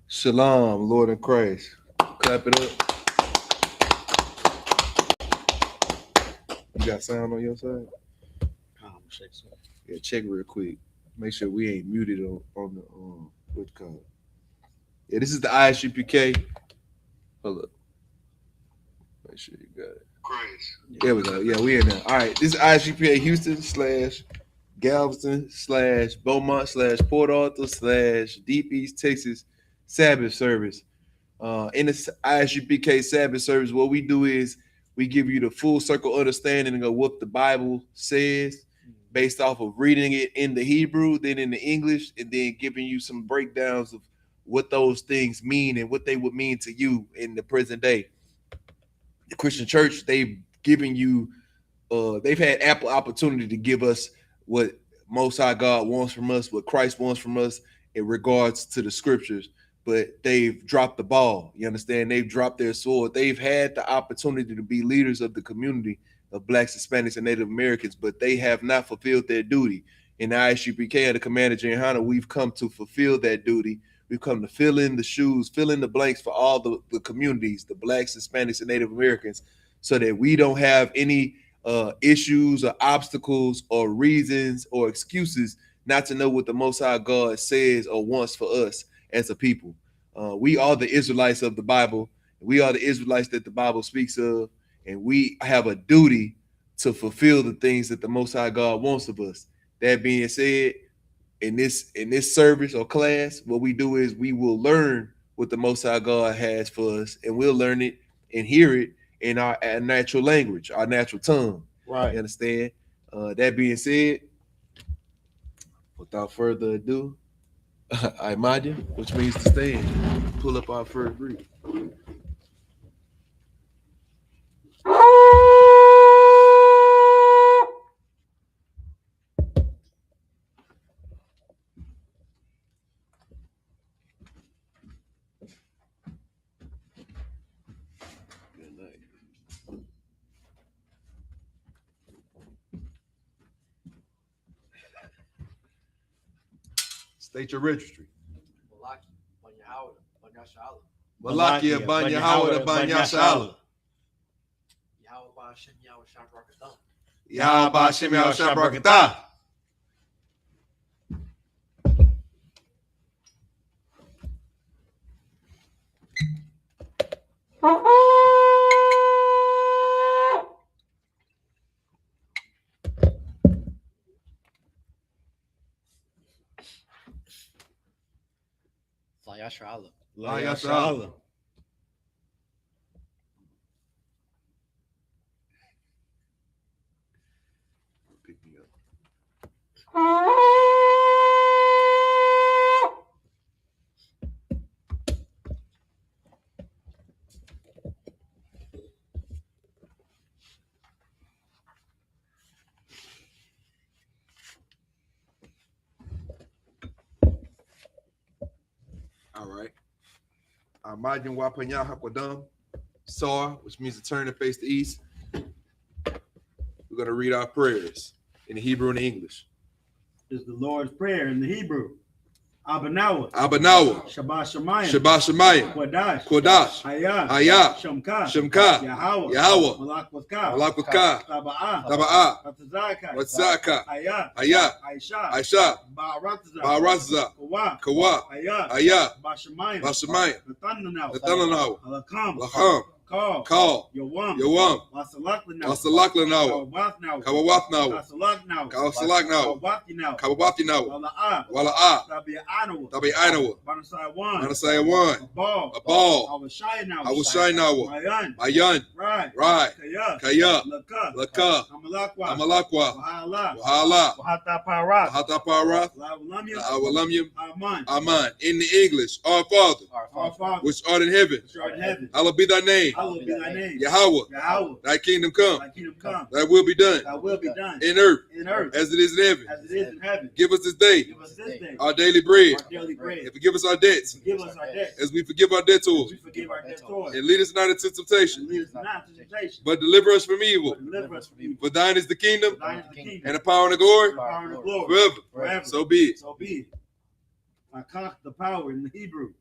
Shalom, Lord in Christ. Clap it up. You got sound on your side? Yeah, check real quick. Make sure we ain't muted on the what's called. Yeah, this is the I.S.U.P.K. Hold up. Make sure you got it. There we go. Yeah, we in there. All right, this is I.S.U.P.K. Houston / Galveston / Beaumont / Port Arthur / Deep East Texas Sabbath service. In the I.S.U.P.K. Sabbath service, what we do is we give you the full circle understanding of what the Bible says based off of reading it in the Hebrew, then in the English, and then giving you some breakdowns of what those things mean and what they would mean to you in the present day. The Christian church, they've given you, they've had ample opportunity to give us what Most High God wants from us, what Christ wants from us in regards to the scriptures, but they've dropped the ball. You understand? They've dropped their sword. They've had the opportunity to be leaders of the community of Blacks, Hispanics, and Native Americans, but they have not fulfilled their duty. In the I.S.U.P.K. the Commander YAHANNA, we've come to fulfill that duty. We've come to fill in the shoes, fill in the blanks for all the communities, the Blacks, Hispanics, and Native Americans, so that we don't have any issues or obstacles or reasons or excuses not to know what the Most High God says or wants for us as a people. We are the Israelites of the Bible. We are the Israelites that the Bible speaks of, and we have a duty to fulfill the things that the Most High God wants of us. That being said, in this service or class, what we do is we will learn what the Most High God has for us, and we'll learn it and hear it in our natural language, our natural tongue. Right. You understand? That being said, without further ado, I imagine, which means to stand, pull up our first read. State your registry. Malakia ban Yahweh ban Yashala. Yahweh ba Shem Yahweh Shabrakatah. SHALAM. SHALAM. Pick me up. All right. Imagine Wapanya Hakwadam, Sar, which means to turn and face the east. We're going to read our prayers in the Hebrew and the English. Is the Lord's Prayer in the Hebrew. Abanawa. Shabbat Shemayim. Kodash. Hayah. Shemka. Yahweh. Malakwatha. Taba'ah. Watzaka. Hayah. Aisha. Ba'aratza. Kawa. Hayah. Bashamayim. Nathanahu. Lakam. Call. Yawam. Wasalaklanau. Kawawathnaw. Kawawathinaw. Wala'ah. Tabi'anawa. Manasayawan. Abal. Awashaynawa. Mayan. Rai. Kaya. Laka. Amalakwa. Wahala. Wahataparath. Awalamyam. Aman. In the English, our Father, which art in heaven, hallowed be thy name. Yahweh. Thy kingdom come. Thy will be done. In earth. As it is in heaven. Give us this day our daily bread. And forgive us our debts. As we forgive our debtors. And lead us not into temptation. But deliver us from evil. For thine is the kingdom. And the power and the glory. Forever. So be it. Akach, the power in the Hebrew.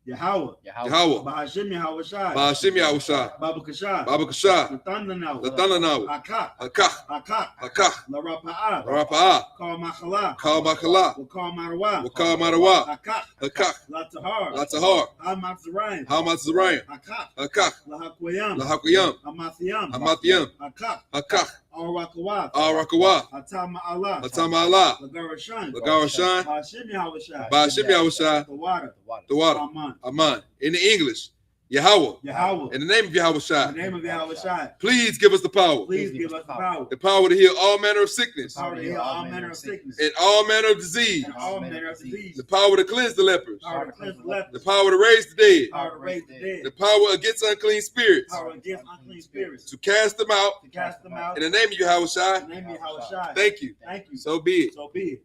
Yahweh. Yahweh. Bahashim Yahweh Shai. Ba'ashim Yahushai. Baba Kashai. Baba Kashah. Latana Latana. Hakak. Hakach. Hakak. Hakach. Larapa'ah. Rapa'ah. Kal Makhala. Kal Makala. Wakal Marawa. Wakal Marawa. Hakak. Hakach. Latahar. Latahar. Hamatzarayim. Hamatzarayim. Hakak. Hakach. Lahakwayam. Lahakuyam. Hamathiyam. Hamathiyam. Hakak. Hakach. Al-Rakawat. Al-Rakawah. Atama Allah. Atama Allah. Lagarashan. Lagarashan. Bahashim Yahweh Shai. Ba'ashim Yahushai. The water. The water. Aman. Aman. In the English, Yahweh. Yahweh. In the name of Yahweh In Shai. the name of Yahweh Shai. Please give us the power. Please give us the power. The power to heal all manner of sickness Power to heal all manner of sickness. and all manner of disease. And all manner of disease. The power to cleanse the lepers. Power to cleanse the The lepers. power to raise the dead. Power to raise the The dead. power against unclean spirits. Power against unclean spirits. To cast them out. To cast them out. In the name of Yahweh Shai. In the name of Yahweh Shai. Thank you. Thank you. So be it. So be it.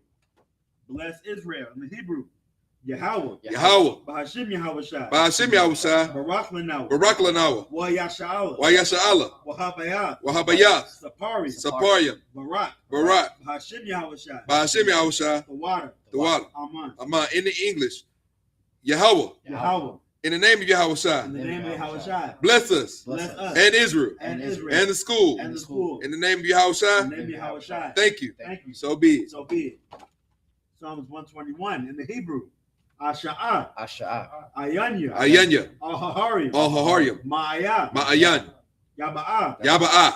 Bless Israel in the Hebrew. Yahweh. Yahweh. Bahashim Yahweh Shai. Ba'ashim Yahushai. Barak Lanaw. Barak Lanawa. Wayasha'ala. Wayasha'ala. Wahabayah. Wahabayah. Sapari. Saparyam. Barak. Barak. Bahashim Yahweh Shai. Ba'ashim Yahushai. The water. The water. Aman. Aman. In the English, Yahweh. Yahweh. In the name of Yahweh Shai. In the name of Yahweh Shai. Bless us. Bless us. And Israel. And Israel. And the school. And the school. In the name of Yahweh Shai. In the name of Yahweh Shai. Thank you. Thank you. So be it. So be it. Psalms 121 in the Hebrew. Asha'ah. Ayanya. Ayanya. Al-Haharim. Al-Haharim. Ma'ayah. Ma'ayan. Yaba'ah. Yaba'ah.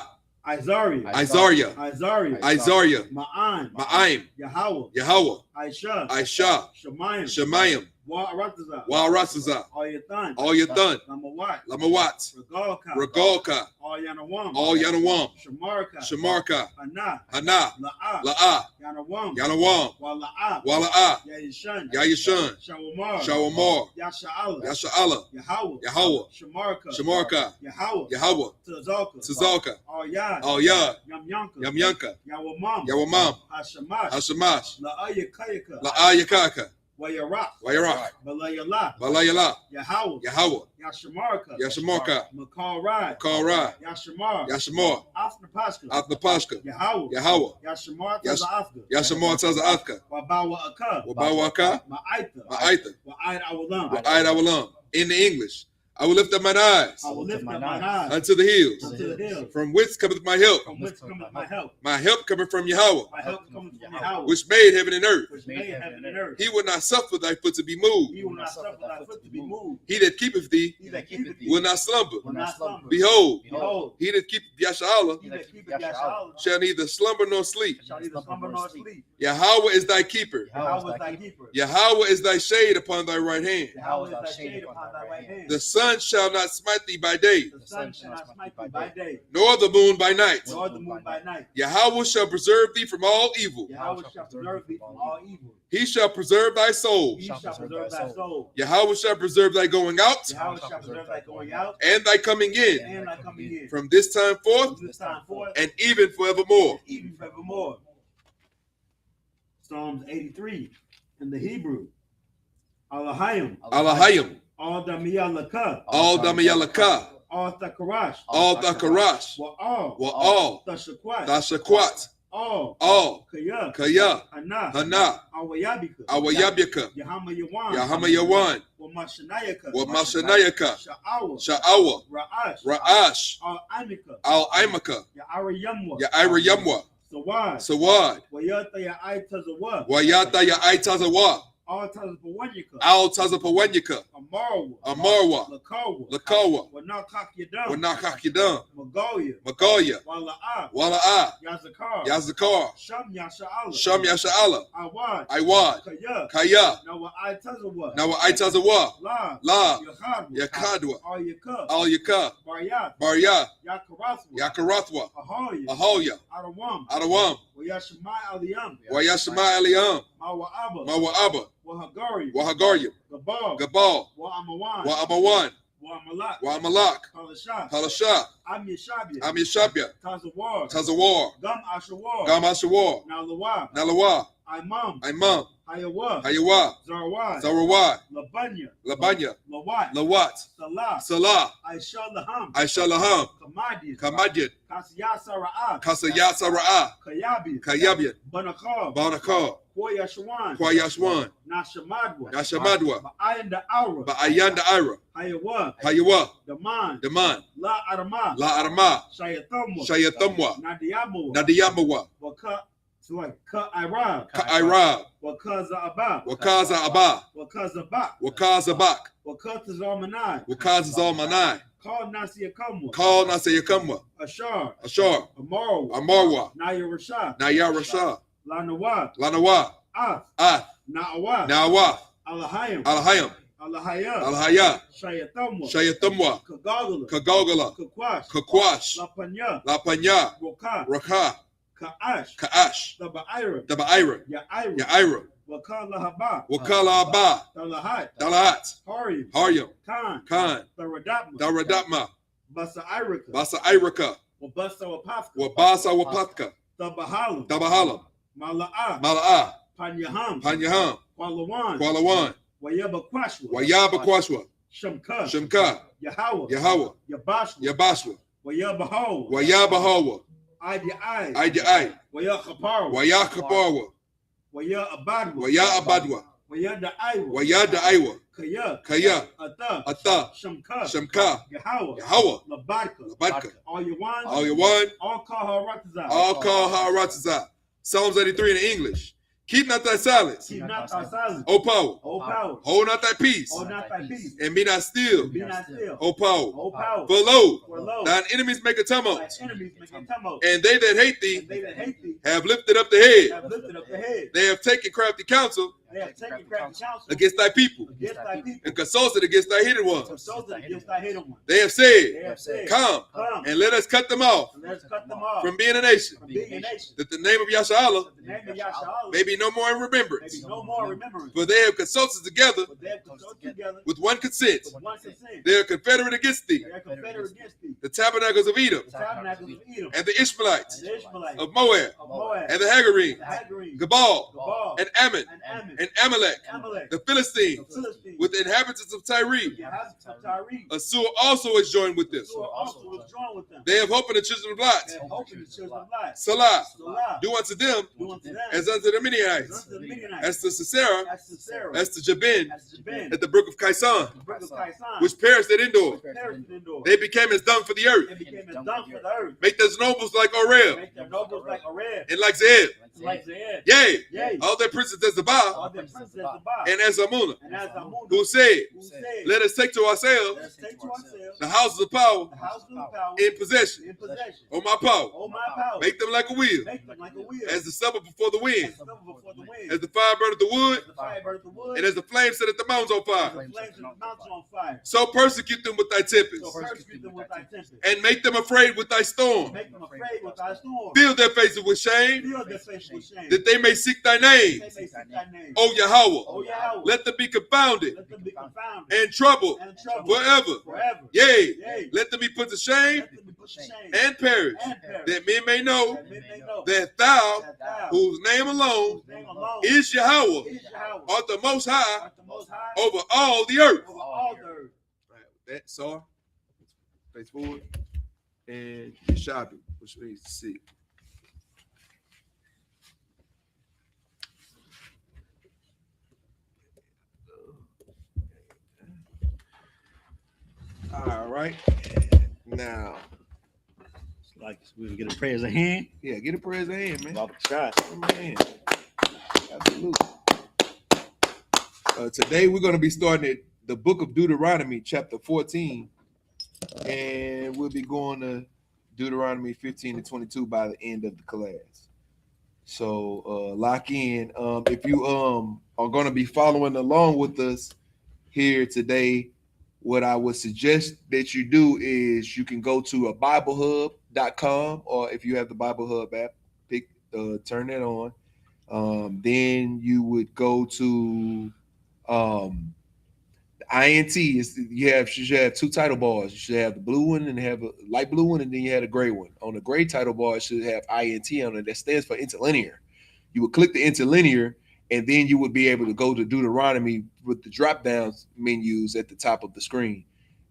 Izari. Isaiah. Izari. Isaiah. Ma'an. Ma'aim. Yahweh. Yahweh. Aisha. Aisha. Shemayim. Shemayim. Wa'aratazah. Wa'arasaza. Al-Yathan. All your done. Lamawat. Lamawat. Regalka. Regalka. Al-Yanawam. All Yanawam. Shamarka. Shamarka. Hana. Hana. La'ah. La'ah. Yanawam. Yanawam. Wala'ah. Wala'ah. Yayishan. Yayishan. Shawamar. Shawamar. Yasha'ala. Yasha'ala. Yahweh. Yahweh. Shamarka. Shamarka. Yahweh. Yahweh. Tzalka. Tzalka. Al-Yad. Al Yad. Yamyanka. Yamyanka. Yawamam. Yawamam. Hashamash. Hashamash. La'ayakayaka. La'ayakaka. Wayarak. Wayarak. Balayala. Balayala. Yahweh. Yahweh. Yashamarka. Yashamarka. Makal Rad. Kalrai. Yashamar. Yashamar. Afnapashka. Athnapashka. Yahweh. Yahweh. Yashamar Yash- Tazafka. Yashamar Taza'athka. Wabawa'aka. Wabawaka. Ma'aita. Ma'aitha. Wa'aid Awalam. Wa'aid Awalam. In the English, I will lift up mine eyes I will lift up mine eyes unto the hills. unto the hills. From whence cometh my help? From whence cometh my help? My help cometh from Yahweh, My help cometh from Yahweh, which made heaven and earth. which made heaven and earth. He will not suffer thy foot to be moved. He will not suffer thy foot to be moved. He that keepeth thee He that keepeth thee will not slumber. will not slumber. Behold, Behold, he that keepeth Yasha'ala he that keepeth Yasha'ala shall neither slumber nor sleep. shall neither slumber nor sleep. Yahweh is thy keeper. Yahweh is thy keeper. Yahweh is thy shade upon thy right hand. Yahweh is thy shade upon thy right hand. The sun shall not smite thee by day, The sun shall not smite thee by day, nor the moon by night. nor the moon by night. Yahweh shall preserve thee from all evil. Yahweh shall preserve thee from all evil. He shall preserve thy soul. He shall preserve thy soul. Yahweh shall preserve thy going out Yahweh shall preserve thy going out and thy coming in and thy coming in. from this time forth From this time forth, and even forevermore. even forevermore. Psalms 83 in the Hebrew. Alahayim. Alahayim, All Damiyalaka. all Damayalaka, All Thakarash. all Thakarash, Wa'al. Wa'al, Tashakwat. Tashakwat, All. all Kaya. Kaya, Hana. Hana, Awayabika. Awayabika, Yahama Yawan. Yahama Yawan, Wamashanayaka. Wamashanayaka, Sha'awa. Sha'awa, Ra'ash. Ra'ash, Al-Amika. Al-Imaka, Ya'ara Yamwa. Ya'ira Yamwa, Sawad. Sawad, Wayata Ya'aitazawa. Wayata Ya'aitazawa, All Tazapawanyaka. Al Tazapawanyaka, Amarwa. Amarwa, Lakawa. Lakawa, Wanakak Yadam. Wanakakidam, Magoya. Magoya, Wala'a. Wala'ah, Yazakar. Yazakar, Sham Yasha'ala. Sham Yasha'ala, Awad. Iwad, Kaya. Kaya, Nawa Aitazawa. Nawa Aitazawa, La. La, Yakhadwa. Yakadwa, All Yakub. Al Yaka, Baryat. Barya, Yakarathwa. Yakarathwa, Ahoya. Ahoya, Adawam. Adawam, Wayashmai Aliyam. Wayashma Aliyam, Mawa Abba. Mawa'aba, Wahagari. Wahagaryam, Gabal. Gabal, Wa'amawan. Wa'amawan, Wa'amalak. Wa'amalak, Palasha. Palasha, Amyashabia. Amishabya, Tazawar. Tazawar, Gam Ashawar. Gam Ashawar, Nalawa. Nalawa, Imam. Imam, Hayawa. Hayawa, Zarwad. Zarawad, Labanya. Labanya, Lawat. Lawat, Salah. Salah, Aisha Laham. Aishalaham, Kamadian. Kamadyan, Kasiyasa Ra'ah. Kasayat Sara'ah, Kayabi. Kayabyan, Banakar. Banakar, Kwa Yashwan, Nashamadwa, Ba'ayanda Ira, Hayawa, Daman, La Arama, La Arama, Shayatumwa, Shayatumwa, Nadiyamu, Nadiyamawa, Ka'irab, Ka'irab, Wakaza Abba, Wakaza Abba, Wakazabak, Wakazabak, Wakazalmanai, Wakazalmanai, Call Nasiyakamwa, Call Nasayakamwa, Ashar, Ashar, Amarwa, Amarwa, Naya Rashad, Nayarasha, Lanawa, Lanawa, Ath, Na'awa, Na'awa, Na'awa, Alahayim, Alahayam, Alahaya, Alahaya, Shayatamwa, Shayatumwa, Kagagala, Kagogala, Kakwash, Kakwash, Lapanya, Lapanya, Roka, Raka, Ka'ash, Ka'ash, Taba'ira, Daba'ira, Ya'ira, Ya'ira, Wakala Haba, Wakala Abba, Talahat, Dalahat, Haryam, Haryam, Khan, Khan, Tharadapma, Daradatma, Basa Irika, Basa Irika, Wabasa Wapafka, Wabasa Wapatka, Tabahalam, Dabahalam, Mala'a, Mala'a, Panyaham, Panyaham, Kwalawan, Kwalawan, Wayaba Kwashwa, Wayaba Kwashwa, Shamka, Shemka, Yahweh, Yahweh, Yabashwa, Yabashwa, Wayaba Hawa, Wayaba Hawa, Ida Ai, Ai, Wayakaparwa, Wayakaparwa, Waya Abadwa, Waya Abadwa, Wayada Iwa, Wayada Iwa, Kaya, Kaya, Ata, Ata, Shamka, Shemka, Yahweh, Yahweh, Labadka, Labadka, all your wine, all your one, all call her Ratazah, all call Haratzah. Psalms 83 in English. Keep not thy silence, keep not thy silence, O power. O power, Hold not thy peace, hold not thy peace, and be not still, be not still, O power. O power, For lo, for lo, thine enemies make a thy tumult, enemies make a tumult, and they that hate and thee they that hate thee have lifted up the head. have lifted up the head, They have taken crafty counsel they have taken crafty counsel against thy people, against thy people, and consulted against thy hidden ones. consulted against thy hidden one. They have They said, have said, come, come, and let us cut them off and let's cut them off from being a nation, from being a nation, that the name of Yashala that the name of Yahshua may be no more in may remembrance. be no more remembrance, For they have consulted together but they have consulted together with one consent. with one consent. They are confederate against thee, They are confederate against thee, the tabernacles of Edom, the tabernacles of Edom, and the Ishmaelites, and the Ishmaelites, of Moab, of Moab, and the Hagarenes, the Hagarenes, Gabal, Gabal, and Ammon, and Ammon, and Amalek, Amalek, the Philistines, the Philistines, with the inhabitants of Tyre. the inhabitants of Tyre. Assur also is joined with this. Who also was drawn with them. They have hope in the children of Lot. They have hope in the children of life. Salah, Salah, do unto them do unto them as unto the as Midianites, unto the Midianites, as to Sisera, as to Sarah, as to Jabin, as to Ben, at the brook of Kaisan, the brook of Kaisan, which perished at Endor. perished indoors. They became as dung for the earth. They became as dung for the earth. Make those nobles like Orel, Make their nobles like Arab, and like Zeb. like Zayed. Yea, Yea, all their princes as all Zabah, their princes as the bar, and as Amunah, and as Amunah, who said, who said, let us take to let ourselves us take to ourselves the houses of power the house of the power in possession. in possession. O my power, Oh my power, make them like a wheel, make them like a wheel, as the summer before the wind, as the summer before the wind, as the fire burneth the wood, as the fire burns the wood, and as the flame setteth the mountains on as fire. the flames of the mountains on fire. So persecute them with thy tempests, So persecute them with thy tempest, and make them afraid with thy storm. make them afraid with thy storm. Fill their faces with shame, Fill their face with shame, that they may seek thy that name. they may seek thy name. O Yahweh, O Yahweh, let them be confounded let them be confounded and troubled and troubled forever. forever. Yea, Yea, let them be put to shame let them be put to shame and perish, and perish, that men may know that men may know that thou, that thou, whose name alone whose name alone is Yahweh, is Yahweh, art the most high art the most high over all the earth. over all the earth. That saw, face forward, and Yeshabi, which means to see. All right. Now, It's like we would get a praise of hand. yeah, get a praise hand, man. Baba Shai. Man, absolutely. Today we're going to be starting at the book of Deuteronomy, chapter 14, and we'll be going to Deuteronomy 15 to 22 by the end of the class. So lock in. If you are going to be following along with us here today, what I would suggest that you do is you can go to BibleHub.com, or if you have the Bible Hub app, turn it on. Then you would go to the INT. You should have two title bars. You should have the blue one and have a light blue one, and then you have a gray one. On the gray title bar, it should have INT on it. That stands for interlinear. You would click the interlinear, and then you would be able to go to Deuteronomy with the drop-down menus at the top of the screen.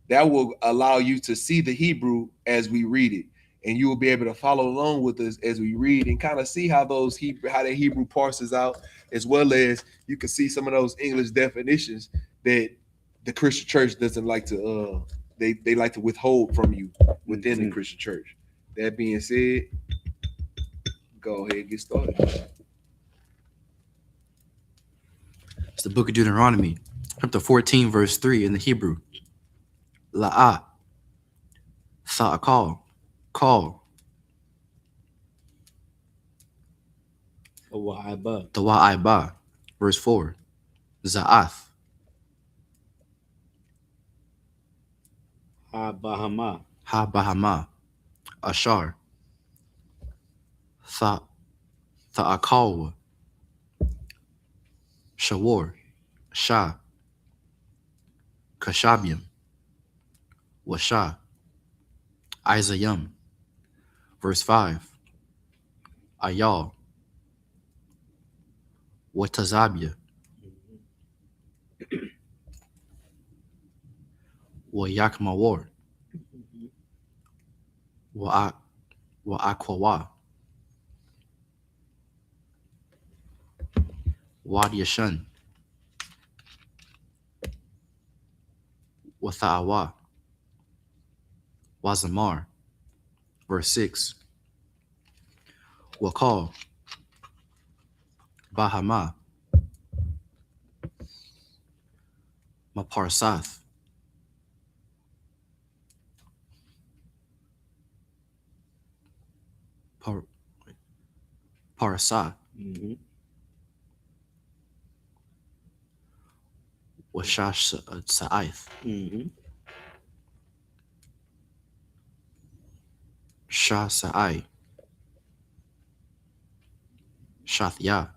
That will allow you to see the Hebrew as we read it. and you will be able to follow along with us as we read and kind of see how that Hebrew parses out, as well as you can see some of those English definitions that the Christian church doesn't like to they like to withhold from you within the Christian church. That being said, go ahead and get started. It's the book of Deuteronomy, chapter 14, verse 3 in the Hebrew. La'ah, sa'akal, call. Tawa'aiba, verse 4. Za'ath. Ha-bahama, ashar. Tha'akal, shawar, shah. Kashabium, Washa, Isayam, verse 5, Ayal, Watazabia, Wayakmawar, Wa'akwawa, Wadiyashan, Watha'awa, Wazamar, verse 6, Wakal, Bahama, Maparsath, Parsa, Washash Sa'ith, Shah Sa'i, Shathya,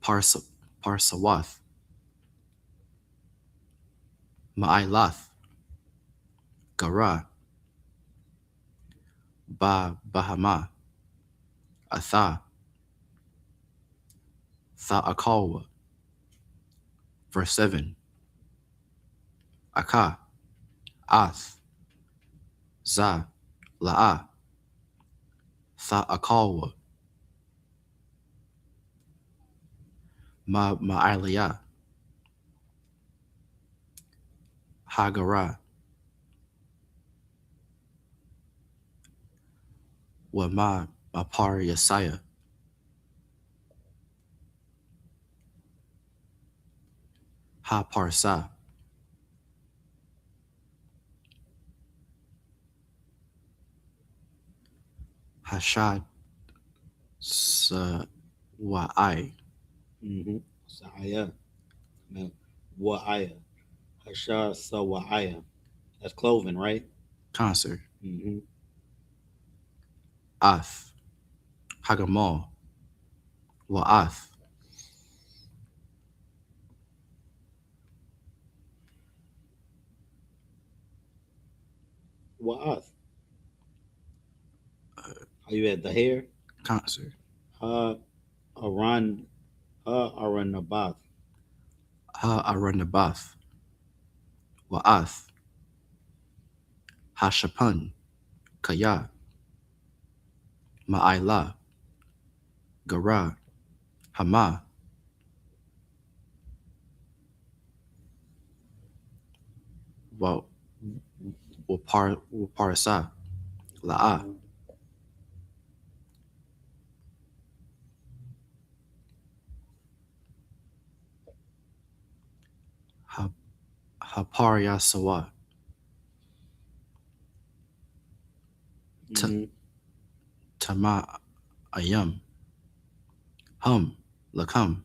Parsawath, Ma'ilath, Gara, Bahama, Atha, Tha'akalwa, verse 7, Aka, Ath, Za, La'a, Tha'akalwa, Ma'iliyah, Hagara, Wama, Mapar Yasaya, Ha Parsa, Hashad Sawa'ai, Sa'aya. Wa'aya. Hashar Sawa'aya. That's cloven, right? Concert, Ath, Hagamal, Wa'ath, Wa'ath. Are you at the hair? Concert, Aranabath. Ha Aranabath, Wa'ath, Hashapan, Kaya, Ma'ila, Gara, Hama, Waparsa, La'a, Haparyasawa, Tama Ayam, Hum, Lakam,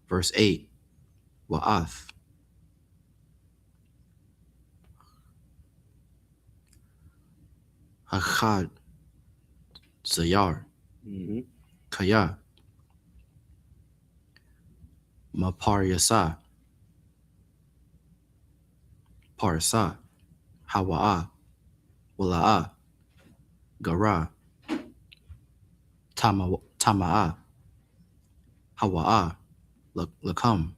verse 8, Wa'ath, Hachad, Zayar, Kaya, Maparyasa, Parsa, Hawa'a, Wala'a, Gara, Tama'a, Hawa'a, Lakam,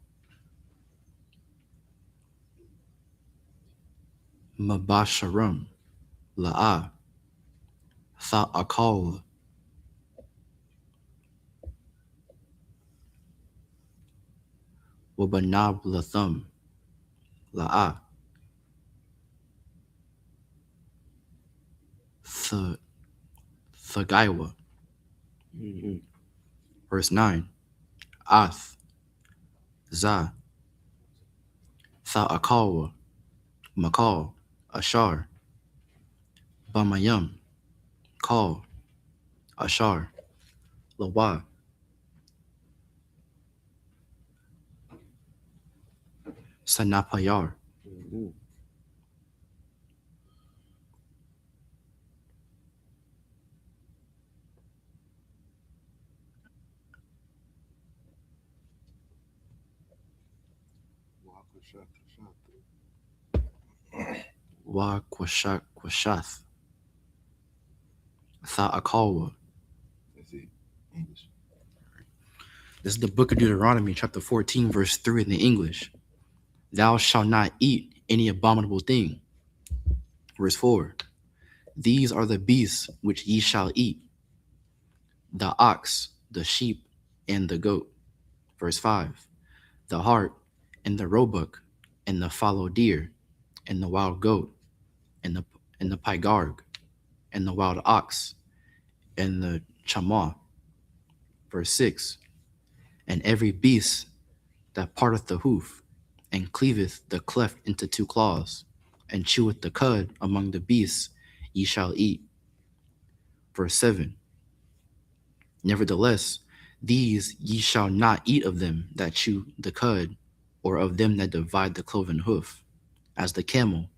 Mabasharum, La'a. Tha'akal. Wabanab Lathum. La'a. Thagaiwa. Mm-hmm. Verse 9. Ath. Za. Tha'akalwa. Makal. Ashar. Bamayum. Kal. Ashar. Lawa. Sanapayar. Mm-hmm. Wa Kwashak Kwashath. Tha'akalwa. That's it. English. This is the book of Deuteronomy, chapter 14, verse 3 in the English. Thou shalt not eat any abominable thing. Verse 4. These are the beasts which ye shall eat: the ox, the sheep, and the goat. Verse 5. The hart, and the roebuck, and the fallow deer, and the wild goat, and the pygarg, and the wild ox, and the chamois. Verse 6. And every beast that parteth the hoof, and cleaveth the cleft into two claws, and cheweth the cud among the beasts, ye shall eat. Verse 7. Nevertheless, these ye shall not eat of them that chew the cud, or of them that divide the cloven hoof, as the camel,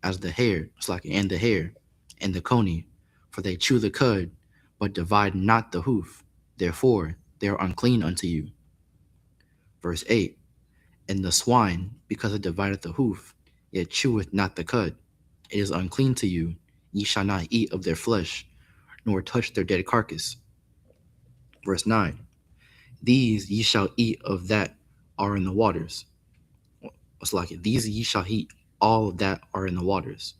as the hare, and the hare, and the coney, for they chew the cud, but divide not the hoof. Therefore they are unclean unto you. Verse 8. And the swine, because it divideth the hoof, yet cheweth not the cud, it is unclean to you. Ye shall not eat of their flesh, nor touch their dead carcass. Verse 9. These ye shall eat of that are in the waters. What's like it? These ye shall eat all that are in the waters.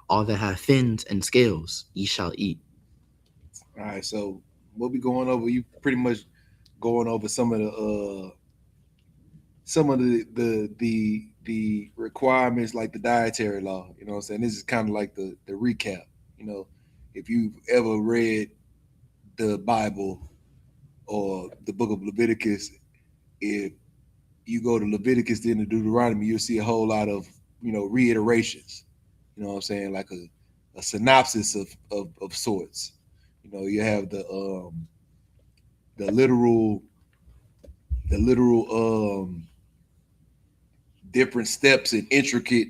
All that have fins and scales ye shall eat. All right, so what we going over? You pretty much going over some of the requirements, like the dietary law. You know what I'm saying? This is kind of like the recap. You know, if you've ever read the Bible or the book of Leviticus, if you go to Leviticus then to Deuteronomy, you'll see a whole lot of, reiterations. You know what I'm saying? Like a synopsis of sorts. You know, you have the literal different steps and intricate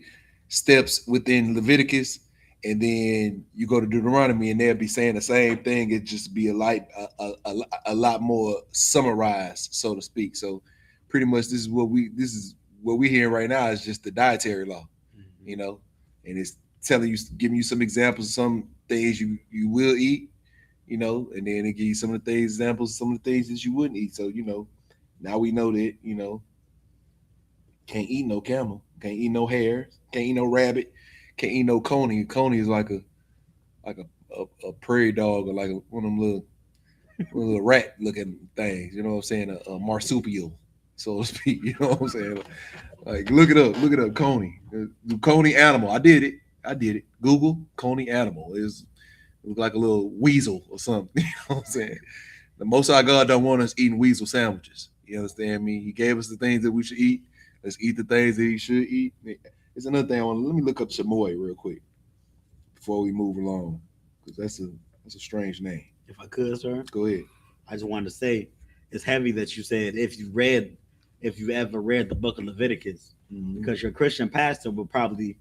steps within Leviticus, and then you go to Deuteronomy and they'll be saying the same thing. It just be a lot more summarized, so to speak. So pretty much this is what we're hearing right now is just the dietary law, you know, and it's giving you some examples of some things you will eat, you know, and then it give you some of the examples, some of the things that you wouldn't eat. So, you know, now we know that, you know, can't eat no camel, can't eat no hare, can't eat no rabbit, can't eat no coney. Coney is like a prairie dog, or like one of them little rat looking things. You know what I'm saying? A marsupial, so to speak. You know what I'm saying? Like look it up, coney. The coney animal. I did it. Google coney animal. It look like a little weasel or something. You know what I'm saying? The Most High God don't want us eating weasel sandwiches. You understand me? He gave us the things that we should eat. Let's eat the things that he should eat. It's another thing. Let me look up Shamoy real quick before we move along, because that's a strange name. If I could, sir, go ahead. I just wanted to say it's heavy that you said if you ever read the book of Leviticus, because your Christian pastor you'll probably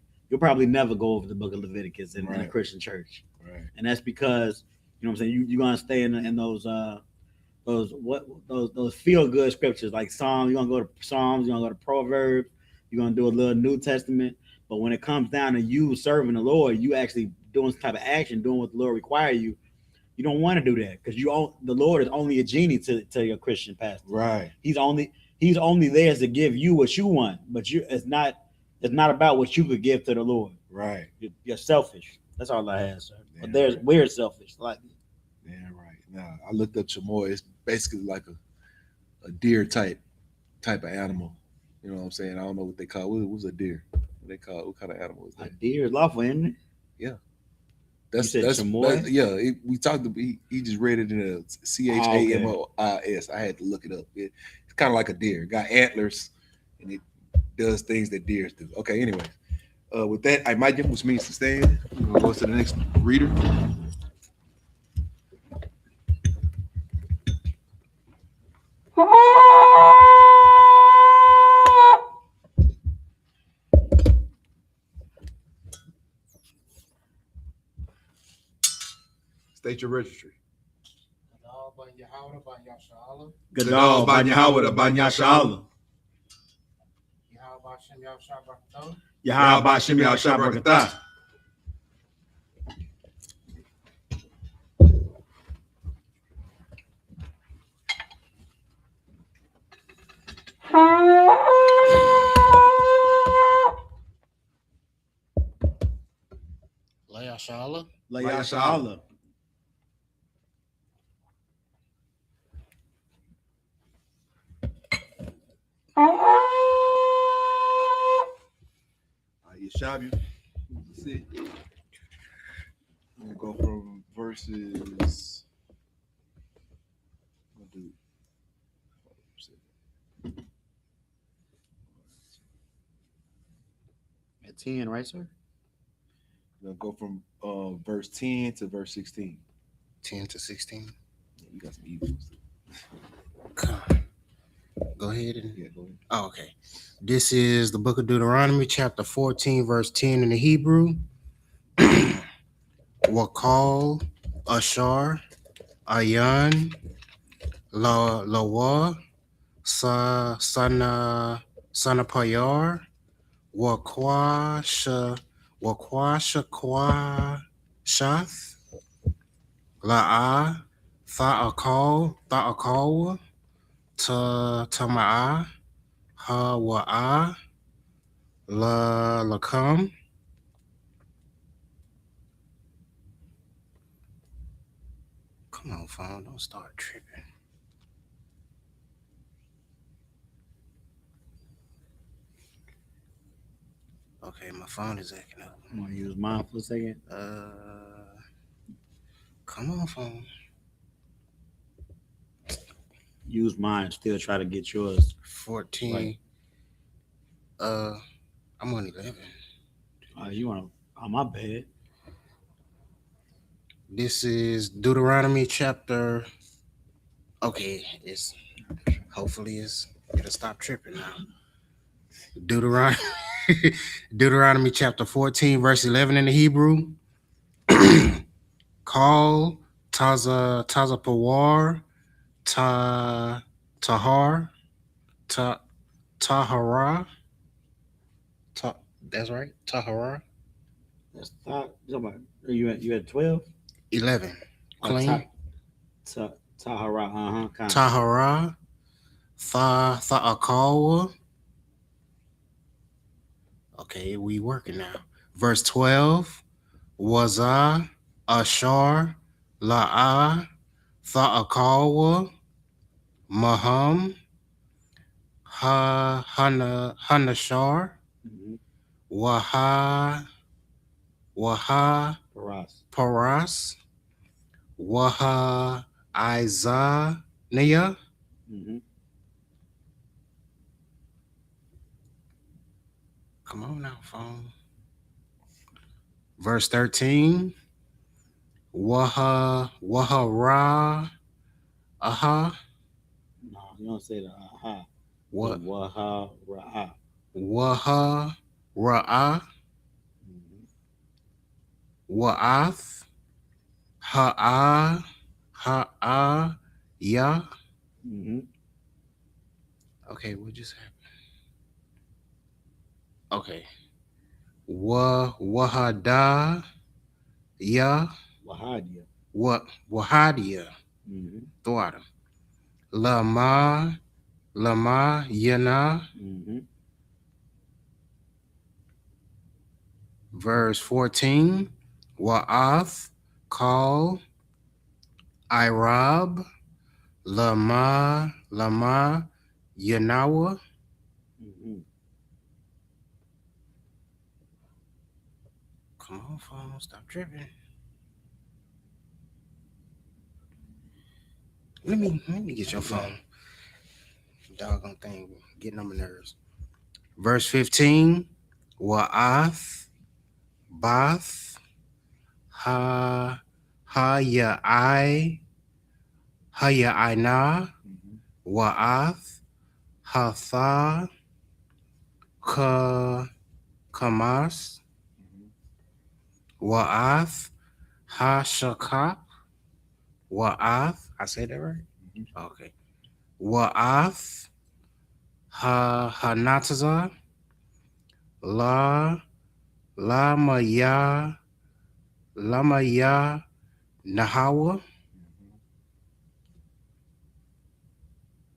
never go over the book of Leviticus in a Christian church, right? And that's because you know what I'm saying you're gonna stay in those feel good scriptures like Psalms. You're gonna go to Psalms. You're gonna go to Proverbs. You're gonna do a little New Testament. But when it comes down to you serving the Lord, you actually doing some type of action, doing what the Lord requires you. You don't want to do that because the Lord is only a genie to your Christian pastor. Right. He's only there to give you what you want, but it's not about what you could give to the Lord. Right. You're selfish. That's all I had, sir. Yeah, But there's right. we're selfish. Like Yeah, right. Now I looked up chamoy. It's basically like a deer type of animal. You know what I'm saying? I don't know what they call. What's a deer? What they call? What kind of animal is a that? deer is lawful, isn't it? Yeah, You said that's chamoy? yeah. We talked. He just read it in a CHAMOIS. I had to look it up. It's kind of like a deer. Got antlers, and it does things that deers do. Okay. Anyway, with that, I might give, which means to stand. We're gonna go to the next reader. State your registry. Gadal, Banyahawah, Banyashala. Yahweh Shem Yahshabrakatah. Layashala. Layashala. Yeshabu. Let's see. I'm gonna go from verses. I'll do. At 10, right, sir? I'm gonna go from verse 10 to verse 16. 10 to 16. Yeah, you got some evils. Go ahead and. Yeah, go ahead. Oh, okay. This is the book of Deuteronomy, chapter 14, verse 10 in the Hebrew. Wakal, Ashar, Ayan, Lawa, Sanapayar, Shath, La'a, Tha'akal, Tama'a, Hawa'a, Lakam. Come on, phone, don't start tripping. Okay, my phone is acting up. I'm gonna use mine for a second. Come on, phone. Use mine. Still try to get yours. 14. Right. I'm on 11. You want to? Oh, my bad. This is Deuteronomy chapter. Okay, it'll stop tripping now. Deuteronomy chapter 14, verse 11 in the Hebrew. Call Tazapawar Tahar Tahara. That's right, Tahara. That's top. You at 12? 11. Clean. Tahara. Tahara. Tha'akawa. Okay, we working now. Verse 12. Waza Ashar La'a Tha'akawa Maham Hanashar Waha Paras Waha Izaniya. Come on now, phone. Verse 13. Waha Ra Aha. No, you don't say the aha. What? Waha Ra'a. Waha Ra'a. Wa'ath. Ha'a Ya. Okay, what just happened? Okay. Wahada Ya. Wahadia. Wahadia. Thwada. Lama Yana. Verse 14. Wa'ath, Call, Irab, Lama, Yanawa. Mhm. Come on, phone, stop tripping. Let me get your phone. Doggone thing getting on my nerves. Verse 15. Wa'ath, Bath, Hayai, Hayaina, Wa'ath, Hatha, Kamas, Wa'ath, Hashakap, Wa'ath. I said that right? Okay. Wa'ath, Hanataza, La, Lamaya, Lamaya, Nahawa.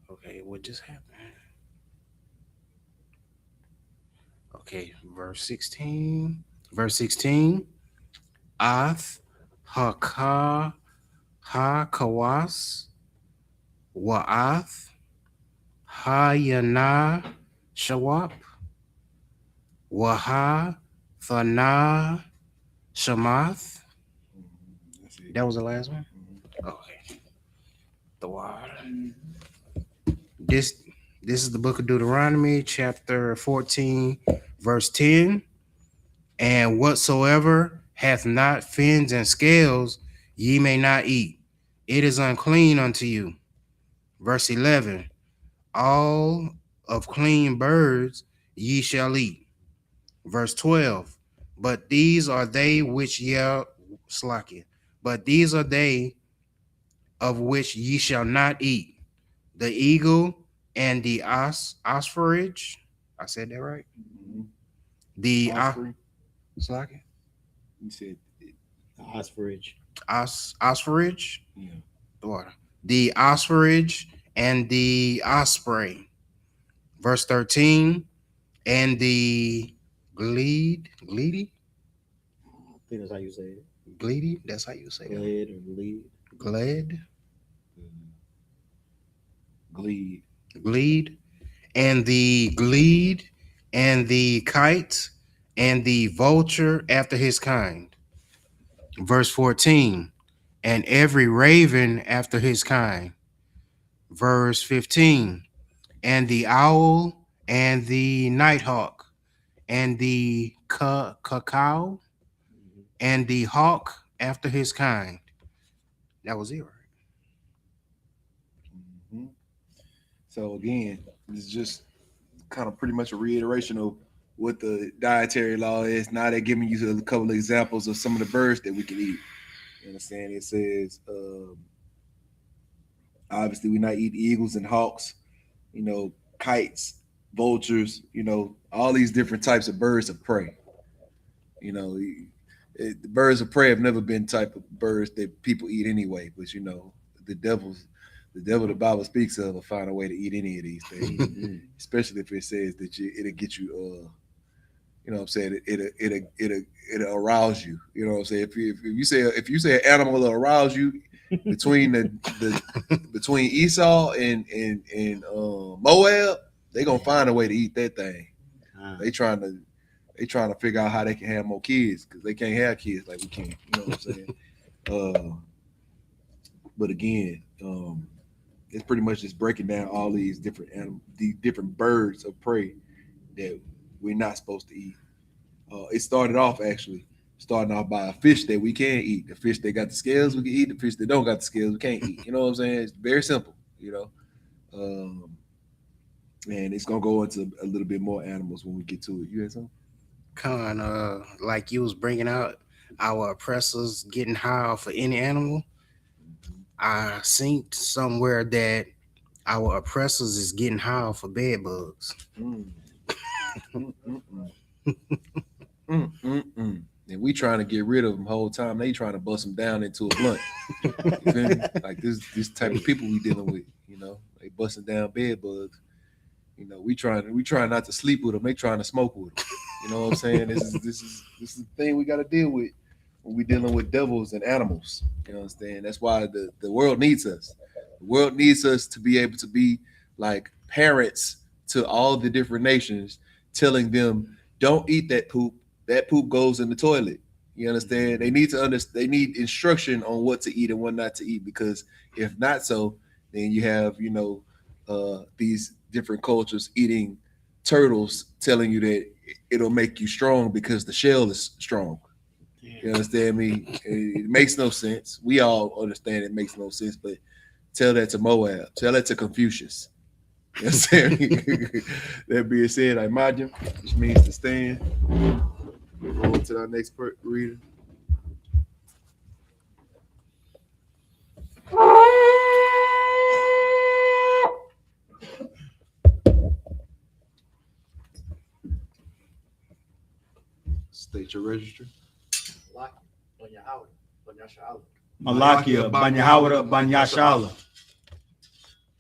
Okay, what just happened? Okay, verse 16. Verse 16. Ath, Hakawas, Wa'ath, Hayana, Shawap, Waha, Thana, Shamath. That was the last one? Okay. The water. This is the book of Deuteronomy, chapter 14, verse 10. And whatsoever hath not fins and scales, ye may not eat. It is unclean unto you. Verse 11. All of clean birds ye shall eat. Verse 12. But these are they which but these are they of which ye shall not eat: the eagle and the osprich. I said that right? The Osprey. Slacking. You said Osprich. osprich. yeah. The osprich and the osprey. Verse 13. And the gleedy, I think that's how you say it. gleedy. That's how you say it. Glad or lead. Glad, Gleed. gleed, and the gleed, and the kite, and the vulture after his kind. Verse 14. And every raven after his kind. Verse 15. And the owl, and the nighthawk, and the cacao, Mhm. and the hawk after his kind. That was it, right? Mhm. So again, it's just kind of pretty much a reiteration of what the dietary law is. Now they're giving you a couple of examples of some of the birds that we can eat. You understand? It says obviously we not eat eagles and hawks, kites, vultures, all these different types of birds of prey. You know, the birds of prey have never been type of birds that people eat anyway. But the devil's the Bible speaks of will find a way to eat any of these things, Mhm. especially if it says that it'll get you. What I'm saying? It'll arouse you. You know what I'm saying? If you say an animal will arouse you between between Esau and Moab, they gonna find a way to eat that thing. Ah. They trying to figure out how they can have more kids because they can't have kids like we can. You know what I'm saying? But again, it's pretty much just breaking down all these different birds of prey that we're not supposed to eat. It starting off by a fish that we can eat. The fish that got the scales we can eat. The fish that don't got the scales we can't eat. You know what I'm saying? It's very simple. And it's gonna go into a little bit more animals when we get to it. You had something? Kind of like you was bringing out our oppressors getting high for any animal. I seen somewhere that our oppressors is getting high for bed bugs. Mm. Mm, mm, mm. And we trying to get rid of them the whole time. They trying to bust them down into a blunt. You feel me? Like this type of people we dealing with. They busting down bed bugs. We trying not to sleep with them. They trying to smoke with them. You know what I'm saying? This is the thing we got to deal with when we're dealing with devils and animals. You know what I'm saying? That's why the world needs us. The world needs us to be able to be like parents to all the different nations, telling them, don't eat that poop. That poop goes in the toilet. You understand? They need to understand. They need instruction on what to eat and what not to eat, because if not so, then you have these different cultures eating turtles, telling you that it'll make you strong because the shell is strong. You understand me? It makes no sense. We all understand it makes no sense, but tell that to Moab. Tell that to Confucius. You understand me? That being said, I imagine, which means to stand. We'll roll to our next reader. State your register. Malakia, Banyahawada, Banyashala.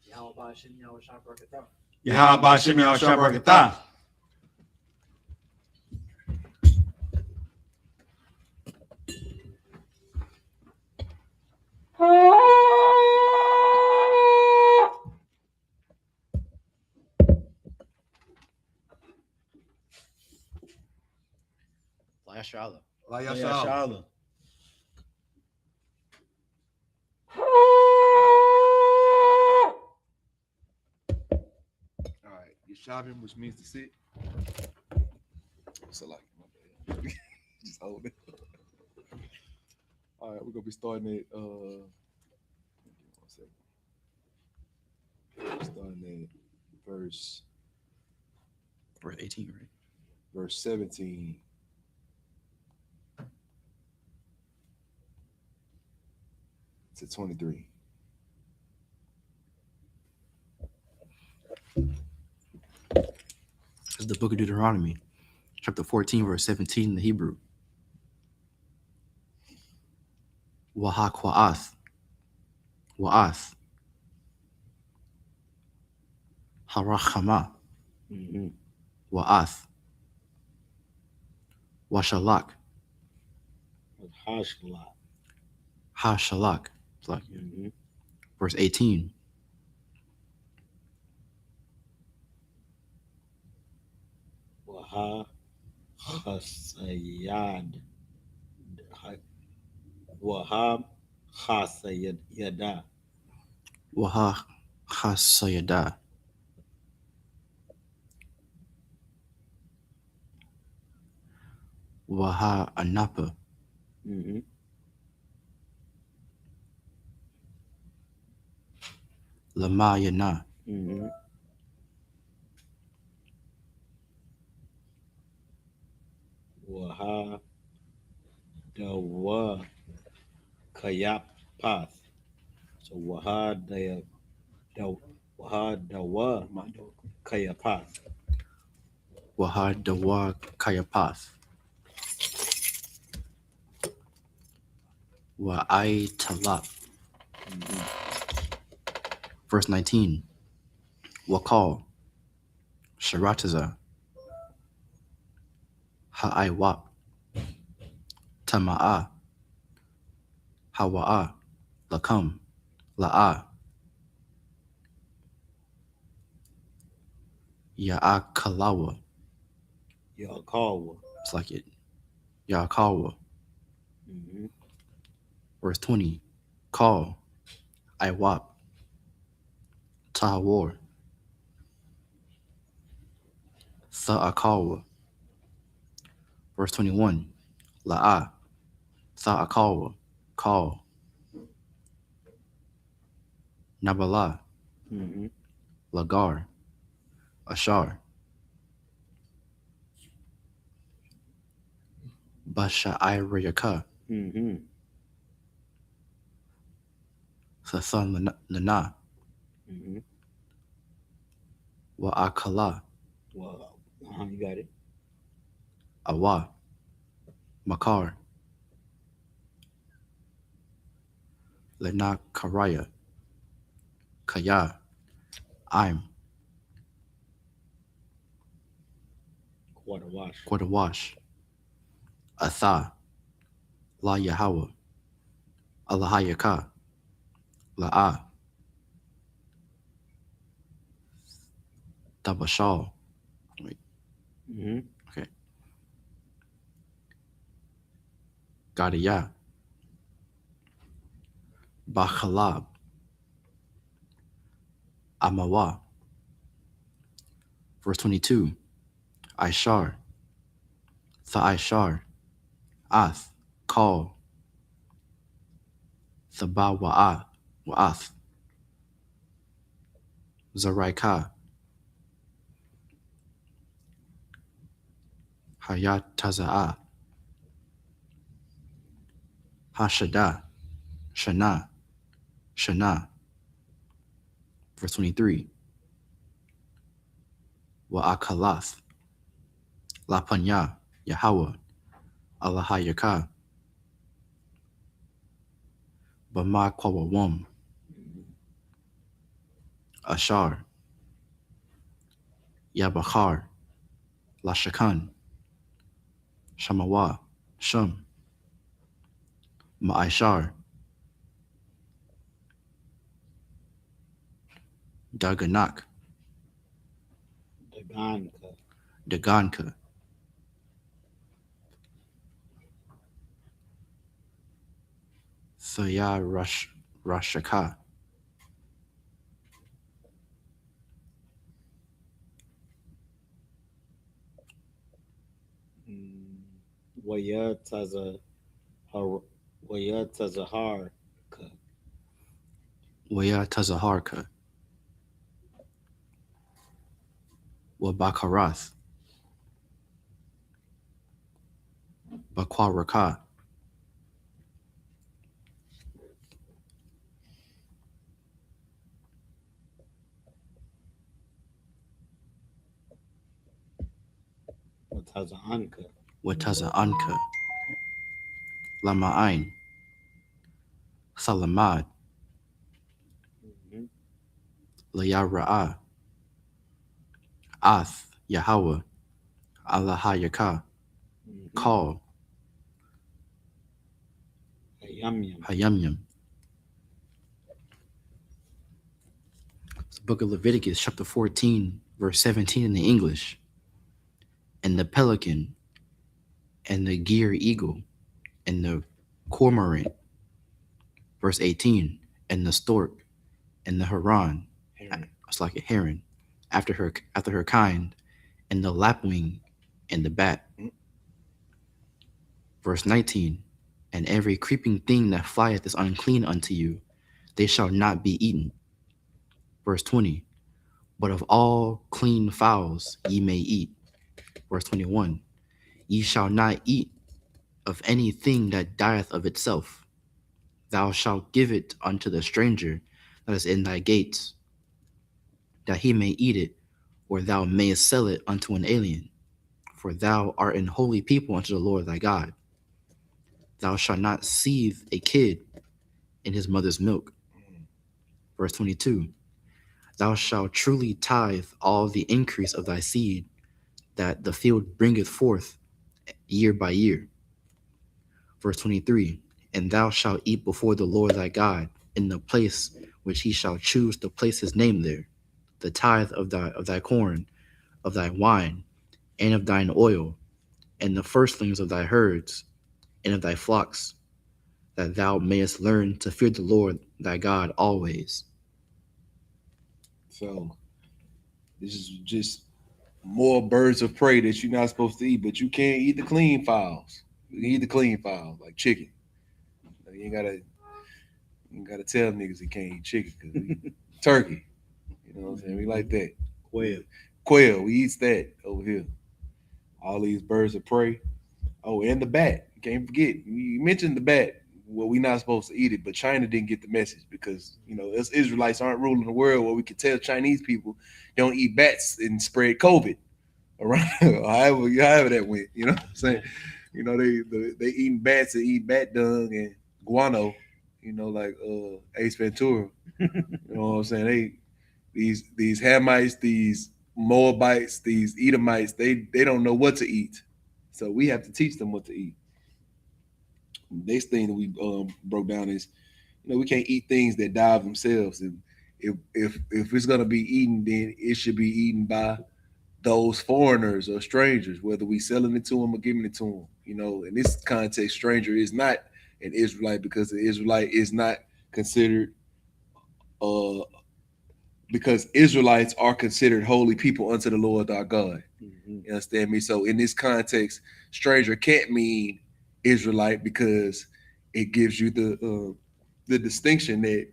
Yahweh Shem Yahweh Shabrakatah. Yashala. Yashala. All right, Yeshavim, which means to sit. So like, my bad. Just hold it. All right, we're gonna be starting at one second. Starting at verse 18, right? verse 17 to 23. This is the book of Deuteronomy, chapter 14, verse 17 in the Hebrew. Wa'ath. Harachama. Wa'ath. Washalak. Hashalak. Verse 18. Waha Chasayad. Wahab Chasayada. Waha Chasayada. Waha Anapa. Lama Yana. Waha Dawa Kayapath. So Waha Dawa Kayapath. Waha Dawa Kayapath. Wa'ai Talap. Verse 19. Wakal. Sharataza. I.S.U.P.K. Tama'a. Hawa'a. Lakam. La'a. Ya'akalawa. Yakawa. It's like it. Ya'akawa. Verse 20. Call. I.S.U.P.K. Tahawar. Tha'akawa. Verse 21. La'a. Tha'akawa. Call. Nabala. Lagar. Ashar. Basha'irayaka. Sathan Lana. Wa'akala. Well, you got it. Awa. Makar. Lena Karaya. Kaya. I'm. Quarter wash. Quarter wash. Atha. La Yahweh, Allahayaka, La'ah, Tabashal. Mm-hmm. Okay. Gadiyah, Bachalab, Amawa. Verse 22, Ishar, Tha'ishar, Ath, Call, Thaba Wa'ath, Zaraika, Hayat Taza'ah, Hashada, Shana. Verse 23, Wa'akalath, Lapanya, Yahweh, Allahayaka, Bama Kwawawam, Ashar, Yabachar, Lashakan, Shamawa, Shum, Ma'ishar, Daganak, Daganka, Thaya Rashaka, Wayatazahar. Waya Tazaharka, Wabakarath, Bakwaraka, Wataza Anka, Lama'ain, Salamad, Layara'a, Ath, Yahweh, Allahayaka, Call, Hayamyam. It's the book of Leviticus, chapter 14, verse 17 in the English. And the pelican, and the gear eagle, and the cormorant, verse 18, and the stork, and the heron, it's like a heron, after her kind, and the lapwing, and the bat. Verse 19, and every creeping thing that flieth is unclean unto you, they shall not be eaten. Verse 20, but of all clean fowls ye may eat. Verse 21, ye shall not eat of anything that dieth of itself. Thou shalt give it unto the stranger that is in thy gates, that he may eat it, or thou mayest sell it unto an alien. For thou art an holy people unto the Lord thy God. Thou shalt not seethe a kid in his mother's milk. Verse 22, thou shalt truly tithe all the increase of thy seed that the field bringeth forth year by year. Verse 23, and thou shalt eat before the Lord thy God in the place which he shall choose to place his name there, the tithe of thy corn, of thy wine, and of thine oil, and the firstlings of thy herds, and of thy flocks, that thou mayest learn to fear the Lord thy God always. So this is just more birds of prey that you're not supposed to eat, but you can't eat the clean fowls. You can eat the clean fowls like chicken. You ain't gotta tell niggas they can't eat chicken because we turkey. You know what I'm saying? We like that. Quail, we eat that over here. All these birds of prey. Oh, and the bat. You can't forget. You mentioned the bat. Well, we're not supposed to eat it, but China didn't get the message because, us Israelites aren't ruling the world where we can tell Chinese people don't eat bats and spread COVID around. however that went. You know what I'm saying? They eating bats and eat bat dung and guano, like Ace Ventura. You know what I'm saying? These Hamites, these Moabites, these Edomites, they don't know what to eat. So we have to teach them what to eat. Next thing that we broke down is, we can't eat things that die of themselves, and if it's gonna be eaten, then it should be eaten by those foreigners or strangers, whether we selling it to them or giving it to them. In this context, stranger is not an Israelite, because the Israelite is not considered, uh, because Israelites are considered holy people unto the Lord our God. You understand me? So in this context, stranger can't mean Israelite, because it gives you the distinction that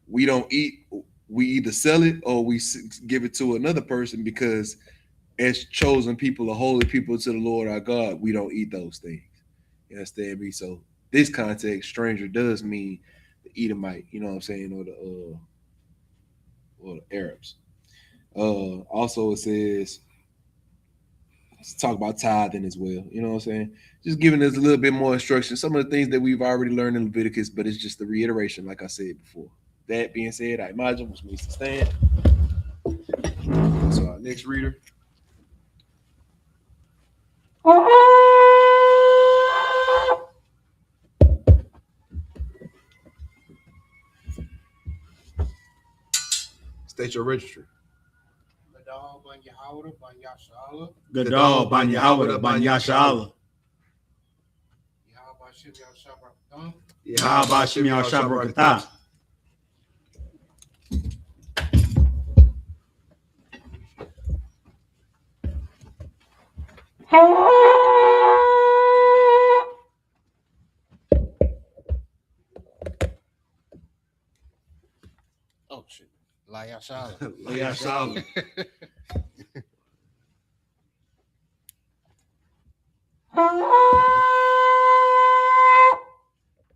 we don't eat. We either sell it or we give it to another person, because as chosen people, or holy people to the Lord our God, we don't eat those things. You understand me? So this context, stranger does mean the Edomite, you know what I'm saying, or the Arabs. Also, it says, let's talk about tithing as well. You know what I'm saying? Just giving us a little bit more instruction. Some of the things that we've already learned in Leviticus, but it's just a reiteration, like I said before. That being said, I imagine, which means to stand. So our next reader. State your registry. Gadal ban Yahweh ban Yashala. Gadol ban Yahweh ban Yashala. Yahweh Shib Yashabrakatan. Yahweh Shem Yashabrakatan. Oh shit. La Yashala. Yashala.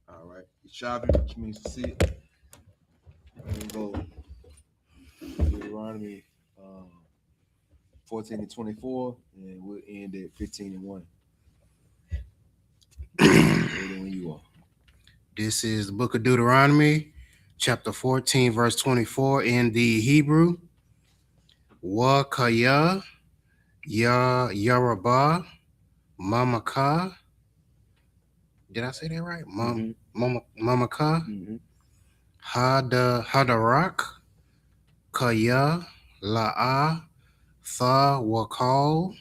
All right. Shabath, which means to see it. And we'll go Deuteronomy 14 and 24, and we'll end at 15 and 1. When you are. This is the book of Deuteronomy, chapter 14, verse 24 in the Hebrew. Wakaya Ya Yaraba Mamaka. Did I say that right? Mamaka. Hadarak Kaya La'a Tha Wakal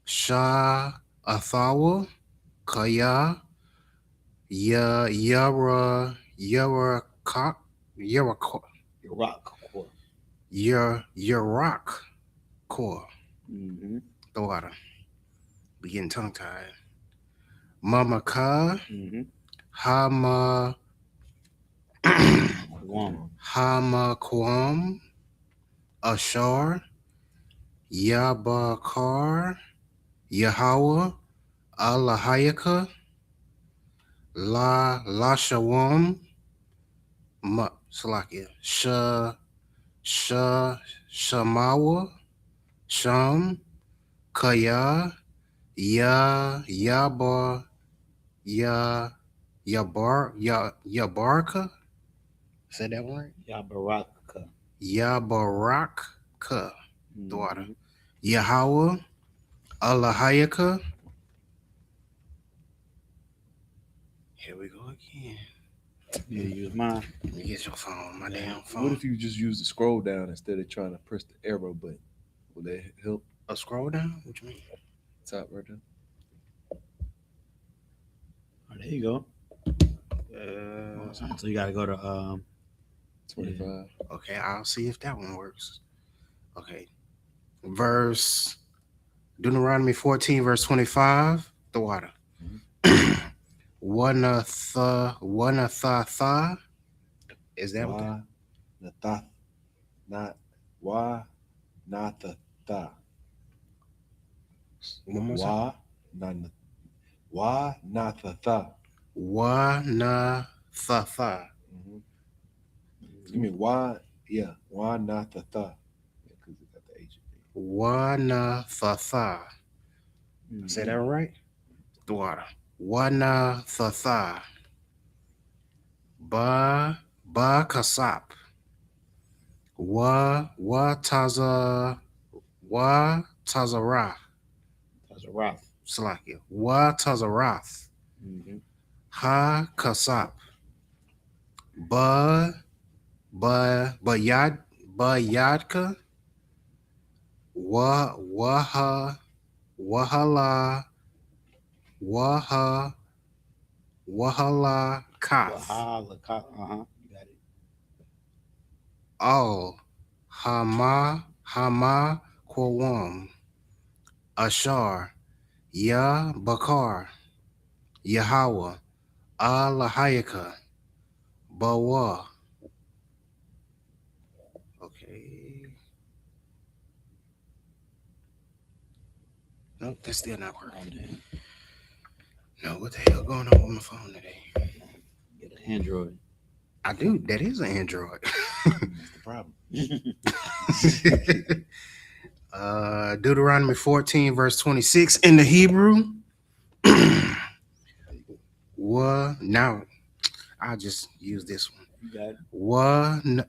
Shah Athawa Kaya Yarakak Yarak Core. The water. We getting tongue tied. Mamaka Hama Hamaquam Ashar Yabakar Yahweh Allahayaka La Lashawam Salakia Shamawa Sham Kaya Yabar Yabarka. Say that one right? Yabaraka. Daughter. Yahweh Allahayaka. Here we go again. Yeah, use mine. Let me get your phone, my damn phone. What if you just use the scroll down instead of trying to press the arrow button? Will that help? A scroll down? What you mean? Top right there. Oh, there you go. So you gotta go to 25. Yeah. Okay, I'll see if that one works. Okay. Deuteronomy 14, verse 25. The water. Wanatha. Is that what that? Why not the tha? One more time. Why not the tha? Wanatha. You mean why? Yeah, why not the tha? Because it got the H. Wanatha. Say that right? The water. Wanatha. Ba kasap. Tazarah. Tazarath. Salakia. Wa Tazarath. Mhm. Ha kasap. Bayadka. Wahala. Waha. Wahala kath. Wahala. You got it. All. Hama Kwam. Ashar. Ya Bakar. Yahweh. Allahayaka. Bawa. Okay. Nope, that's still not Oh, working. damn. No, what the hell going on with my phone today? Get an Android. I do. That is an Android. That's the problem. Deuteronomy 14, verse 26 in the Hebrew. Now I'll just use this one. You got it.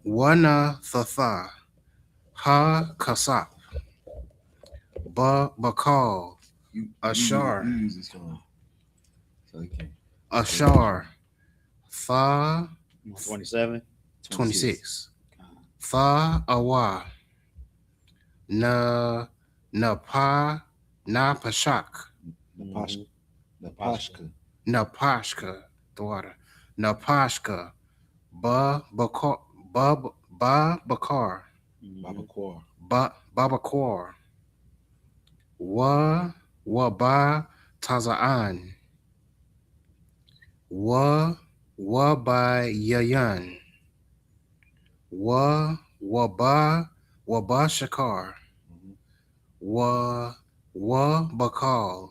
Wana Thatha. Ha Kasap. Bakal. Ashar. You use this phone. So you can. Ashar. Tha 27. 26. Tha Awa. Na Pashak. Napashka. Napashka. Napashka. The water. Napashka. Bakar. Babaquar. Babaquar. Ba Tazaan. Ba Yayan. Ba Shakar. Bakal.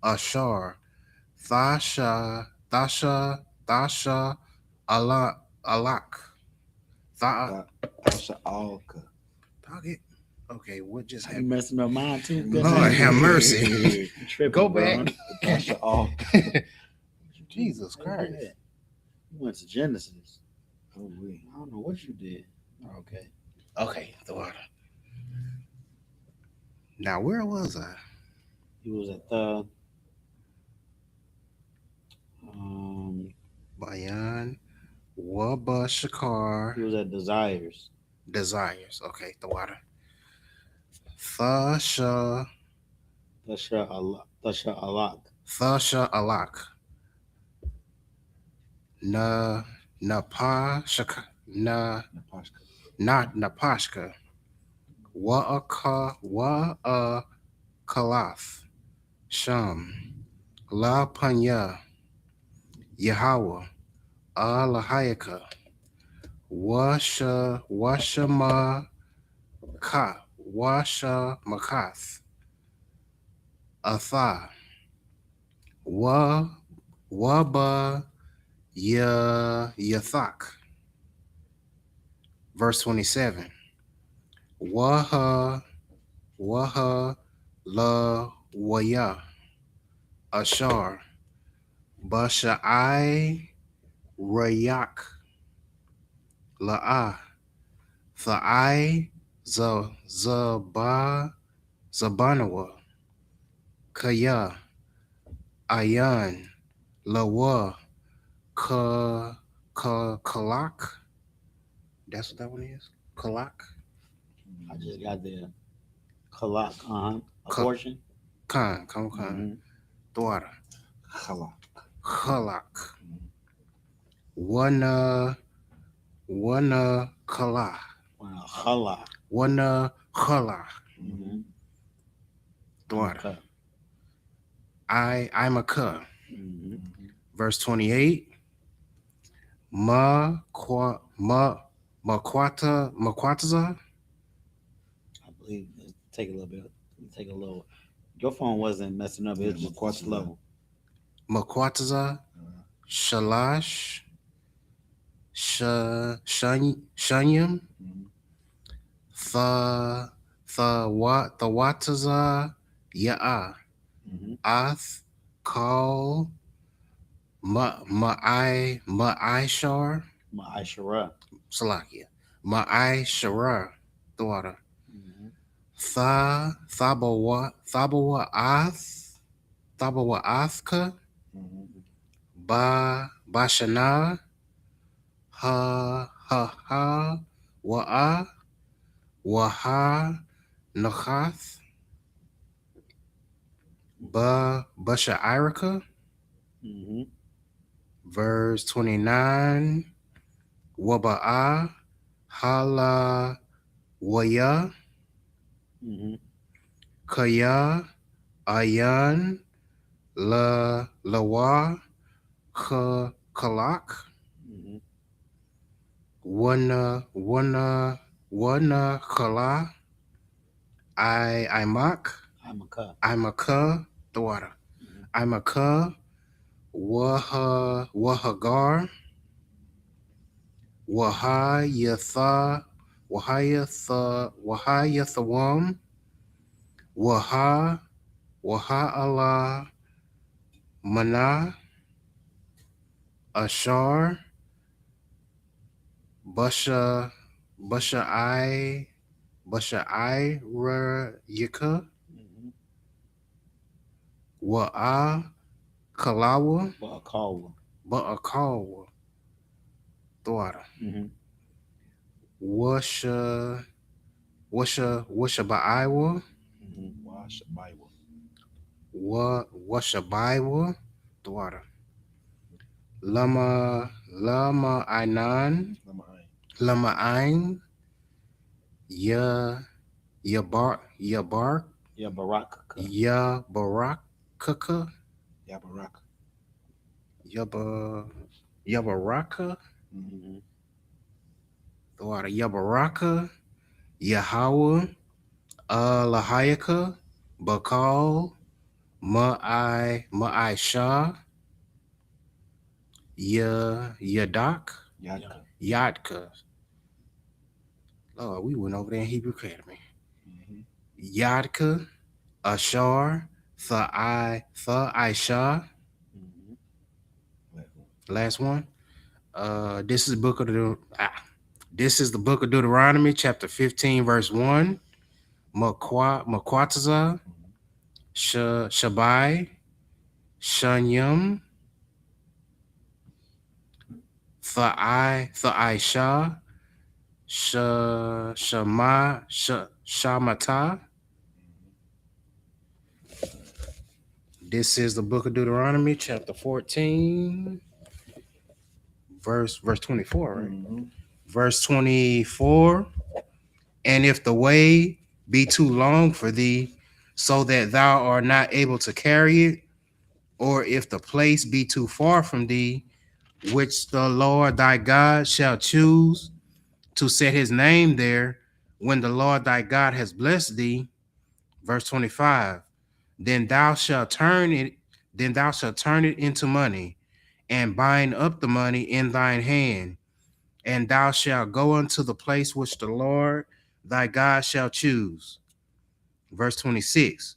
Ashar. Thasha. Alak. Tasha Alka. Dog it. Okay, what just You happened? messing up mine too. Good Lord night. have mercy. You tripping, Go bro. back. Tasha Alka. Jesus How you do Christ. that? You went to Genesis. Oh, wait. I don't know what you did. Okay. Okay, the water. Now, where was I? He was at the Bayan, Waba Shakar, he was at Desires. Desires. Okay, the water. Thasha Tasha Alak. Alak. Napa Shaka. Napashka. Napashka. Wa Kalath. Sham. La Panya. Yahweh. Allahayaka. Washama Makath. Atha. Waba Yathak. Verse 27. Waha La Waya. Ashar. Basha'ai Rayak. La'ah. Tha'ai Zabanawa. Kaya. Ayan. Lawa. Kalak. That's what that one is? Kalak? I just got there. Kalak. A Ka- portion. Khan. Mhm. Dwara. Chala. Kalak. Wana Kala. Wow. Khala. Wana Khala. Mhm. Dwara. Okay. I'm a ka. Mhm. Verse 28. Makwataza. I believe take a little bit. Take a little. Your phone wasn't messing up. It was Yeah, just Makwataza. slow. Makwataza. Shalash. Shanyam. Thawataza. Ya'a. Mhm. Ath. Call. Ma'ishar. Ma'ashara. Salakia. Ma'ishara. The water. Mhm. Thabawa Ath. Thabawa Athka. Bashana, ha, waha, nachath, Bashairaka, Mm-hmm. verse 29, Waba'a, hala, waya, Mm-hmm. kaya, ayan, lawa, kalak, Mm-hmm. wana, kala, imak, I'm a cup. imaka, the water, Mm-hmm. imaka, wahagar, wahayatha, wahayathawam, waha, waha'ala, mana, ashar, basha, basha I yika, Mm-hmm. wa'a, kalawa, But a call. ba'akawa, thwada, Mm-hmm. washa, washa ba'aiwa, Mm-hmm. Wash Bible. washa baiwa, thwada, lama ainan, Number 9. lama ain, yabar, Yeah, Baraka. yabarakaka, Yabaraka. yabaraka, Mm-hmm. thwada, yabaraka, Yahweh, Lahayaka, Bakal, Ma'aisha, Yadak, Yadka. Yadka. Lord, we went over there in Hebrew Academy. Mm-hmm. Yadka, Ashar, Tha'aisha. Mm-hmm. Last one. This is this is the book of Deuteronomy, chapter 15, verse 1. Makwataza, Shabai, Shanyam, Tha'aisha, Shamata. This is the book of Deuteronomy, chapter 14, verse 24, right? Mm-hmm. Verse 24. And if the way be too long for thee, so that thou art not able to carry it, or if the place be too far from thee, which the Lord thy God shall choose to set his name there, when the Lord thy God has blessed thee, verse 25, then thou shalt turn it, into money, and bind up the money in thine hand, and thou shalt go unto the place which the Lord thy God shall choose. Verse 26,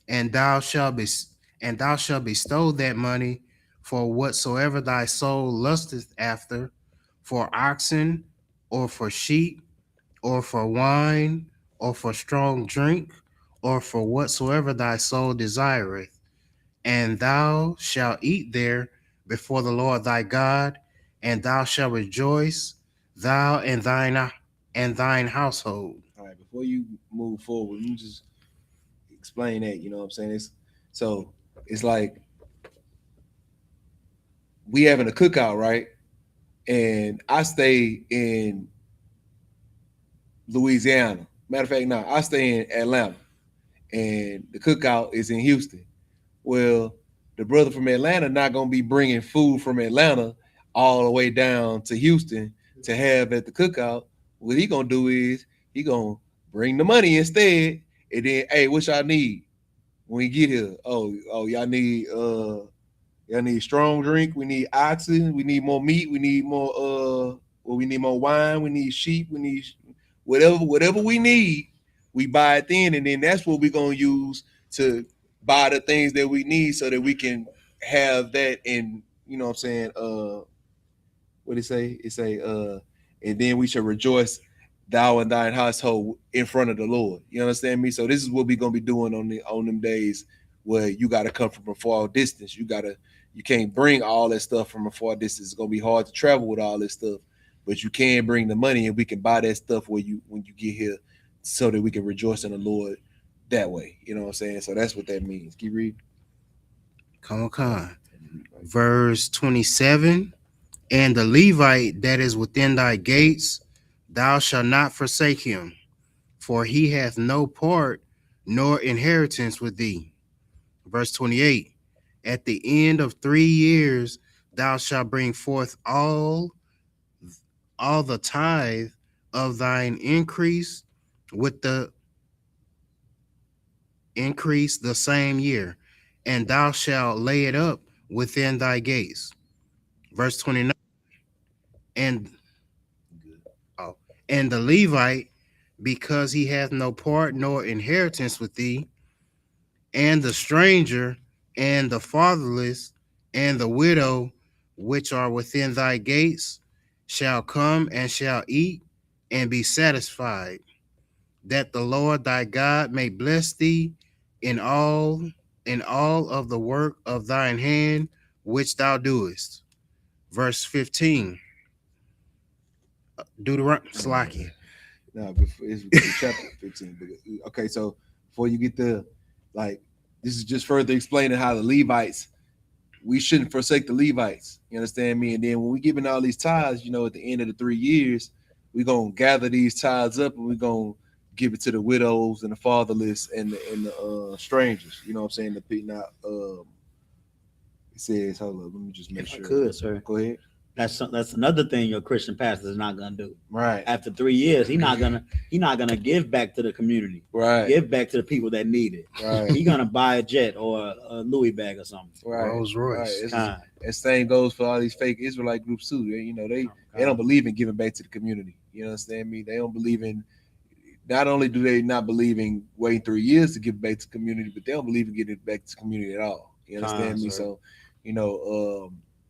and thou shalt bestow that money for whatsoever thy soul lusteth after, for oxen, or for sheep, or for wine, or for strong drink, or for whatsoever thy soul desireth, and thou shalt eat there before the Lord thy God, and thou shalt rejoice, thou and thine household. All right, before you move forward, let me just explain that. You know what I'm saying? It's like we having a cookout, right? And I stay in Louisiana. Matter of fact, no, I stay in Atlanta, and the cookout is in Houston. Well, the brother from Atlanta not gonna be bringing food from Atlanta all the way down to Houston to have at the cookout. What he gonna do is he gonna bring the money instead, and then hey, what y'all need when we get here? Oh, y'all need strong drink. We need oxen. We need more meat. We need more we need more wine. We need sheep. We need whatever we need. We buy it then, and then that's what we're gonna use to buy the things that we need so that we can have that. And you know what I'm saying? What it say? It say and then we should rejoice, thou and thine household, in front of the Lord. You understand me? So this is what we're gonna be doing on them days where you got to come from a far distance. You can't bring all that stuff from a far distance. It's gonna be hard to travel with all this stuff, but you can bring the money and we can buy that stuff when you get here, so that we can rejoice in the Lord that way. You know what I'm saying? So that's what that means. Keep reading. Come on. Verse 27. And the Levite that is within thy gates, thou shalt not forsake him, for he hath no part nor inheritance with thee. Verse 28. At the end of 3 years, thou shalt bring forth all the tithe of thine increase with the increase the same year, and thou shalt lay it up within thy gates. Verse 29. And and the Levite, because he hath no part nor inheritance with thee, and the stranger, and the fatherless, and the widow, which are within thy gates, shall come and shall eat and be satisfied, that the Lord thy God may bless thee in all of the work of thine hand which thou doest. Verse 15. Deuteronomy. Slacky. No, it's chapter 15. But, okay, so before you get the, like, this is just further explaining how the Levites, we shouldn't forsake the Levites. You understand me? And then when we giving all these tithes, at the end of the 3 years, we're gonna gather these tithes up and we're gonna give it to the widows and the fatherless and the strangers. You know what I'm saying? It says, hold up, let me just make If sure. I could, sir. Go ahead. That's another thing your Christian pastor is not gonna do. Right. After 3 years, he's not gonna give back to the community. Right. Give back to the people that need it. Right. He's gonna buy a jet or a Louis bag or something. Right. Rolls Royce. Right. That same goes for all these fake Israelite groups too. They don't believe in giving back to the community. You understand me? They don't believe in. Not only do they not believe in waiting 3 years to give back to the community, but they don't believe in getting back to the community at all. You understand me? Sir. So,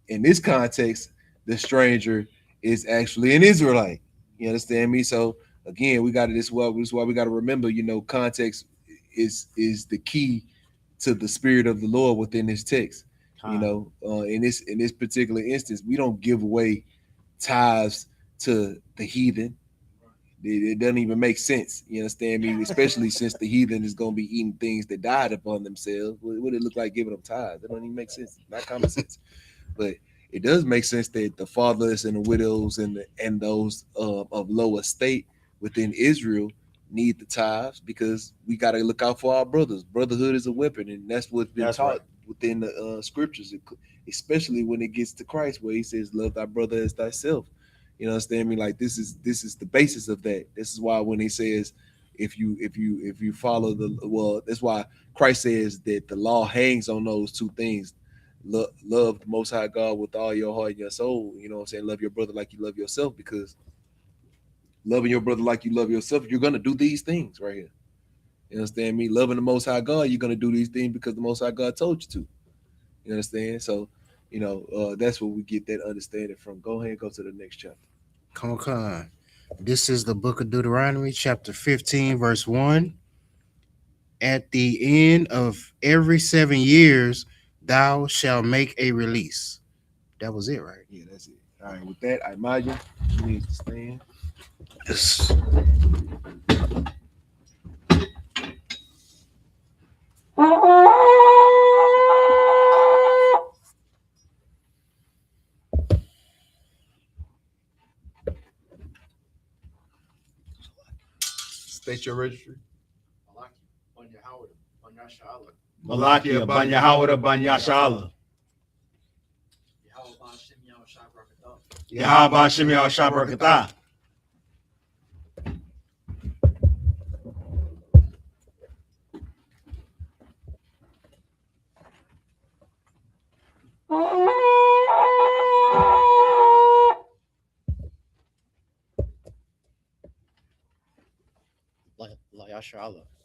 in this context, the stranger is actually an Israelite. You understand me? So again, we got to this is why we got to remember, context is the key to the spirit of the Lord within this text. In this particular instance, we don't give away tithes to the heathen. It doesn't even make sense. You understand me? Especially since the heathen is going to be eating things that died upon themselves. What would it look like giving them tithes? That don't even make sense. Not common sense. But it does make sense that the fatherless and the widows and those of low estate within Israel need the tithes, because we got to look out for our brothers. Brotherhood is a weapon, and that's what's been taught within the scriptures, especially when it gets to Christ, where he says, love thy brother as thyself. You understand me? Like, this is the basis of that. This is why when he says, if you follow that's why Christ says that the law hangs on those two things. Love the Most High God with all your heart and your soul. You know what I'm saying? Love your brother like you love yourself, because loving your brother like you love yourself, you're gonna do these things right here. You understand me? Loving the Most High God, you're gonna do these things because the Most High God told you to. You understand? So, that's where we get that understanding from. Go ahead and go to the next chapter. Come on. This is the book of Deuteronomy, chapter 15, verse 1. At the end of every 7 years, thou shalt make a release. That was it, right? Yeah, that's it. All right, with that, I imagine you need to stand. Yes. State your registry. Malakia, Banya Hawada, Banya Shala. Yahaba Shimei Shabrakata.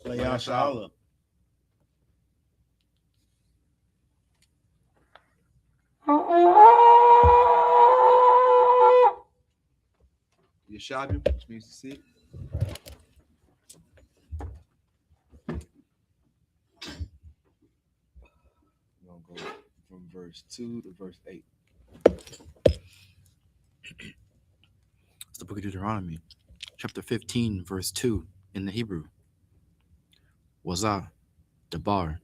Yashala. Yashabim, which means to sit. gonna go from verse 2 to verse 8. It's the book of Deuteronomy, chapter 15, verse 2 in the Hebrew. Wazah, Dabar,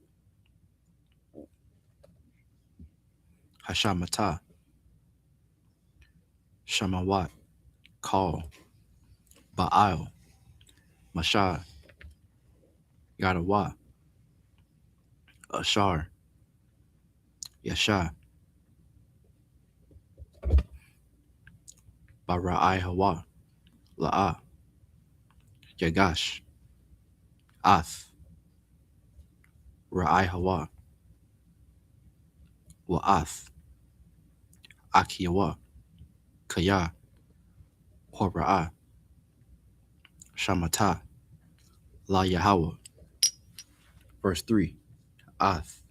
Hashamata, Shamawat, Call, Baal, Mashah, Yadawa, Ashar, Yasha, Bara'ai Hawa, La'ah, Yagash, Ath, Ra'ai Hawa, Wa'ath, Akiyawa, Kaya, Hora'ah, Shamata, La Yahweh. Verse 3, Ath,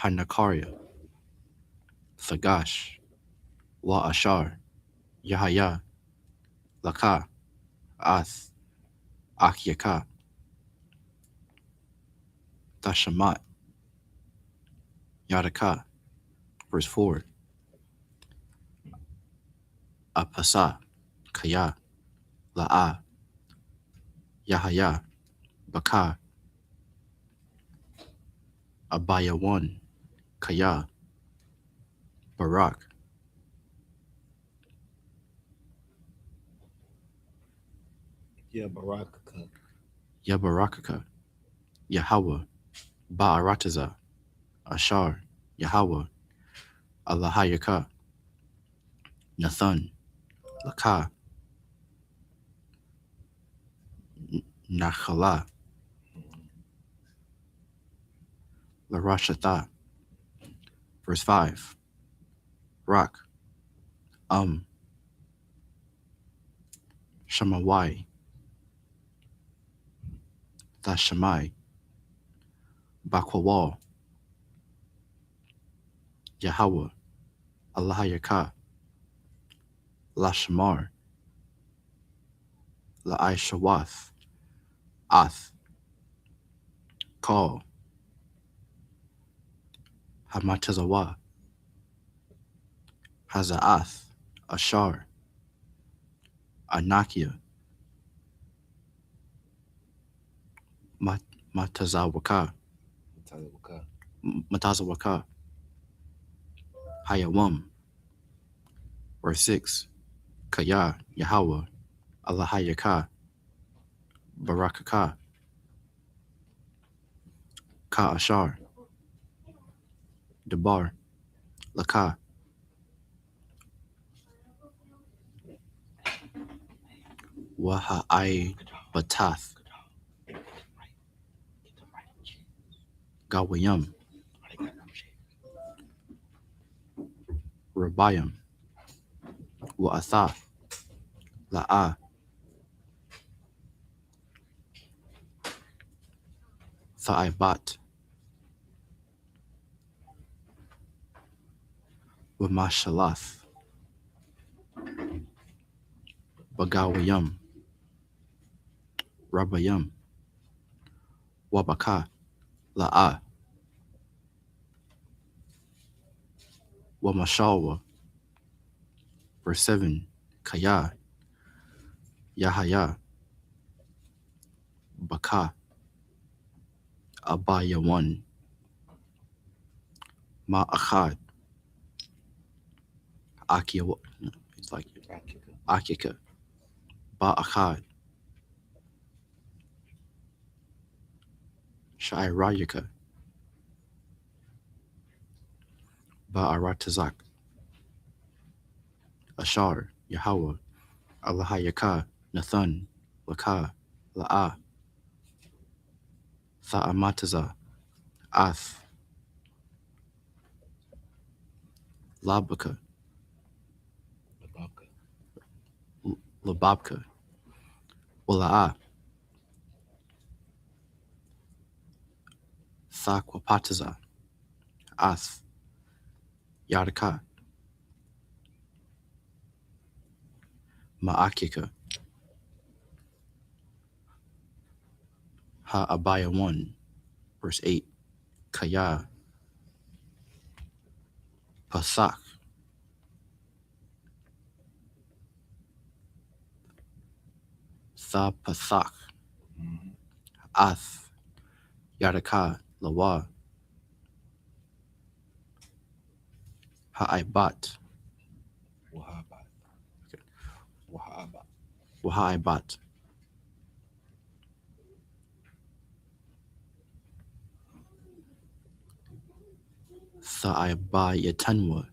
Hanakaria, Thagash, Wa Ashar, Yahaya, Laka, Ath, Akyaka, Tashamat, Yadaka. Verse 4, Apasa, Kaya, La'ah, Yahaya, Baka, Abaya 1, Kaya, Barak, Yeah, Baraka. Yabarakaka, Yahweh, Ba'arataza, Ashar, Yahweh, Allahayaka, Nathan, Laka, Nachala, Larashatha. Verse 5, Rak, Shamawai, Thashamai, Bakwawal, Yahweh, Allahayaka, Lashamar, La'ai Shawath, Ath, Call, Hamatazawa, Hazaath, Ashar, Anakia, Matazawaka, Matazawaka, Hayawam. Verse 6, Kaya, Yahweh, Allahayaka, Barakaka, Ka Ashar, Debar, Laka, Waha'ai Batath, Gawayam, Rabayam, Wa'atha, La'ah, Tha'aibat, Wamashalath, Bagawayam, Rabayam, Wabaka, La'ah, Wamashawa. Verse 7, Kaya, Yahaya, Baka, Abaya 1, Ma'achad, Akia, it's like Akika, Ba'achad, Shairayaka, Ba'aratazak, Ashar, Yahweh, Allahayaka, Nathan, Laka, La'ah, Tha'amataza, Ath, Labaka, Lababka, Wala'ah, Thakwapataza, Ath, Yadaka, Ma'akika, Abaya 1, verse 8. Kaya. Pasak. Tha Pasak. Mhm. Ath. Yadaka. Lawa. Ha'aibat. Wahaba. Wahaba. Wahaibat. Tha'aiba Yatanwa.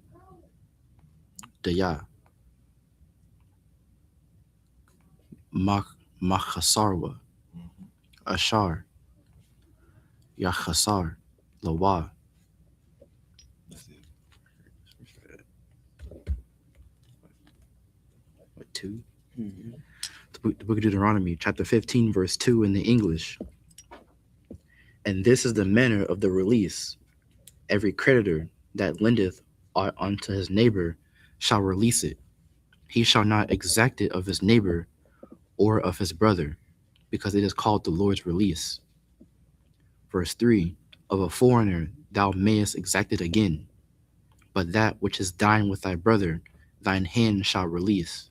Daya. Machasarwa. Mhm. Ashar. Yachasar. Lawa. That's it. What, 2? Mhm. The book of Deuteronomy, chapter 15, verse 2 in the English. And this is the manner of the release. Every creditor that lendeth aught unto his neighbor shall release it. He shall not exact it of his neighbor or of his brother, because it is called the Lord's release. Verse 3. Of a foreigner thou mayest exact it again, but that which is thine with thy brother, thine hand shall release.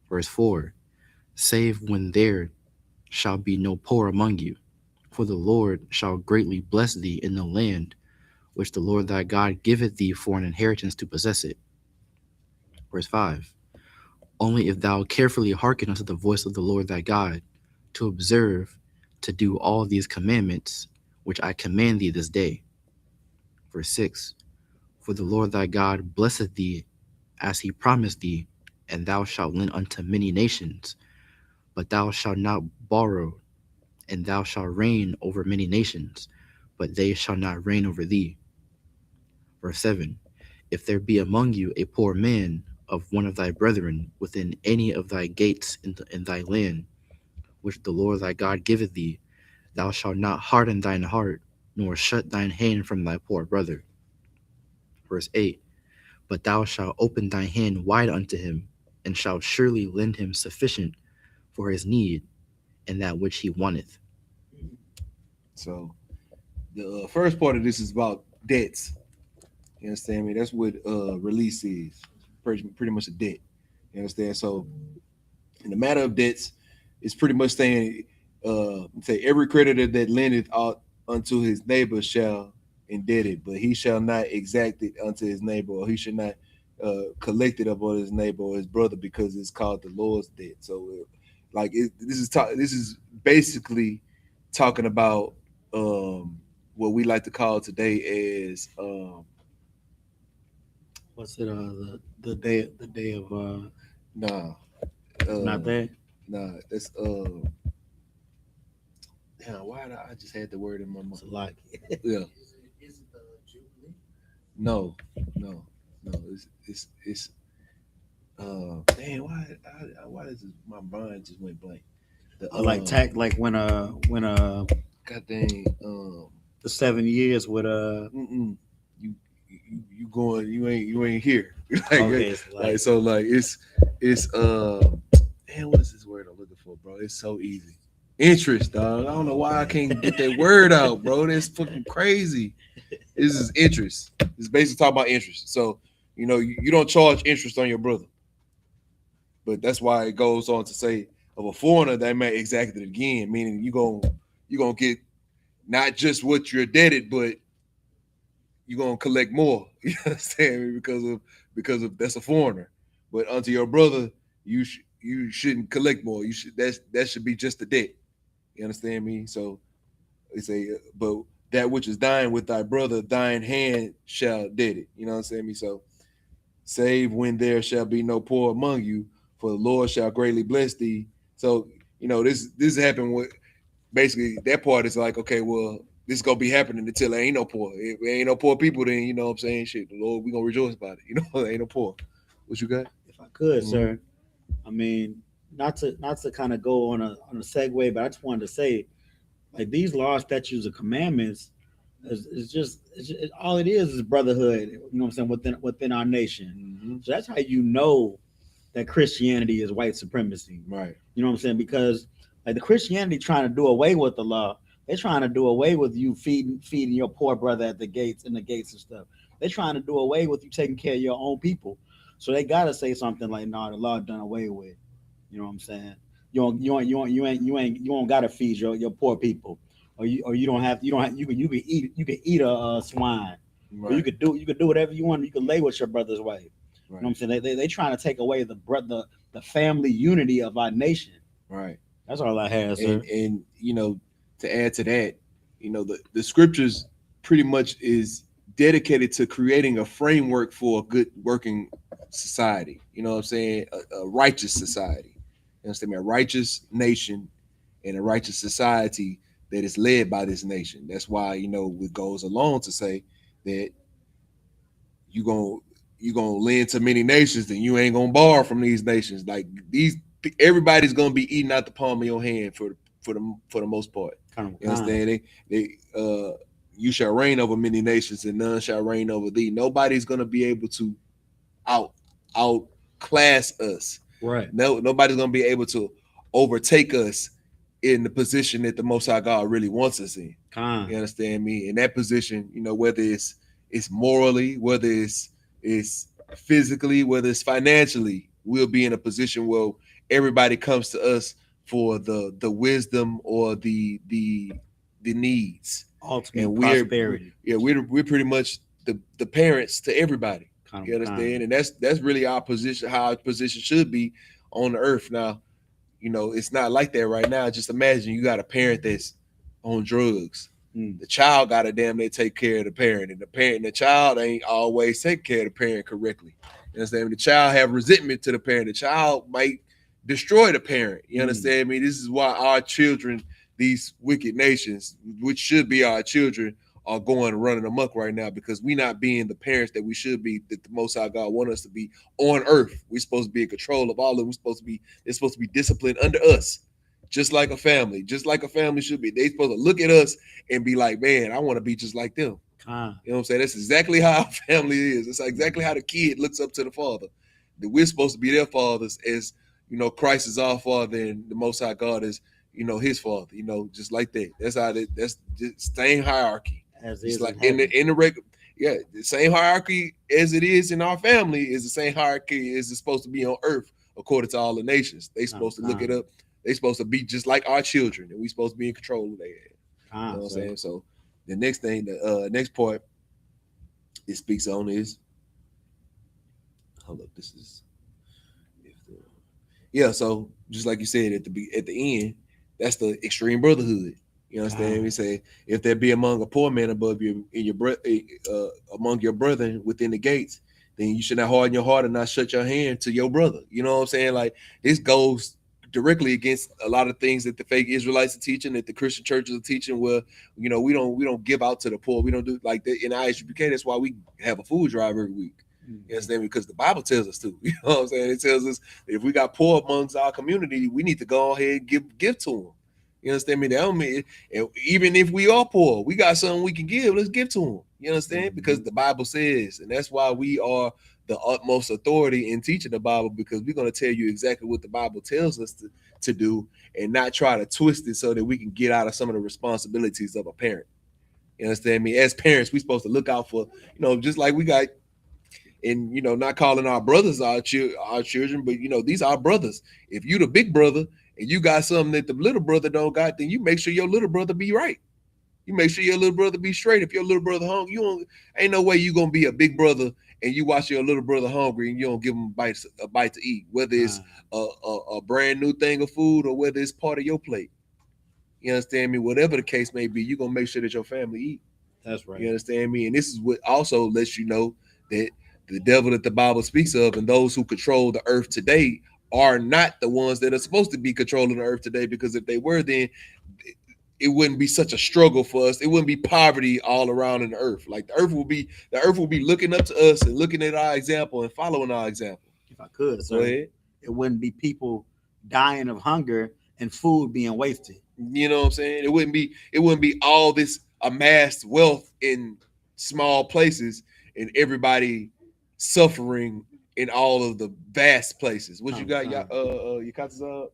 Verse 4. Save when there shall be no poor among you, for the Lord shall greatly bless thee in the land which the Lord thy God giveth thee for an inheritance to possess it. Verse 5. Only if thou carefully hearken unto the voice of the Lord thy God, to observe, to do all these commandments, which I command thee this day. Verse 6. For the Lord thy God blesseth thee as he promised thee, and thou shalt lend unto many nations, but thou shalt not borrow, and thou shalt reign over many nations, but they shall not reign over thee. Verse 7. If there be among you a poor man of one of thy brethren within any of thy gates in thy land, which the Lord thy God giveth thee, thou shalt not harden thine heart, nor shut thine hand from thy poor brother. Verse 8. But thou shalt open thy hand wide unto him, and shalt surely lend him sufficient for his need, and that which he wanteth. So the first part of this is about debts. You understand me? That's what release is. Pretty much a debt. You understand? So in the matter of debts, it's pretty much saying, say every creditor that lendeth out unto his neighbor shall indebted, it, but he shall not exact it unto his neighbor, or he should not collect it upon his neighbor or his brother, because it's called the Lord's debt. So, this is basically talking about what we like to call today as What's it? The day of nah, not that. nah, that's damn, why did I just had the word in my It's mind? a lot. Yeah. No, no, no. It's damn, why does my mind just went blank? The Like tax, like when god dang the 7 years with you you going you ain't here. like, okay, it's like so like it's damn, what is this word I'm looking for, bro? It's so easy. Interest, dog. I don't know why I can't get that word out, bro. That's fucking crazy. This is interest. It's basically talking about interest. So, you don't charge interest on your brother. But that's why it goes on to say of a foreigner they may exact it again, meaning you're gonna get not just what you're indebted, but you're gonna collect more. You understand me? Because of that's a foreigner. But unto your brother, you shouldn't collect more. You should that should be just the debt. You understand me? So they say, but that which is thine with thy brother, thine hand shall debt it. You know what I'm saying? Me. So save when there shall be no poor among you, for the Lord shall greatly bless thee. So, this happened with basically that part is like, okay, well, this is gonna be happening until there ain't no poor. If there ain't no poor people, then you know what I'm saying, shit, the Lord, we gonna rejoice about it. There ain't no poor. What you got? if I could, Mhm. sir. I mean, not to kind of go on a segue, but I just wanted to say, like these laws, statutes, and commandments is just all it is brotherhood. You know what I'm saying within our nation. Mhm. So that's how you know that Christianity is white supremacy. Right. You know what I'm saying? Because Like the Christianity trying to do away with the law. They're trying to do away with you feeding your poor brother at the gates and stuff. They're trying to do away with you taking care of your own people. So they gotta say something like, "No, the law done away with." You know what I'm saying? You don't gotta feed your poor people, or you don't have you can eat a swine, or Right. you could do whatever you want. You can lay with your brother's wife. You know what I'm Right. saying? They trying to take away the family unity of our nation. Right. That's all I had, sir. And to add to that, the scriptures pretty much is dedicated to creating a framework for a good working society. You know what I'm saying? A righteous society. You understand me? A righteous nation and a righteous society that is led by this nation. That's why it goes along to say that you gonna you gonna lend to many nations, then you ain't gonna borrow from these nations. Like these, everybody's gonna be eating out the palm of your hand for the most part. You understand? You shall reign over many nations, and none shall reign over thee. Nobody's gonna be able to outclass us. Right. Nobody's gonna be able to overtake us in the position that the Most High God really wants us in. You understand me? In that position, whether it's morally, whether it's physically, whether it's financially, we'll be in a position where everybody comes to us for the wisdom or the needs. Ultimate prosperity. We're pretty much the parents to everybody. You understand? And that's really our position, how our position should be on the earth. Now, it's not like that right now. Just imagine you got a parent that's on drugs. The child got to damn near take care of the parent, and the child ain't always take care of the parent correctly. You understand? The child have resentment to the parent. The child might destroy the parent. You understand me? This is why our children, these wicked nations, which should be our children, are going running amok right now because we not being the parents that we should be, that the Most High God want us to be on earth. We're supposed to be in control of all of them. They're supposed to be disciplined under us, just like a family should be. They supposed to look at us and be like, man, I want to be just like them. You know what I'm saying? That's exactly how our family is. It's exactly how the kid looks up to the father. That we're supposed to be their fathers, as Christ is our father and the Most High God is, his father. Just like that. That's the same hierarchy. As it's like in the regular, the same hierarchy as it is in our family is the same hierarchy as it's supposed to be on earth according to all the nations. They supposed to look it up. They supposed to be just like our children, and we supposed to be in control of that. You know what I'm saying? So the next thing, the next part it speaks on is, hold up, this is, so just like you said at the end, that's the extreme brotherhood. You understand? We say, if there be among a poor man above you in your among your brethren within the gates, then you should not harden your heart and not shut your hand to your brother. You know what I'm saying? Like this goes directly against a lot of things that the fake Israelites are teaching, that the Christian churches are teaching, where we don't give out to the poor. We don't do like that in I.S.U.P.K. That's why we have a food drive every week. You understand? Because the Bible tells us to. You know what I'm saying? It tells us if we got poor amongst our community, we need to go ahead and give to them. You understand me? That don't mean, even if we are poor, we got something we can give. Let's give to them. You understand? Because the Bible says, and that's why we are the utmost authority in teaching the Bible, because we're going to tell you exactly what the Bible tells us to do, and not try to twist it so that we can get out of some of the responsibilities of a parent. You understand me? As parents, we're supposed to look out for, just like we got, and not calling our brothers our children, but these are our brothers. If you the big brother and you got something that the little brother don't got, then you make sure your little brother be right. You make sure your little brother be straight. If your little brother hungry, ain't no way you gonna be a big brother and you watch your little brother hungry and you don't give him a bite to eat, whether it's a brand new thing of food or whether it's part of your plate. You understand me? Whatever the case may be, you're gonna make sure that your family eat. That's right. You understand me? And this is what also lets you know that the devil that the Bible speaks of and those who control the earth today are not the ones that are supposed to be controlling the earth today, because if they were, then it wouldn't be such a struggle for us. It wouldn't be poverty all around in the earth. Like the earth will be looking up to us and looking at our example and following our example. If I could, so it wouldn't be people dying of hunger and food being wasted. You know what I'm saying? It wouldn't be all this amassed wealth in small places and everybody suffering in all of the vast places. What you got? Your cuts up?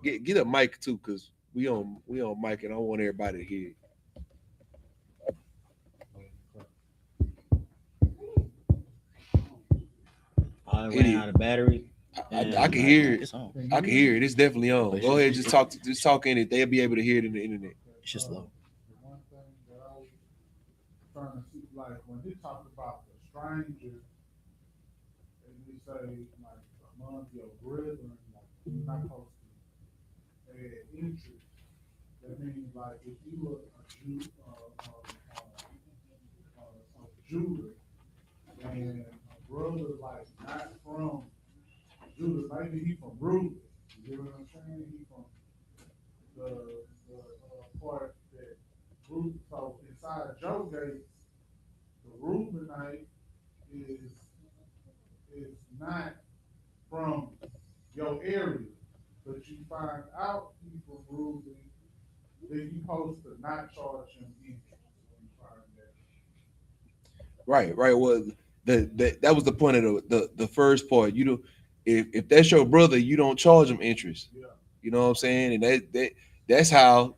Get a mic too, cause we on mic, and I don't want everybody to hear. I ran out of battery. I can hear it. It's on. I can hear it. It's definitely on. But Go ahead, it's- just talk in it. They'll be able to hear it in the internet. It's just low. The one thing that I was trying to see, like when he talked about the stranger, and he say like among your brethren, like you're not supposed to add interest. That means like if you were a Jew, of Judah, and a brother like not from Judah, maybe he from Reuben. You get what I'm saying? He from the part that Reuben. So inside Joe Gates, the Reubenite is not from your area, but you find out he's from Reuben, then you supposed to not charge him interest when you find that. Right. Well, that was the point of the first part. You know, if that's your brother, you don't charge him interest. Yeah. You know what I'm saying? And that's how.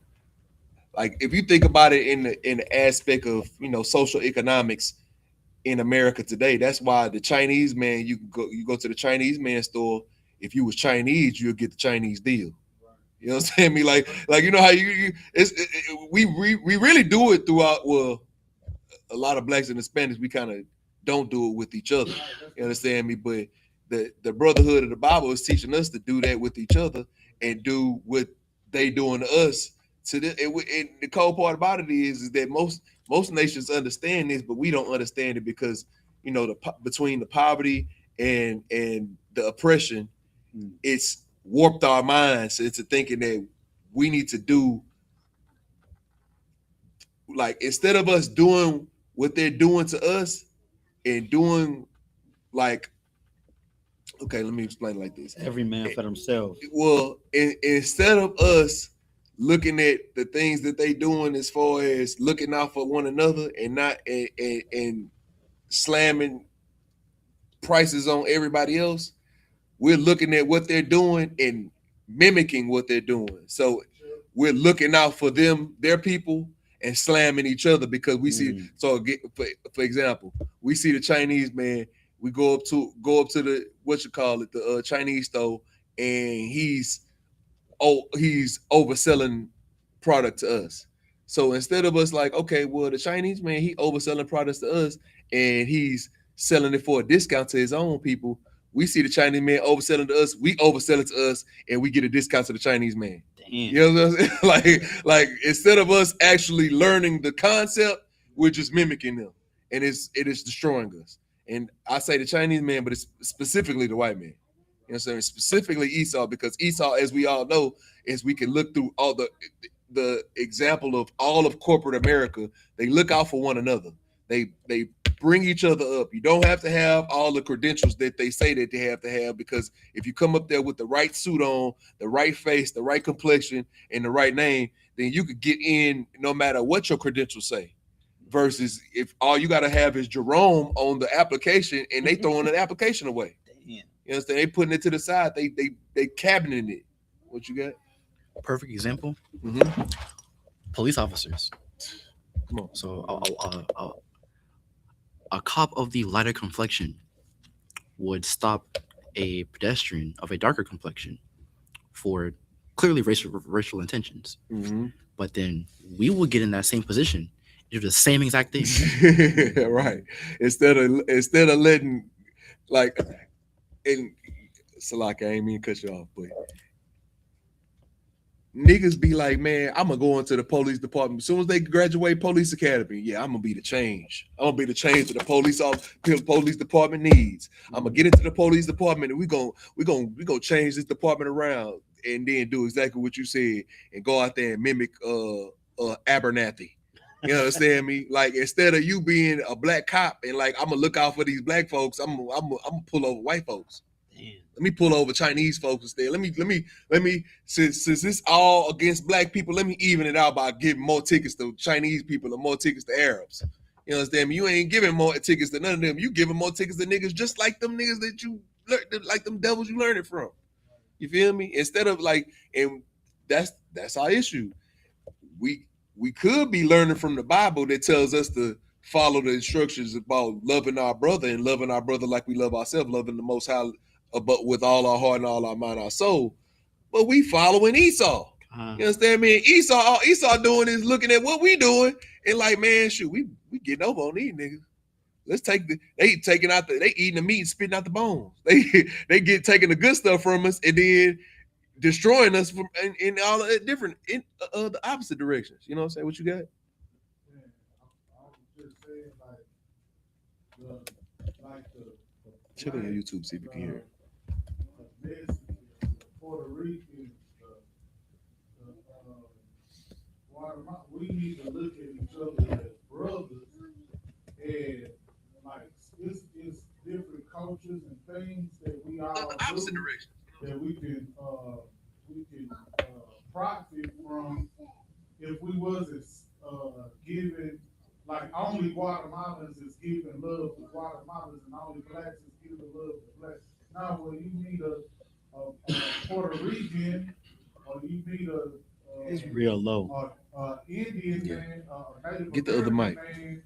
Like, if you think about it in the aspect of, you know, social economics in America today, that's why the Chinese man, you go to the Chinese man store. If you was Chinese, you'll get the Chinese deal. You know what I'm saying? Me like you know how we really do it throughout. Well, a lot of blacks and Hispanics, we kind of don't do it with each other. You understand me? But the brotherhood of the Bible is teaching us to do that with each other and do what they doing to us. And the cold part about it is that most nations understand this, but we don't understand it because, you know, between the poverty and the oppression, it's warped our minds into thinking that we need to do, like, instead of us doing what they're doing to us and doing, like, okay, let me explain it like this. Every man for themselves. Well, instead of us looking at the things that they doing as far as looking out for one another and not and slamming prices on everybody else, we're looking at what they're doing and mimicking what they're doing. So we're looking out for them, their people, and slamming each other because we see. So for example, we see the Chinese man. We go up to the the Chinese store, and he's overselling product to us. So instead of us like, okay, well, the Chinese man, he overselling products to us, and he's selling it for a discount to his own people. We see the Chinese man overselling to us. We oversell it to us, and we get a discount to the Chinese man. Damn. You know what I'm saying? like instead of us actually learning the concept, we're just mimicking them, and it is destroying us. And I say the Chinese man, but it's specifically the white man. You know what I'm saying? Specifically Esau, because Esau, as we all know, is we can look through all the example of all of corporate America. They look out for one another. They bring each other up. You don't have to have all the credentials that they say that they have to have, because if you come up there with the right suit on, the right face, the right complexion, and the right name, then you could get in no matter what your credentials say. Versus if all you got to have is Jerome on the application and they throwing the application away. Damn. You understand? They putting it to the side. They cabineting it. What you got? Perfect example. Mm-hmm. Police officers. Come on. So a cop of the lighter complexion would stop a pedestrian of a darker complexion for clearly racial intentions. Mm-hmm. But then we will get in that same position, do the same exact thing. Right. Instead of letting, like, and Salak, I ain't mean to cut you off, but niggas be like, man, I'm gonna go into the police department as soon as they graduate police academy. Yeah, I'm gonna be the change. I'm gonna be the change that the police department needs. I'm gonna get into the police department and we gonna change this department around, and then do exactly what you said and go out there and mimic Abernathy. You understand me? Like, instead of you being a black cop and like, I'm gonna look out for these black folks, I'm gonna pull over white folks. Damn. Let me pull over Chinese folks instead. Let me since it's all against black people, let me even it out by giving more tickets to Chinese people and more tickets to Arabs. You understand me? You ain't giving more tickets to none of them. You giving more tickets to niggas just like them niggas that you learned, like them devils you learned it from. You feel me? Instead of like, and that's our issue. We could be learning from the Bible that tells us to follow the instructions about loving our brother and loving our brother like we love ourselves, loving the Most High, but with all our heart and all our mind, our soul. But we following Esau. You understand me? All Esau doing is looking at what we doing and like, man, shoot, we getting over on these niggas. Let's take they eating the meat and spitting out the bones. They get taking the good stuff from us and then destroying us from in all the different in the opposite directions. You know what I'm saying? What you got? Yeah, I was just saying the Check on your YouTube, see if you can hear it. The Mexicans, the Puerto Ricans, Guatemala, we need to look at each other as brothers, and like it's different cultures and things that we all The opposite do direction. that we can profit from if we wasn't giving, like only Guatemalans is giving love to Guatemalans and only blacks is giving love to blacks. Now, when you meet a Puerto Rican or you meet It's real low. Indian Yeah. man, Native Get the other mic. man,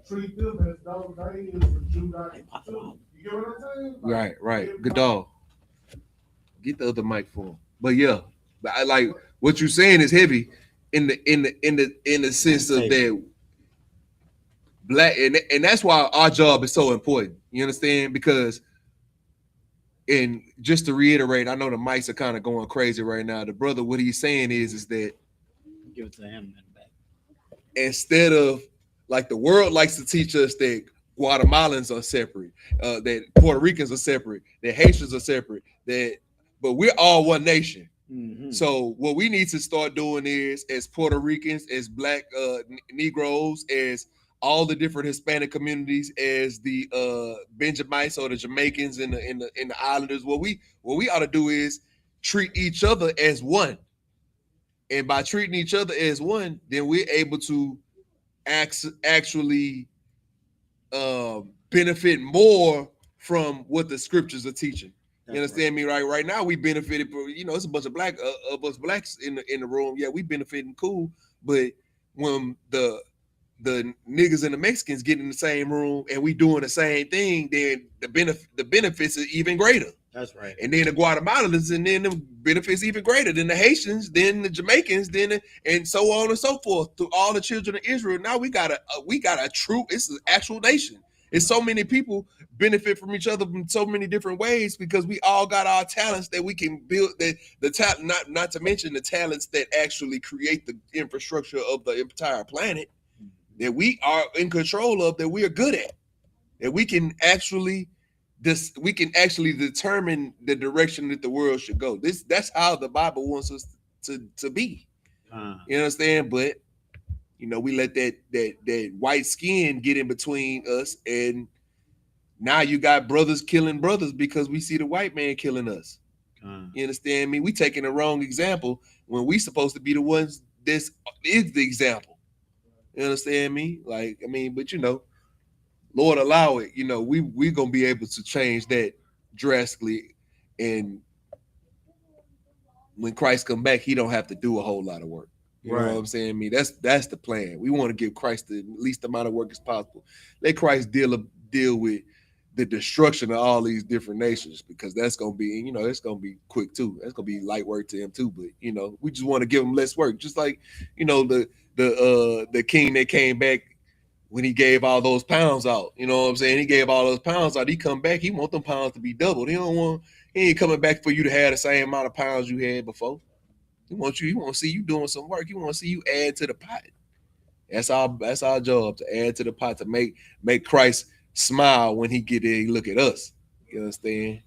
treat them as though they is the Judah too. You get what I'm saying? Like, Right. Good dog. Get the other mic for him. But yeah, I like what you're saying is heavy in the sense of that black, and that's why our job is so important. You understand? Because, and just to reiterate, I know the mics are kind of going crazy right now. The brother, what he's saying is that Give it to him in the back. instead of like the world likes to teach us that Guatemalans are separate, that Puerto Ricans are separate, that Haitians are separate, but we're all one nation. Mm-hmm. So what we need to start doing is, as Puerto Ricans, as Black Negroes, as all the different Hispanic communities, as the Benjamites or the Jamaicans and the Islanders, what we ought to do is treat each other as one. And by treating each other as one, then we're able to actually benefit more from what the scriptures are teaching. You understand me? Right now we benefited, it's a bunch of us blacks in the room. Yeah, we benefiting cool, but when the niggas and the Mexicans get in the same room and we doing the same thing, then the benefits are even greater. That's right. And then the Guatemalans, and then the benefits even greater. Then the Haitians, then the Jamaicans, and so on and so forth through all the children of Israel. Now we got a true. It's an actual nation. It's so many people benefit from each other in so many different ways because we all got our talents that we can build. The talent, not to mention the talents that actually create the infrastructure of the entire planet that we are in control of, that we are good at, that we can actually determine the direction that the world should go. That's how the Bible wants us to be. You understand? But we let that white skin get in between us, and now you got brothers killing brothers because we see the white man killing us. You understand me? We taking the wrong example when we supposed to be the ones this is the example. You understand me? Like, but Lord allow it, we gonna be able to change that drastically. And when Christ come back, he don't have to do a whole lot of work. You know what I'm saying? That's the plan. We want to give Christ the least amount of work as possible. Let Christ deal with the destruction of all these different nations, because that's gonna be, it's gonna be quick too. That's gonna be light work to him too. But we just want to give him less work, just like the king that came back when he gave all those pounds out. You know what I'm saying? He gave all those pounds out. He come back, he want them pounds to be doubled. He ain't coming back for you to have the same amount of pounds you had before. He want to see you doing some work. He want to see you add to the pot. That's our job, to add to the pot, to make Christ smile when he get there. He look at us. You understand?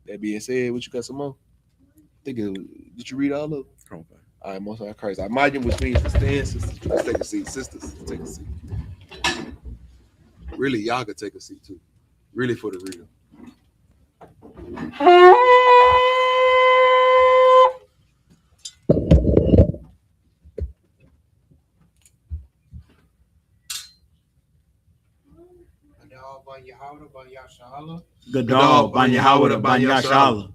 That being said, what you got some more? Did you read all of it? Okay. All right, most high Christ. I imagine which means to stand, sisters. Let's take a seat, sisters. Take a seat. Really, y'all could take a seat too. Really, for the real. Good dog, Ban Yahweh, Ban Yashala.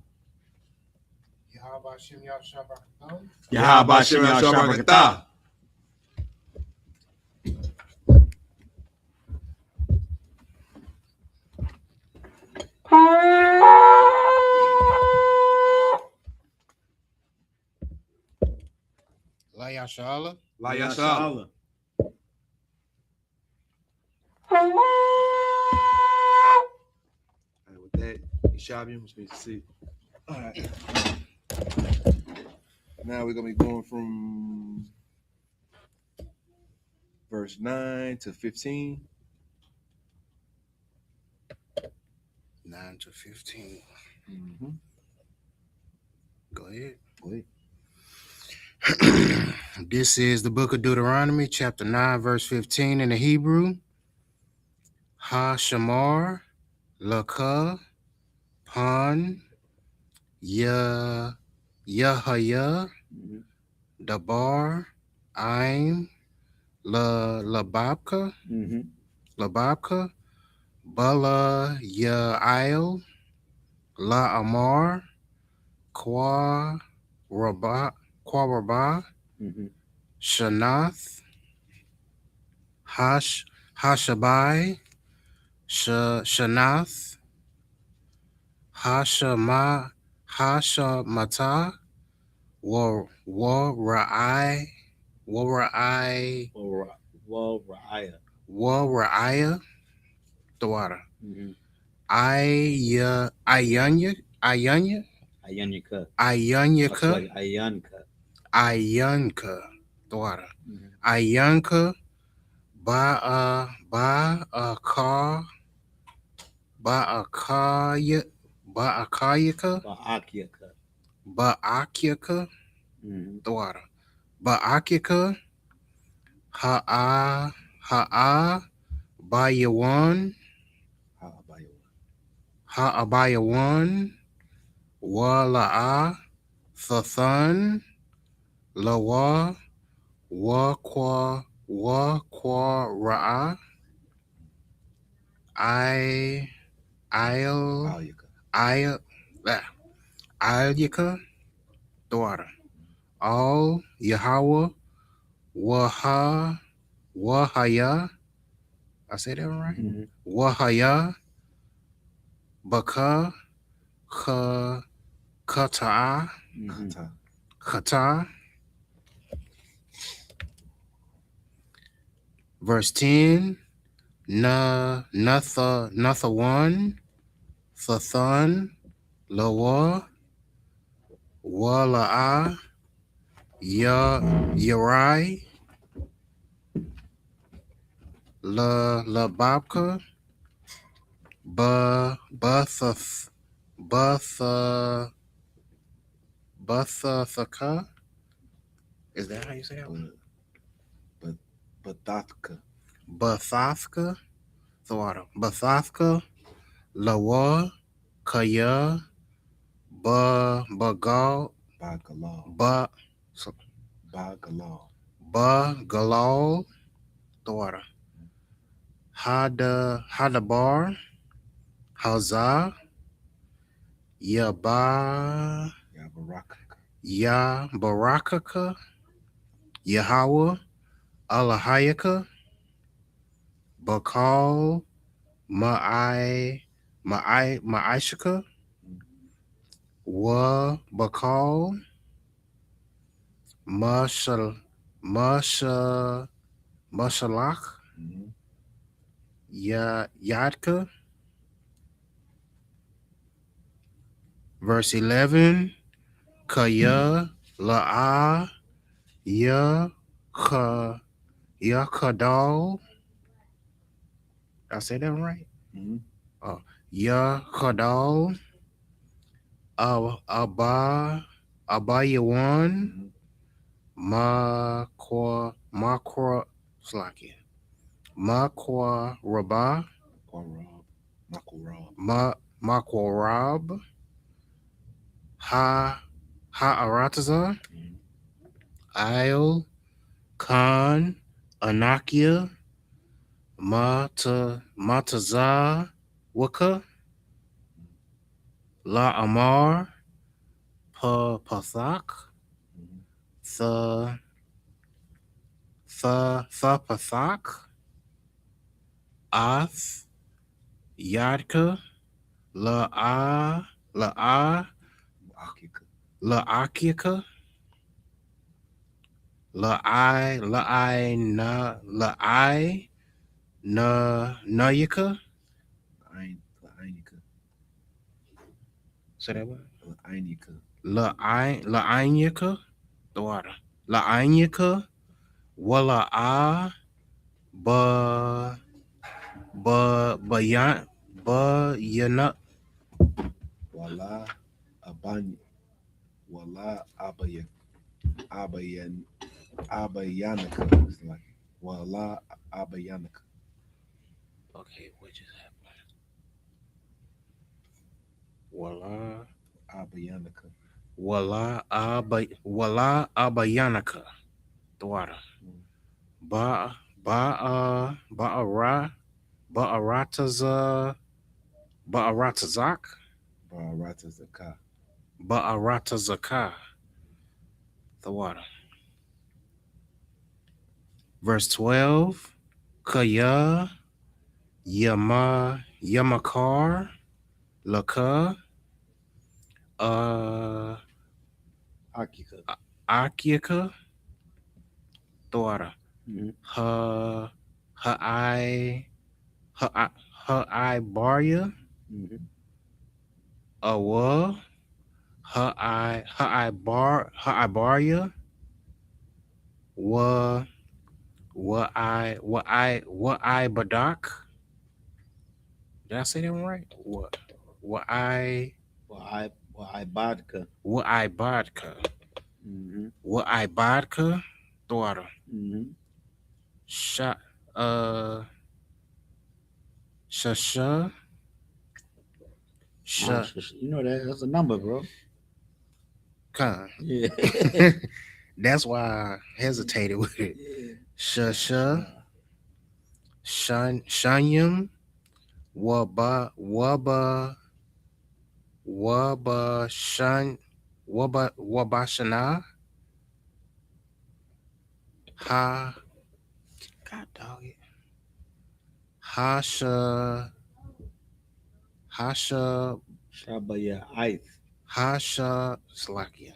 Yahabashim Yahshabakatan. Yahabashim Yashabakata. La Yashala. La Yashala. And with that, Shabim was supposed to see. All right. Now we're gonna be going from verse 9 to 15. 9 to 15. Mm-hmm. Go ahead. Go ahead. This is the book of Deuteronomy, chapter 9, verse 15 in the Hebrew. Ha Shamar, Laka, Pan, Ya, Yahaya, Dabar, Aim, Lababka, Lababka, Bala, Ya'il, La Amar, Kwa Rabah, Shanath, Hashabai, Shanath, Hashamata, Wara'ai, Wara'aya, the water. Ayanya, Ayanka, the water. Ayanka, Ba'akyaka, the water. Ba'akyaka, Bayawan, Ha'abayawan, Wala'a, Thathan, Lawa, Wakwa Ra'a, Ayaka, the water. All Yahweh, Wahaya, I said that right? Wahaya, Baka, Kata, verse 10, Nathawan, Thathan, Lawa, Wala'a, Yarai, Lababka, Bathaka. Is that how you say it? Bathaka, the water. Bathaka, Lawa, Kaya, Bagal, Bagalal, the water. Hadabar, Hazah, Yabarakaka, Yahweh, Alahayaka, Bakal, Ma'ishaka, Bakal, Mashalach, Yadka. Verse 11, Kaya, La'a, Yakadal. Did I say that right? Yakadal, Abayawan, Makwa Rabah, Makwarab, Ha'arataza, Ail, Khan, Anakia, Mataza, Waka, La Amar, Pathak, Mhm. Pathak, Ath, Yadka, Akika. Akika, Nayika. La'ainika. Say that one. La'ainika. La'ainika, the water. La'ainika, Wala ba, yana, Wala abany. Wala abayan abayanika. It's like Wala abayanika. okay, what just happened? Wala, Abayanika. Wala abayanaka, the water. Mm. Ba'ara, Ba'arataza, Ba'aratazak, Barata zaka. Ba'aratazaka, the water. Verse 12, Kaya, Yamakar, Laka, uh, Akika. Akiaka, the water. Mm-hmm. Ha, I, Barya, Mm-hmm. Awa, Barya, Wa, Badak. Did I say that one right? Well, I vodka. Badka. Mm-hmm. Badka, daughter. Mm-hmm. Sha, uh, Shasha, Sha, You know that's a number, bro. Khan. Yeah. That's why I hesitated with it. Yeah. Shasha, Shanyam, Waba, Shan, Wabashana, Ha, God dog it. Hasha, Hasha, Shabaya Ice. Slakia.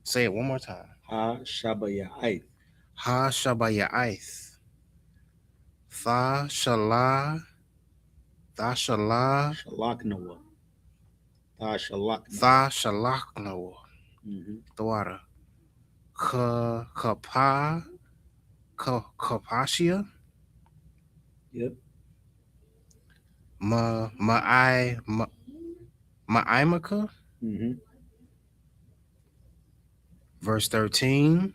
Say it one more time. Ha Shabaya Ice. Ha Shabaya Ice. Tha Shala. Tha Shala. Shalaknawa. Ta Shalaknawa. Tha Shalakno. Mm-hmm. Thwada. Kapa. Kapashia. Yep. Ma'imaka. Mm-hmm. Verse 13.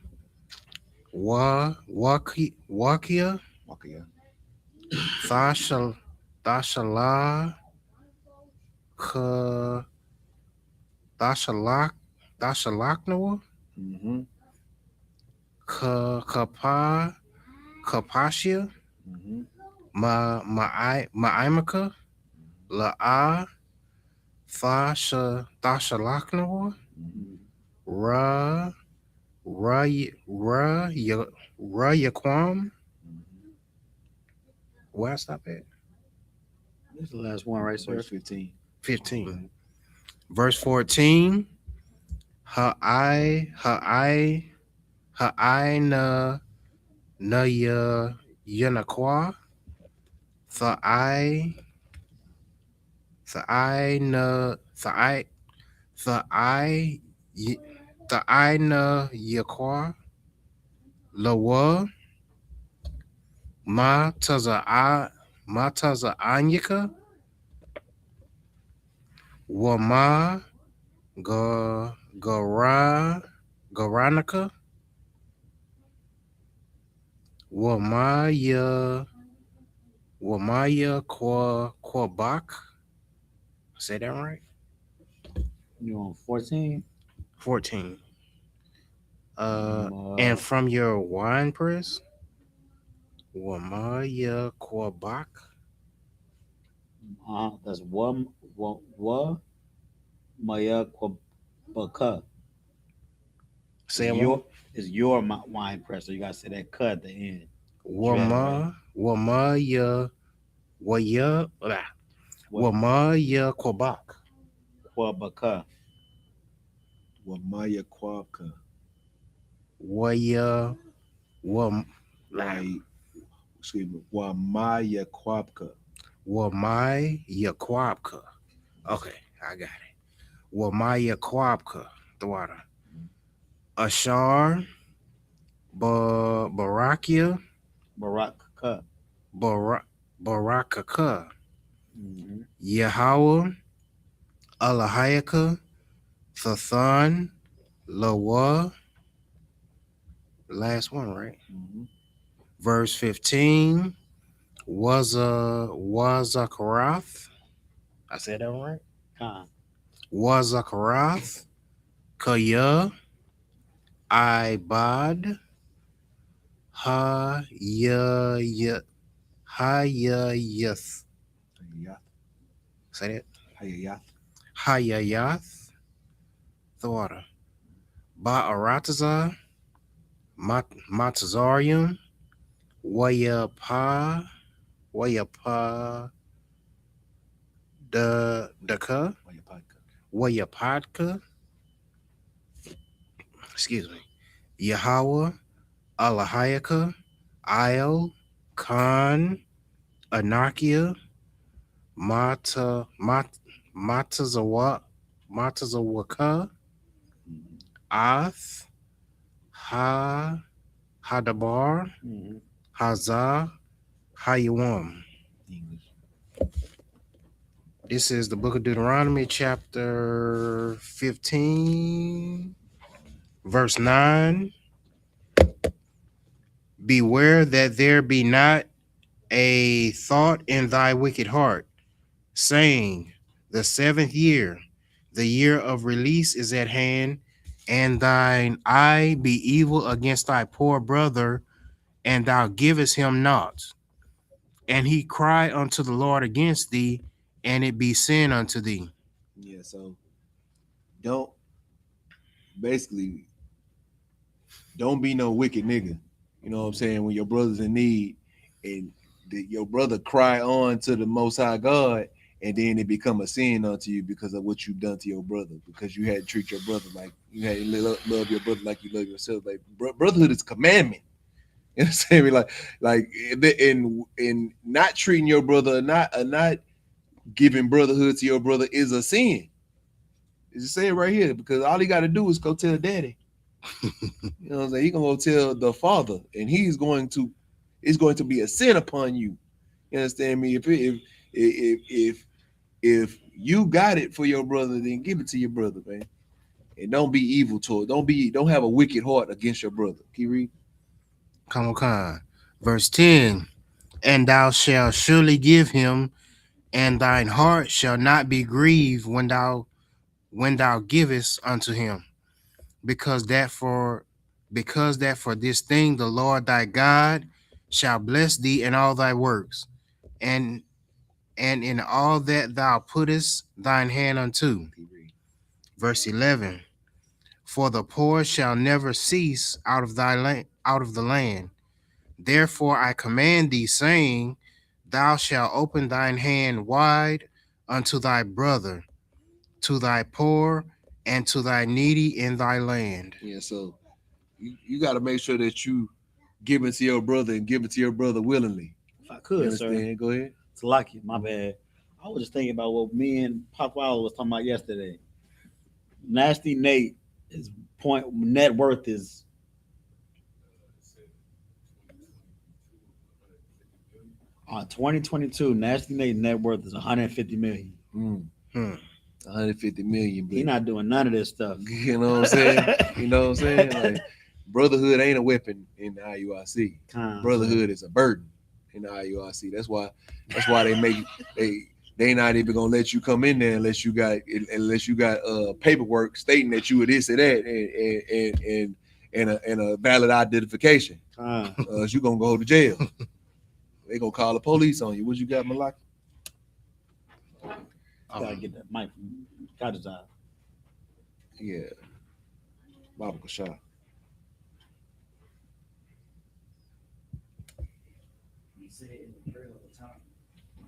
Wakia. Wakia. Tha Shala. Ka. Tha Shalakno. Mm-hmm. Kapashia, Mm-hmm. Ma'imaka, La'a, Thashalaknawa, Mm-hmm. Mm-hmm. Ra, Yaquam. Mm-hmm. Where I stop at? This is the last one, right, sir? Verse 15. 15. Verse 14. Na Yanaqua, Thai, na, Thai, na Yaqua, Lawa, Mataza Anyika, Wama, Garanaka, Wamaya, Quabak. Say that right? You on 14? 14. Uh, And from your wine press, Wamaya Quabak. that's wa Maya But cut. Say it your one. is your wine press. So you gotta say that cut at the end. Wama ya waya What wama ya kwabak. baka. Wamaya Kwabka. Waya wam Why, excuse me, Wamaya Kwabka. wamai ya kwabka. Okay, I got it. Wamaya kwabka. The water. Ashar Barakia Barak cut. Barakaka. Mm-hmm. Yahweh Alahayaka Thathan Lawa. Last one, right? Mm-hmm. Verse 15 was Karath. I said that one right. Con. Was Karath Kaya Ibad Ha ya Hayayath. Hayayath. Say that. Hayayath. Hayayath. The water. Ba'arataza Matazarium Wayapa Daka Wayapadka. Excuse me. Yahweh Alahayaka Il Khan Anakia Matazawaka Ath Hadabar Mm-hmm. Hazah Hayawam. English. This is the book of Deuteronomy, chapter 15, verse 9. Beware that there be not a thought in thy wicked heart, saying, the seventh year, the year of release is at hand, and thine eye be evil against thy poor brother, and thou givest him naught. And he cry unto the Lord against thee, and it be sin unto thee. Yeah, so don't basically don't be no wicked nigga. You know what I'm saying? When your brother's in need and your brother cry on to the Most High God, and then it become a sin unto you because of what you've done to your brother, because you had to treat your brother like you had to love your brother like you love yourself. Like brotherhood is a commandment. You know what I'm saying? Like in not treating your brother, not giving brotherhood to your brother is a sin. It's saying right here, because all he got to do is go tell daddy. You know what I'm saying? He's gonna go tell the father, and it's going to be a sin upon you. You understand me? If you got it for your brother, then give it to your brother, man. And don't be evil toward. Don't have a wicked heart against your brother. Keep reading. Come on. Verse 10. And thou shalt surely give him, and thine heart shall not be grieved when thou givest unto him, because that for this thing the Lord thy God shall bless thee in all thy works, and in all that thou puttest thine hand unto. Verse 11. For the poor shall never cease out of the land. Therefore I command thee, saying, thou shalt open thine hand wide unto thy brother, to thy poor, and to thy needy in thy land. Yeah, so you got to make sure that you give it to your brother and give it to your brother willingly. If I You could, understand? sir. Go ahead. It's lucky. My bad. I was just thinking about what me and Pop Wild was talking about yesterday. Nasty Nate, his point net worth is 2022. Nasty Nate net worth is 150 million. 150 million. He not doing none of this stuff. You know what I'm saying? You know what I'm saying? Like brotherhood ain't a weapon in the IUIC. Brotherhood is a burden in the IUIC. That's why they not even gonna let you come in there unless you got paperwork stating that you were this or that and a valid identification. You gonna go to jail. They gonna call the police on you. What you got, Malaki? Gotta get that mic from Kajazai. Yeah. Isupk Shabath. He said in the prayer of the time,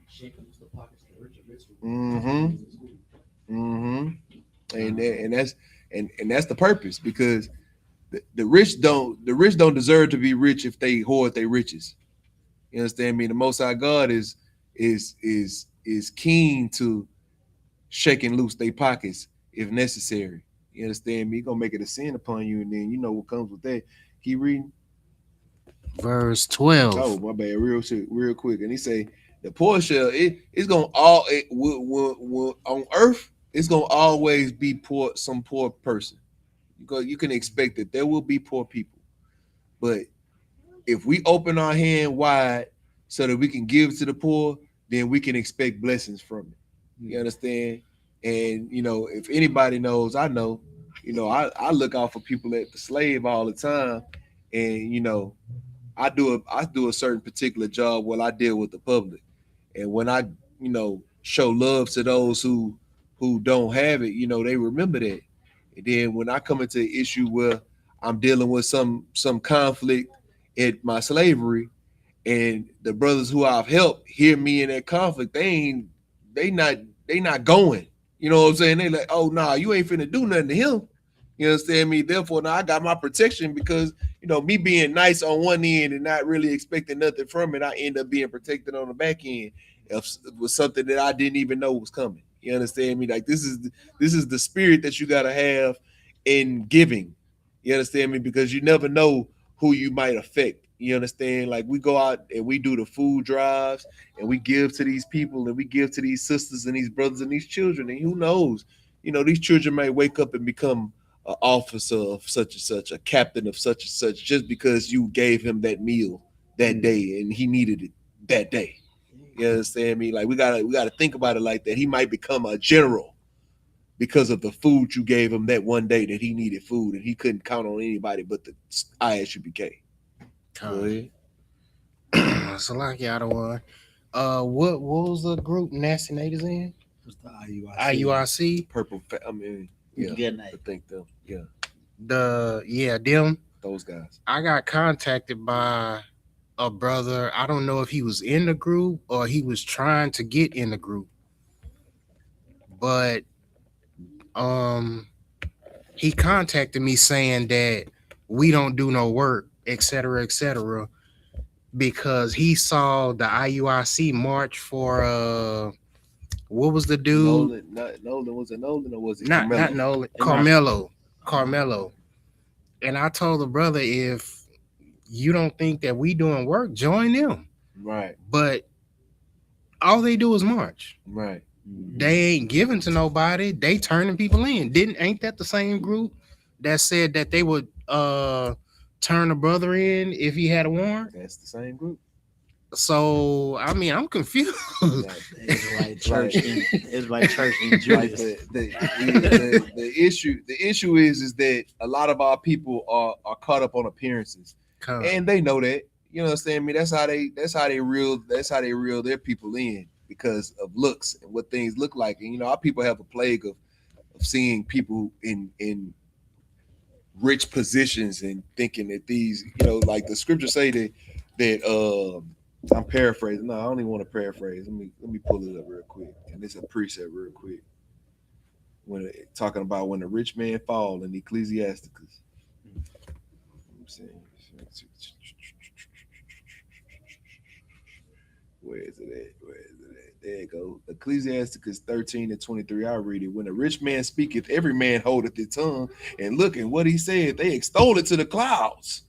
shake loose the pockets of the rich and rich. Mm-hmm. Mm-hmm. And that's the purpose, because the rich don't deserve to be rich if they hoard their riches. You understand me? The Most High God is keen to shaking loose their pockets if necessary. You understand me? He gonna make it a sin upon you, and then you know what comes with that. Keep reading. Verse 12. Oh, my bad. Real quick. And he say the poor shall it's gonna all will on earth. It's gonna always be some poor person. You can expect that there will be poor people, but if we open our hand wide so that we can give to the poor, then we can expect blessings from it. You understand? And you know, if anybody knows, I know. You know, I look out for people at the slave all the time, and you know, I do a certain particular job where I deal with the public, and when I show love to those who don't have it, you know, they remember that. And then when I come into an issue where I'm dealing with some conflict at my slavery, and the brothers who I've helped hear me in that conflict, they not going. You know what I'm saying? They like, oh nah, you ain't finna do nothing to him. You understand me? Therefore, now I got my protection, because you know, me being nice on one end and not really expecting nothing from it, I end up being protected on the back end of something that I didn't even know was coming. You understand me? Like this is the spirit that you gotta have in giving. You understand me? Because you never know who you might affect. You understand? Like we go out and we do the food drives and we give to these people and we give to these sisters and these brothers and these children. And who knows? You know, these children might wake up and become an officer of such and such, a captain of such and such, just because you gave him that meal that day and he needed it that day. You understand me? Like we gotta think about it like that. He might become a general because of the food you gave him that one day that he needed food and he couldn't count on anybody but the I.S.U.P.K. Go ahead. So like y'all the one. What was the group Nasty Nate is in? What's the IUIC? IUIC. Purple. I mean, yeah. I think them. Yeah. Them. Those guys. I got contacted by a brother. I don't know if he was in the group or he was trying to get in the group, but he contacted me saying that we don't do no work, etc., because he saw the IUIC march for what was the dude? Nolan, was it Nolan or was it Not Carmelo? Nolan. Carmelo. And I told the brother, if you don't think that we doing work, join them. Right. But all they do is march. Right. They ain't giving to nobody. They turning people in. Ain't that the same group that said that they would turn a brother in if he had a warrant? That's the same group. So I mean, I'm confused. Israelite church in Judas. The issue is that a lot of our people are caught up on appearances, and they know that. You know what I'm saying? That's how they reel their people in, because of looks and what things look like. And you know, our people have a plague of seeing people in rich positions and thinking that these, you know, like the scriptures say that I'm paraphrasing. No, I don't even want to paraphrase. Let me pull it up real quick. And it's a precept real quick. When talking about when the rich man fall in Ecclesiasticus. I'm saying, where is it at? There you go. Ecclesiasticus 13:23. I read it. When a rich man speaketh, every man holdeth his tongue, and look at what he said, they extol it to the clouds.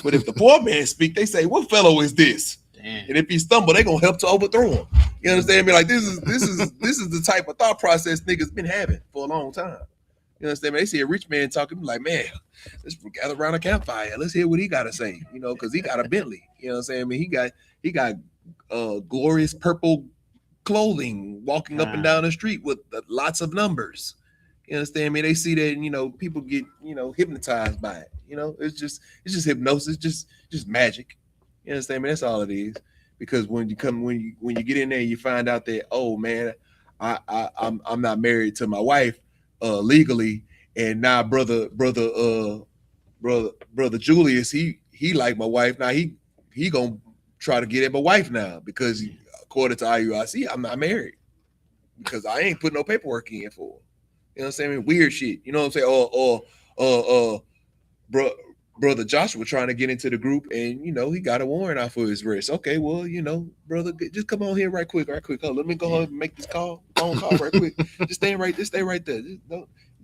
But if the poor man speak, they say, what fellow is this? Damn. And if he stumble, they gonna help to overthrow him. You understand me? Like this is the type of thought process niggas been having for a long time. You understand me? They see a rich man talking, like, man, let's gather around a campfire. Let's hear what he gotta say. You know, because he got a Bentley. You know what I'm saying? I mean, he got glorious purple clothing, walking up and down the street with lots of numbers. You understand me? They see that, you know, people get, you know, hypnotized by it. You know, it's just hypnosis, just magic. You understand me? That's all it is. Because when you get in there, you find out that, oh man, I'm not married to my wife legally, and now brother Julius, he like my wife. Now he gonna try to get at my wife now because according to IUIC, I'm not married because I ain't put no paperwork in for her. You know what I'm saying? Weird shit. You know what I'm saying? Bro, brother Joshua trying to get into the group, and he got a warrant out for his arrest. Okay, well, brother, just come on here right quick. Oh, let me go ahead and make this phone call right quick. Just stay right there.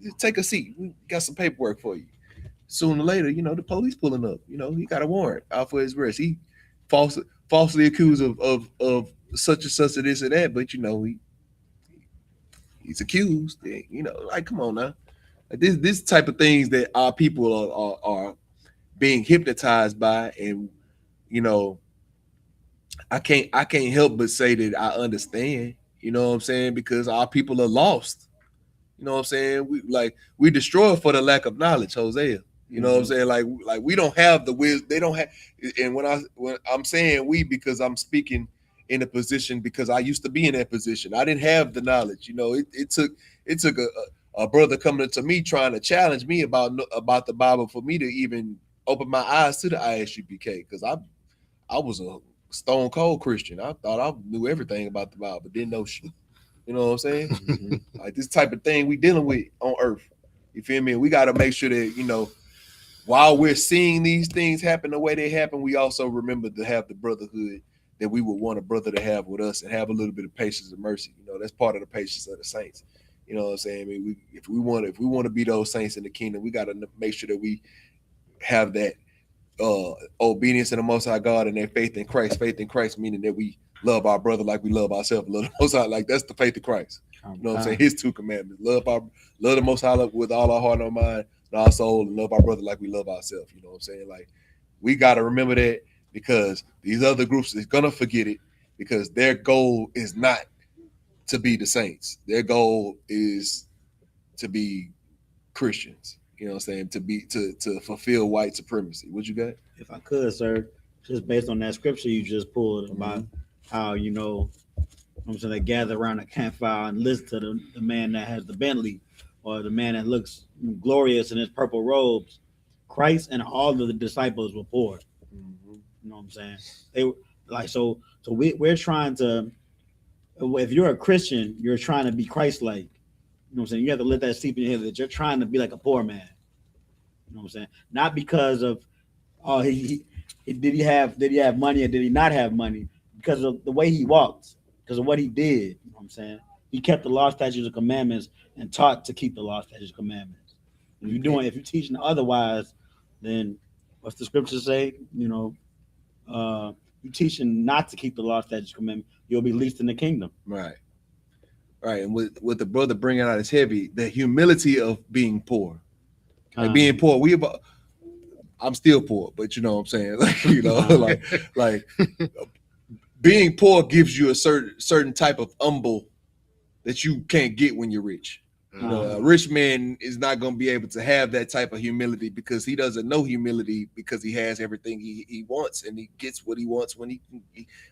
Just take a seat. We got some paperwork for you. Sooner or later, the police pulling up. He got a warrant out for his arrest. He falsely accused of such and such and this and that, but he's accused. Like come on now. Like this type of things that our people are being hypnotized by, and I can't help but say that I understand. You know what I'm saying? Because our people are lost. You know what I'm saying? We destroy for the lack of knowledge, Hosea. You know what I'm saying? Like we don't have the wisdom. They don't have. And when I'm saying we, because I'm speaking in a position, because I used to be in that position. I didn't have the knowledge. It took a brother coming to me trying to challenge me about the Bible for me to even open my eyes to the I.S.U.P.K, because I was a stone cold Christian. I thought I knew everything about the Bible, didn't know shit. You know what I'm saying? Mm-hmm. Like this type of thing we dealing with on earth. You feel me? We got to make sure that, while we're seeing these things happen the way they happen, we also remember to have the brotherhood that we would want a brother to have with us, and have a little bit of patience and mercy. That's part of the patience of the saints. You know what I'm saying? I mean, if we want to be those saints in the kingdom, we got to make sure that we have that obedience in the Most High God and that faith in Christ. Faith in Christ meaning that we love our brother like we love ourselves. Love the Most High, like that's the faith of Christ. You know what I'm saying? His 2 commandments: love the Most High with all our heart and our mind and our soul, and love our brother like we love ourselves. You know what I'm saying? Like we got to remember that, because these other groups is gonna forget it, because their goal is not to be the saints. Their goal is to be Christians. You know what I'm saying? To fulfill white supremacy. What you got? If I could, sir, just based on that scripture you just pulled about how I'm saying they gather around a campfire and listen to the man that has the Bentley, or the man that looks glorious in his purple robes. Christ and all of the disciples were poor. You know what I'm saying? They were like so we're trying to. If you're a Christian, you're trying to be Christ-like. You know what I'm saying? You have to let that seep in your head that you're trying to be like a poor man. You know what I'm saying? Not because of did he have money or did he not have money? Because of the way he walked, because of what he did. You know what I'm saying? He kept the law, statutes, and commandments, and taught to keep the law, statutes, and commandments. If you're teaching otherwise, then what's the scripture say? You're teaching not to keep the law, statutes, and commandments, you'll be least in the kingdom. Right. And what the brother bringing out is heavy. The humility of being poor. Like being poor, I'm still poor, but you know what I'm saying? Like being poor gives you a certain type of humble that you can't get when you're rich. A rich man is not going to be able to have that type of humility, because he doesn't know humility, because he has everything he wants, and he gets what he wants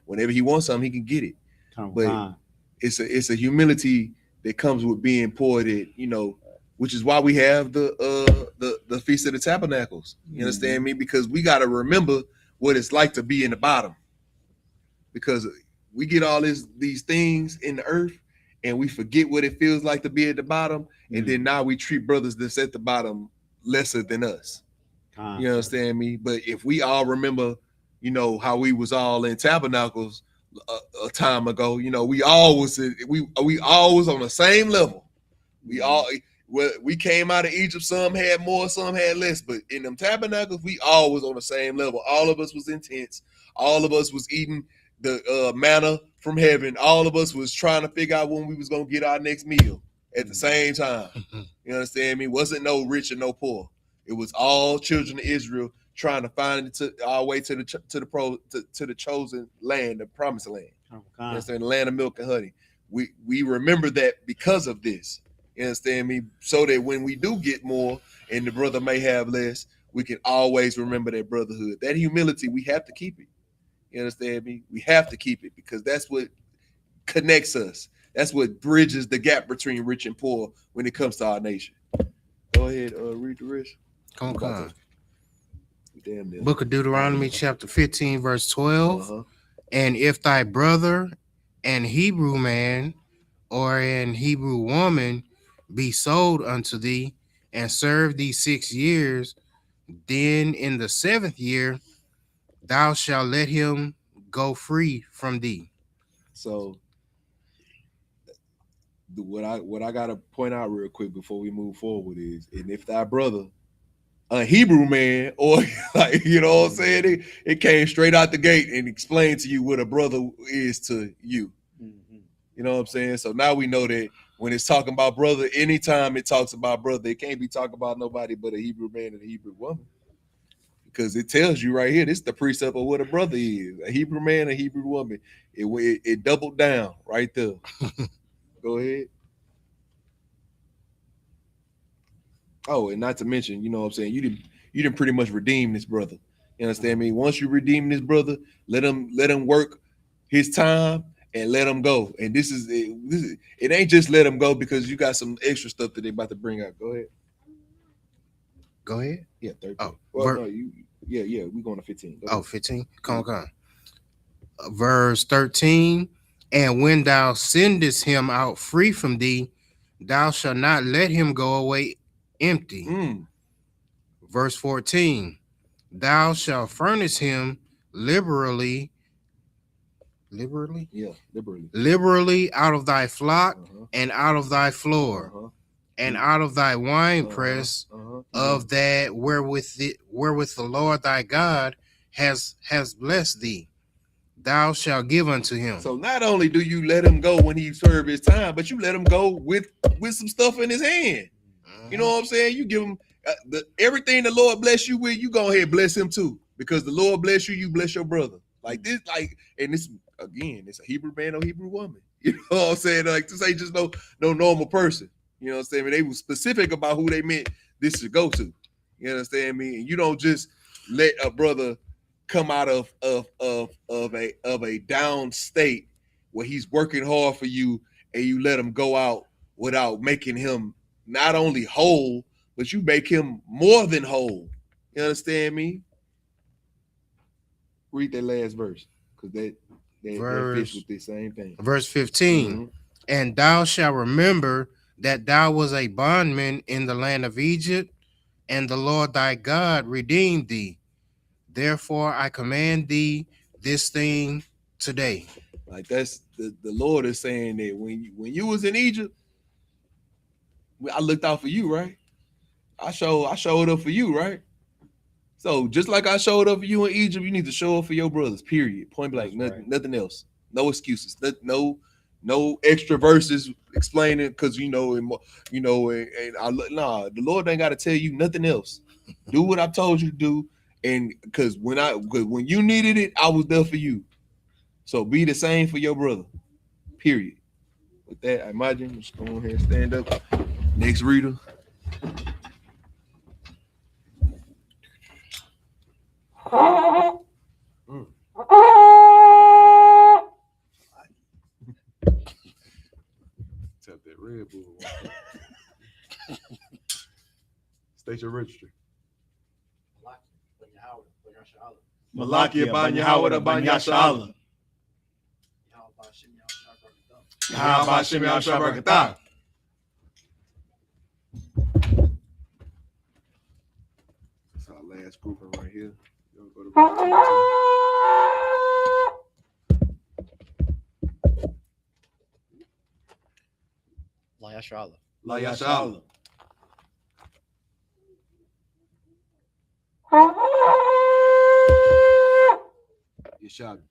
whenever he wants something, he can get it. But it's a humility that comes with being poor, that which is why we have the Feast of the Tabernacles. You understand me? Because we got to remember what it's like to be in the bottom, because we get all these things in the earth, and we forget what it feels like to be at the bottom, and then now we treat brothers that's at the bottom lesser than us. You understand me? But if we all remember, how we was all in tabernacles a time ago, we always on the same level. We came out of Egypt. Some had more, some had less, but in them tabernacles, we always on the same level. All of us was in tents. All of us was eating the manna from heaven. All of us was trying to figure out when we was gonna get our next meal at the same time. You understand me? Wasn't no rich and no poor. It was all children of Israel trying to find our way to the chosen land, the promised land. You understand? The land of milk and honey. We remember that because of this. You understand me? So that when we do get more and the brother may have less, we can always remember that brotherhood. That humility, we have to keep it. You understand me? We have to keep it, because that's what connects us. That's what bridges the gap between rich and poor when it comes to our nation. Go ahead, read the rest. Come We about on. to- Damn near. Book of Deuteronomy, chapter 15, verse 12. Uh-huh. And if thy brother, an Hebrew man, or an Hebrew woman, be sold unto thee, and serve thee 6 years, then in the 7th year thou shalt let him go free from thee. So what I gotta point out real quick before we move forward is, and if thy brother, a Hebrew man, or like, you know what I'm saying, it came straight out the gate and explained to you what a brother is to you. Mhm. You know what I'm saying? So now we know that when it's talking about brother, anytime it talks about brother, it can't be talking about nobody but a Hebrew man and a Hebrew woman. Because it tells you right here, this is the precept of what a brother is. A Hebrew man, a Hebrew woman. It doubled down right there. Go ahead. Oh, and not to mention, you know what I'm saying, you didn't pretty much redeem this brother. You understand me? Once you redeem this brother, let him work his time and let him go. And this is it ain't just let him go because you got some extra stuff that they about to bring out. Go ahead. Go ahead. Yeah, 13. Oh, Well, no, we going to 15. Go Oh, ahead. 15. Come on. Verse 13. And when thou sendest him out free from thee, thou shalt not let him go away empty. Verse 14. Thou shalt furnish him liberally. Yeah, liberally. Liberally out of thy flock, Uh-huh. and out of thy floor, Uh-huh. and out of thy winepress, of that wherewith the Lord thy God has blessed thee, thou shalt give unto him. So not only do you let him go when he serve his time, but you let him go with some stuff in his hand. You know what I'm saying? You give him everything the Lord bless you with, you go ahead and bless him too. Because the Lord bless you, you bless your brother. Like this, and this again, it's a Hebrew man or Hebrew woman. You know what I'm saying? Like this ain't just no normal person. You know what I'm saying? They were specific about who they meant this should go to. You understand me? And you don't just let a brother come out of a down state where he's working hard for you, and you let him go out without making him not only whole, but you make him more than whole. You understand me? Read that last verse, because that fits with the same thing. Verse 15. Mm-hmm. And thou shalt remember that thou was a bondman in the land of Egypt, and the Lord thy God redeemed thee. Therefore I command thee this thing today. Like that's the Lord is saying that when you was in Egypt, I looked out for you, right? I showed up for you, right? So just like I showed up for you in Egypt, you need to show up for your brothers. Period. Point blank. Nothing else. No excuses. No extra verses explaining, because and the Lord ain't got to tell you nothing else. Do what I've told you to do, and because when you needed it, I was there for you. So be the same for your brother. Period. With that, I imagine just go ahead and stand up. Next reader. Tap that Red Bull. State your registry. Malakia Banya Howard Banya SHALAM. YAHANNA. That's our last grouping right here. Go to YAHANNA. YAHANNA. YAHANNA.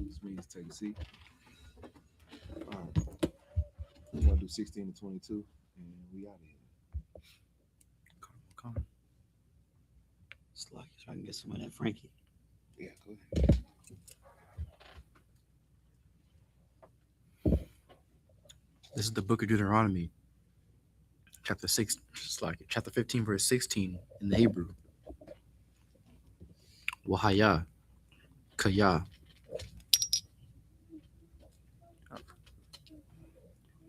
This means take a seat. All right. We're gonna do 16 to 22, and we out of here. Come. Slucky, so I can get some of that Frankie. Yeah, go ahead. This is the book of Deuteronomy, chapter 15, verse 16 in the Hebrew. Wahaya, Kaya,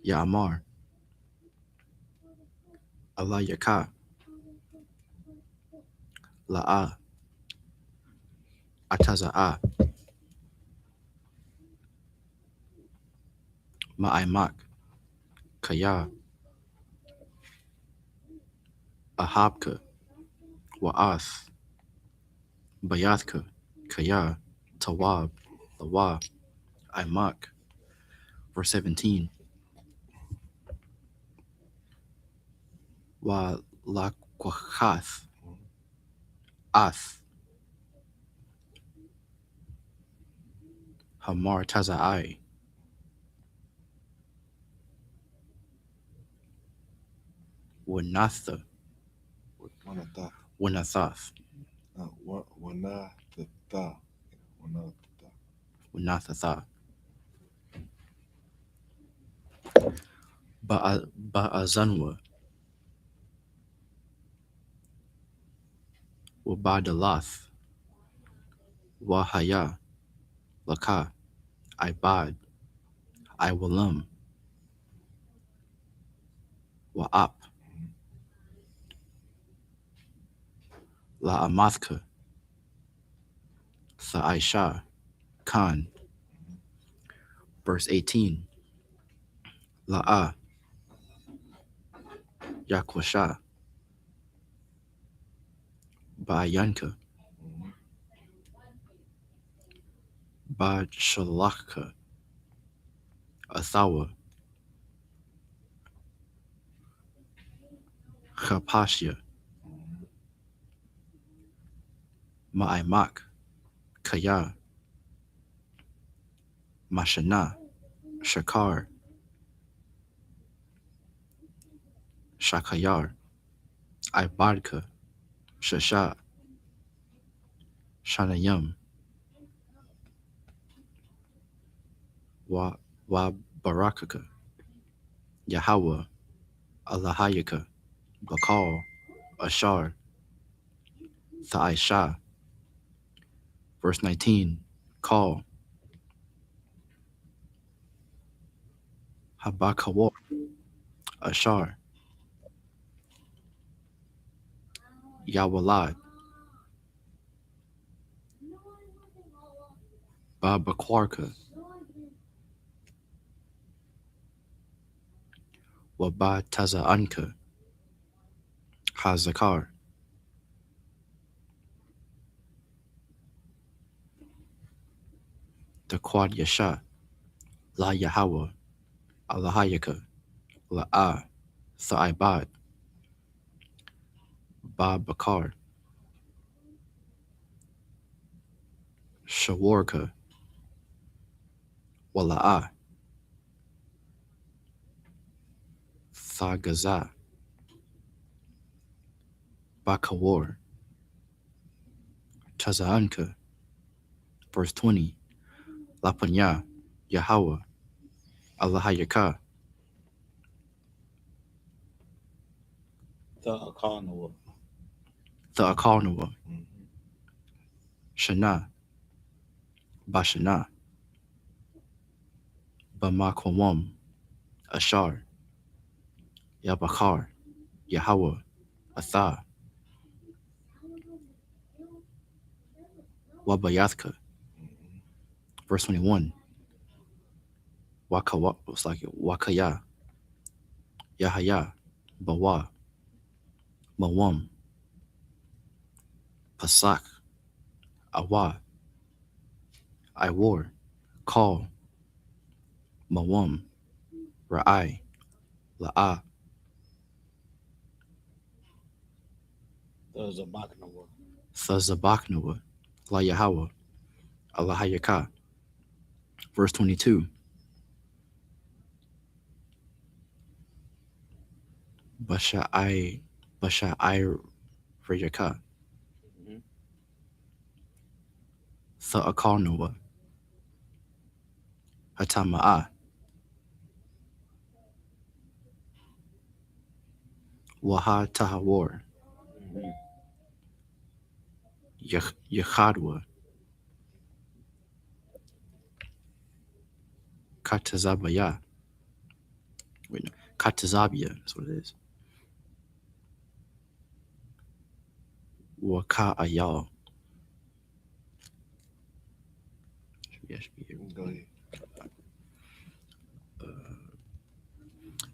Ya'amar, Allah Yaka, La'a, Ataza'a, Ma'aimak, Kaya, Ahabka, Wa'ath, Bayathka, Kaya, Tawab, Lawa, Aimak. Verse 17. Wa Lakwachath, Ath, Hamar Taza'ai, Wanatha, Wanatha. Wanathath, Wanatha. Wanatha. Wanathatha, Ba'azanwa, Wabadalath, Wahaya, Laka, Ibad, Iwalam, Wa'ap, La'amathka, Tha'aisha, Khan. Verse 18. La'a, Yakwasha, Ba'ayanka, Ba'shalachka, Athawa, Chapashya, Ma'aimak, Kaya, Mashana, Shakar, Shakayar, Ibadka, Shasha, Shanayam, Wa Barakaka, Yahweh, Allahayaka, Bakal, Ashar, Tha'aisha. Verse 19. Call, Habakawar, Ashar, Yawalad, Babakwarka, Wabataza'anka, Hazakar. The Quad Yasha, La Yahweh, Allahayaka, La'a, Tha'ibad, Babakar, Shawarka, Wala'a, Thagaza, Bakawar, Taza'anka. Verse 20. Lapanya, Yahweh, Allahayaka, Ta'akanwa. Tha'akarnawa, Shana, Bashana, Bamakwam, Ashar, Yabakar, Yahweh, Atha, Wabayathka. Verse 21. Wakawa, it's like Wakaya, Yahaya, Bawa, Mawam, Pasak, Awa, Iwar, Call, Mawam, Ra'ai, La'a, Zabaknawa. Thazabaknawa, La Yahweh, Allahayaka. Verse 22. Basha'ai Rayaka, Tha'akarnawa, Hatama'a, Waha Tahawar, Yachadwa, Katazabaya. Wait, no, Katazabia, that's what it is. Waka'ayal. Go ahead.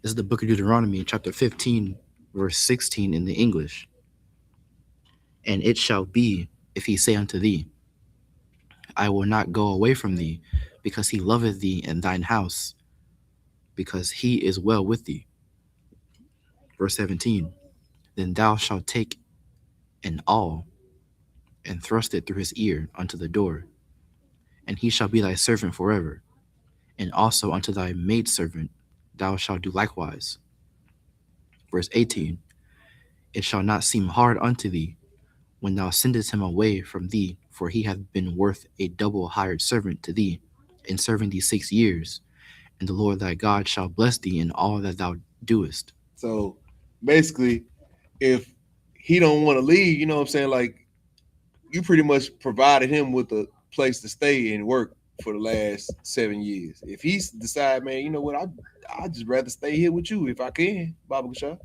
This is the book of Deuteronomy, chapter 15, verse 16 in the English. And it shall be, if he say unto thee, I will not go away from thee, because he loveth thee and thine house, because he is well with thee. Verse 17, then thou shalt take an awl and thrust it through his ear unto the door, and he shall be thy servant forever. And also unto thy maidservant thou shalt do likewise. Verse 18, it shall not seem hard unto thee when thou sendest him away from thee, for he hath been worth a double hired servant to thee in serving thee 6 years, and the Lord thy God shall bless thee in all that thou doest. So basically, if he don't want to leave, you know what I'm saying? Like, you pretty much provided him with a place to stay and work for the last 7 years. If he's decide, man, you know what, I just rather stay here with you if I can, Baba Shah. You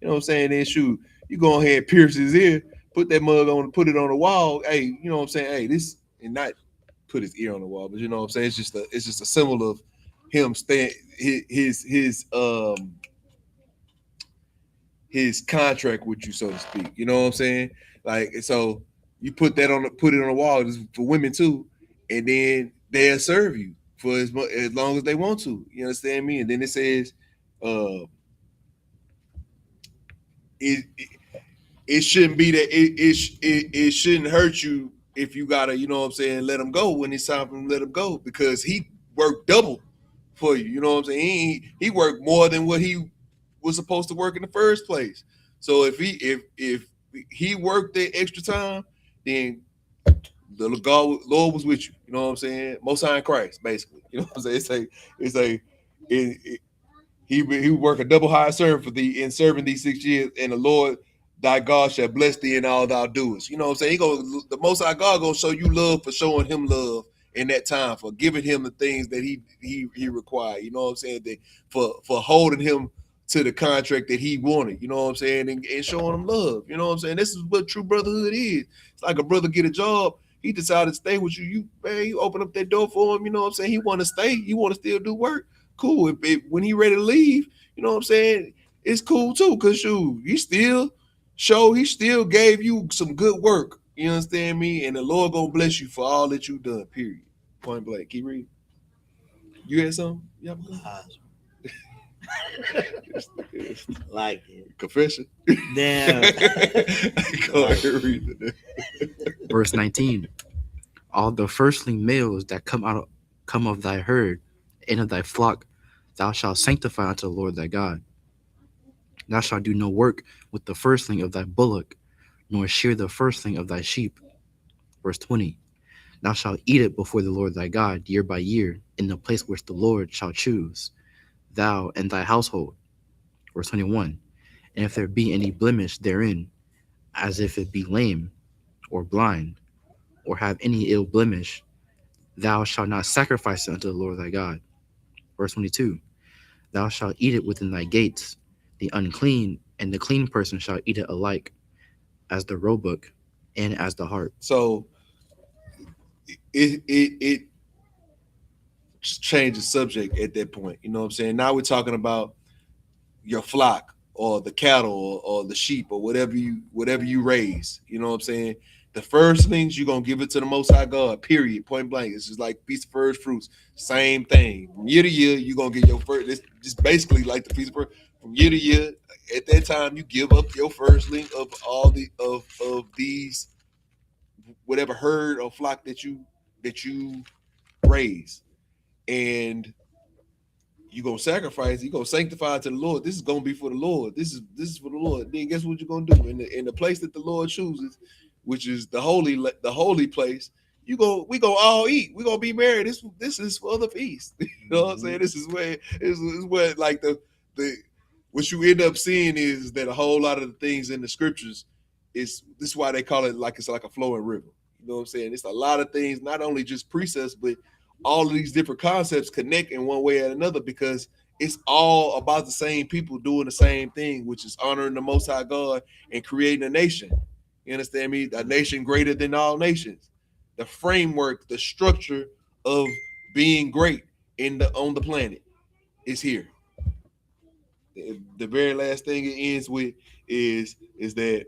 know what I'm saying? Then shoot, you go ahead and pierce his ear, put that mug on, put it on the wall. Hey, you know what I'm saying? Hey, this, and not put his ear on the wall, but you know what I'm saying? It's just a symbol of him staying his contract with you, so to speak. You know what I'm saying? Like, so you put it on the wall for women too, and then they'll serve you for as long as they want to. You understand me? And then it says, it shouldn't be that it shouldn't hurt you if you gotta, you know what I'm saying, let him go when it's time for him to let him go, because he worked double for you. You know what I'm saying? He worked more than what he was supposed to work in the first place. So if he worked that extra time, then the Lord was with you. You know what I'm saying? Most High in Christ, basically. You know what I'm saying? He work a double high servant for thee in serving these 6 years, and the Lord thy God shall bless thee in all thou doest. You know what I'm saying? The Most High God gonna show you love for showing him love in that time, for giving him the things that he required. You know what I'm saying? That for holding him to the contract that he wanted. You know what I'm saying? And showing him love. You know what I'm saying? This is what true brotherhood is. It's like a brother get a job. He decided to stay with you. You open up that door for him. You know what I'm saying? He want to stay. He want to still do work. Cool. When he ready to leave, you know what I'm saying? It's cool too, cause he still gave you some good work. You understand me? And the Lord gonna bless you for all that you done. Period. Point blank. Keep reading. You had something? Yeah. Like it. Confession. Damn. Go ahead, read it. Verse 19, all the firstling males that come of thy herd and of thy flock thou shalt sanctify unto the Lord thy God. Thou shalt do no work with the firstling of thy bullock, nor shear the firstling of thy sheep. Verse 20, thou shalt eat it before the Lord thy God year by year in the place which the Lord shall choose, thou and thy household. Verse 21, and if there be any blemish therein, as if it be lame or blind, or have any ill blemish, thou shalt not sacrifice it unto the Lord thy God. Verse 22, thou shalt eat it within thy gates. The unclean and the clean person shall eat it alike, as the roebuck and as the hart. So it changes subject at that point. You know what I'm saying? Now we're talking about your flock or the cattle or the sheep or whatever you raise. You know what I'm saying? The first things you're gonna give it to the Most High God. Period. Point blank. It's just like piece of first fruits. Same thing. From year to year, you're gonna get your first. It's just basically like the piece of first. From year to year, at that time, you give up your firstling of all of these whatever herd or flock that you raise, and you gonna sacrifice, you gonna sanctify to the Lord. This is gonna be for the Lord. This is for the Lord. Then guess what you're gonna do in the place that the Lord chooses, which is the holy place. We gonna all eat. We gonna be married. This is for the feast. You know what I'm saying? This is where like the what you end up seeing is that a whole lot of the things in the scriptures this is why they call it like it's like a flowing river. You know what I'm saying? It's a lot of things, not only just precepts, but all of these different concepts connect in one way or another, because it's all about the same people doing the same thing, which is honoring the Most High God and creating a nation. You understand me? A nation greater than all nations. The framework, the structure of being great on the planet is here. The very last thing it ends with is that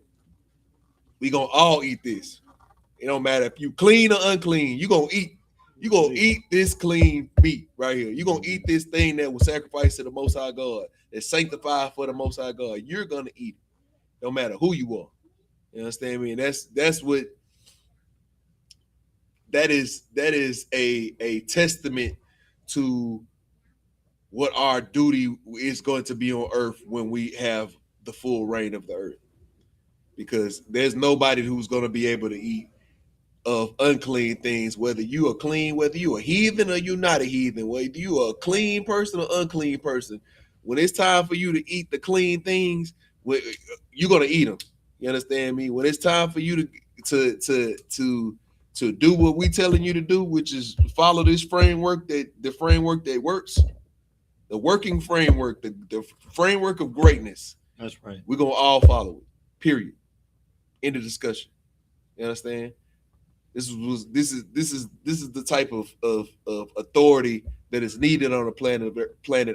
we gonna all eat this. It don't matter if you clean or unclean. You gonna eat. You gonna eat this clean meat right here. You gonna eat this thing that was sacrificed to the Most High God, that's sanctified for the Most High God. You're gonna eat it, no matter who you are. You understand me? And that's what that is a testament to what our duty is going to be on earth when we have the full reign of the earth. Because there's nobody who's going to be able to eat of unclean things, whether you are clean, whether you are heathen or you're not a heathen, whether you are a clean person or unclean person. When it's time for you to eat the clean things, you're going to eat them. You understand me? When it's time for you to do what we telling you to do, which is follow this framework, the framework that works, the working framework, the framework of greatness. That's right. We're gonna all follow it. Period. End of discussion. You understand? This is the type of authority that is needed on the planet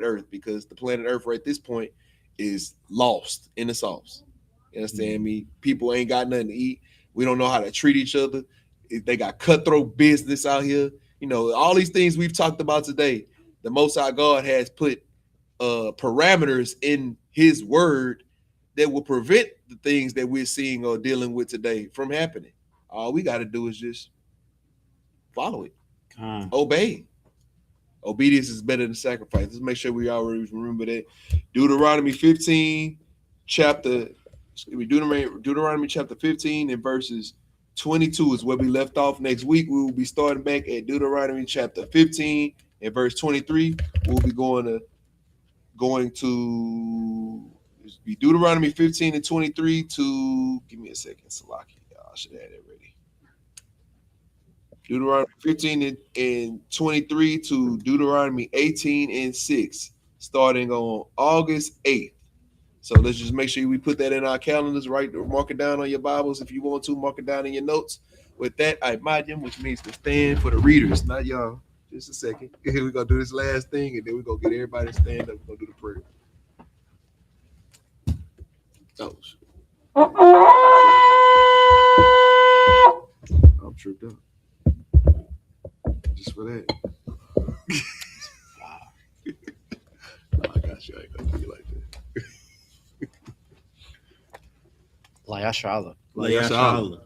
Earth, because the planet Earth right at this point is lost in the sauce. You understand me? People ain't got nothing to eat. We don't know how to treat each other. They got cutthroat business out here. You know, all these things we've talked about today. The Most High God has put parameters in His Word that will prevent the things that we're seeing or dealing with today from happening. All we got to do is just follow it, obey. Obedience is better than sacrifice. Let's make sure we always remember that. Deuteronomy 15, Deuteronomy chapter 15 and verses 22 is where we left off. Next week we will be starting back at Deuteronomy chapter 15 and verse 23. We'll be going to be Deuteronomy 15 and 23 to, give me a second, Salaki. I should have it ready. Deuteronomy 15 and 23 to Deuteronomy 18 and 6, starting on August 8th. So let's just make sure we put that in our calendars, right? Mark it down on your Bibles if you want to. Mark it down in your notes. With that, Imagine, which means to stand for the readers, not y'all. Just a second. We're going to do this last thing, and then we're going to get everybody to stand up. We're going to do the prayer. Oh, shit. I'm tripped up. Just for that. Oh, I got you. I ain't going to do you like that. SHALAM. YAHANNA.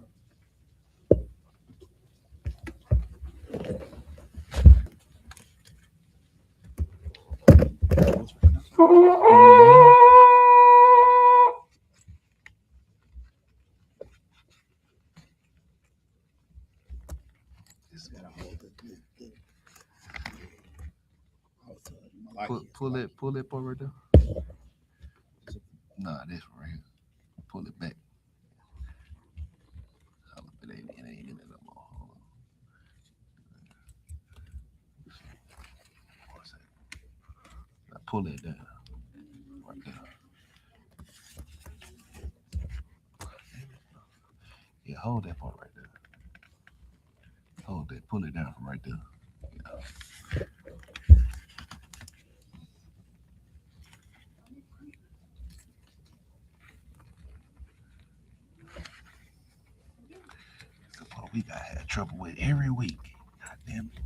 Pull it over there. Nah, this right here. Pull it back. It ain't in it no more. Hold on. Now pull it down. Right there. Yeah, hold that part right there. Hold that. Pull it down from right there. Yeah. We got had trouble with every week. God damn it.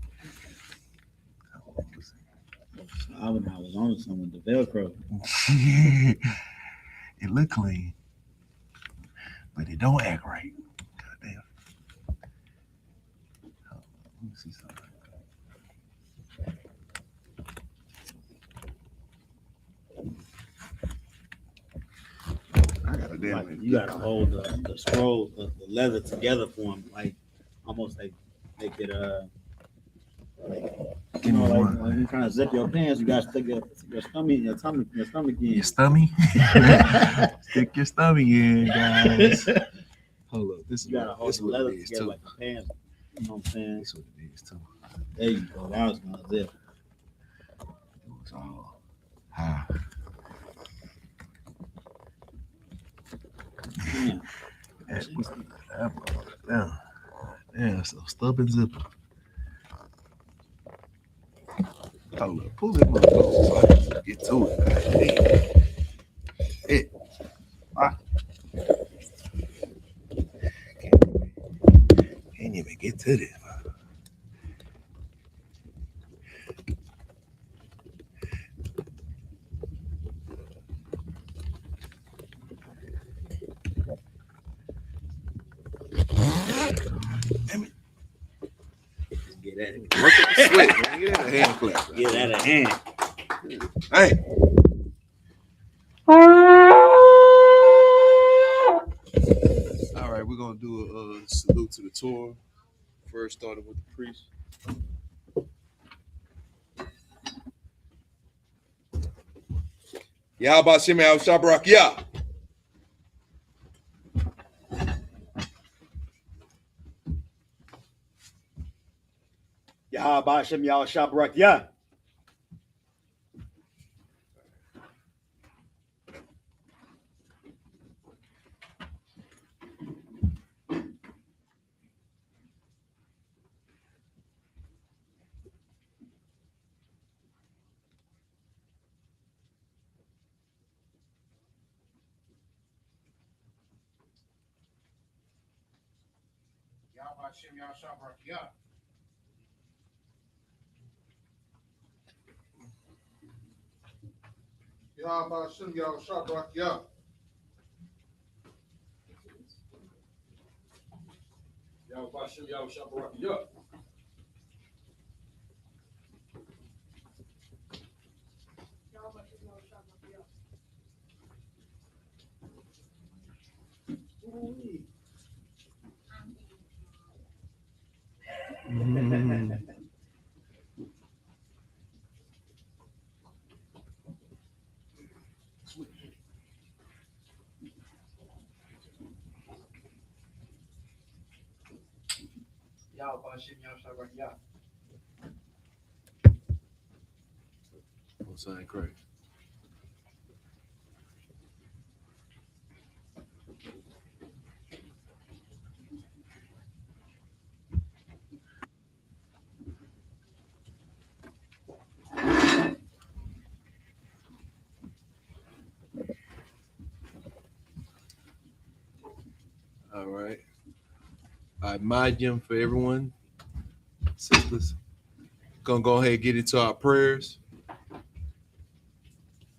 I was on something with the Velcro. It look clean, but it don't act right. God damn. Let me see something. I got a damn. Like, you gotta hold the scroll, the leather together for them, like almost like make it you know, like when you're trying to zip your pants, you gotta stick your stomach in your stomach in. Your stomach? Stick your stomach in, guys. Hold up. This is You gotta hold the leather together like the pants. You know what I'm saying? That's what it is too. There you go. That was gonna zip. It was all high. Yeah. Damn, so stubborn zipper. Hold up, pull that motherfucker so I can get to it. Hey. Can't even get to this. Damn it. Get that. Work up the sweat, man. Get that a hand clap. Get that a hand. Hey. All right, we're gonna do a salute to the Torah. First, starting with the priest. Yahweh Shem Yahweh Shabrak Yah. Yahweh Shem Yahweh Shabrak Yah. Yahweh Shem Yahweh Shabrak Yah. Yahweh Shem Yahweh Shabrak Yah. Yahweh Shem Yahweh Shabrak Yah. Yahweh Shem Yahweh Shabrak Yah. Don't sound crazy. All right. I mind you for everyone, sisters. Gonna go ahead and get into our prayers.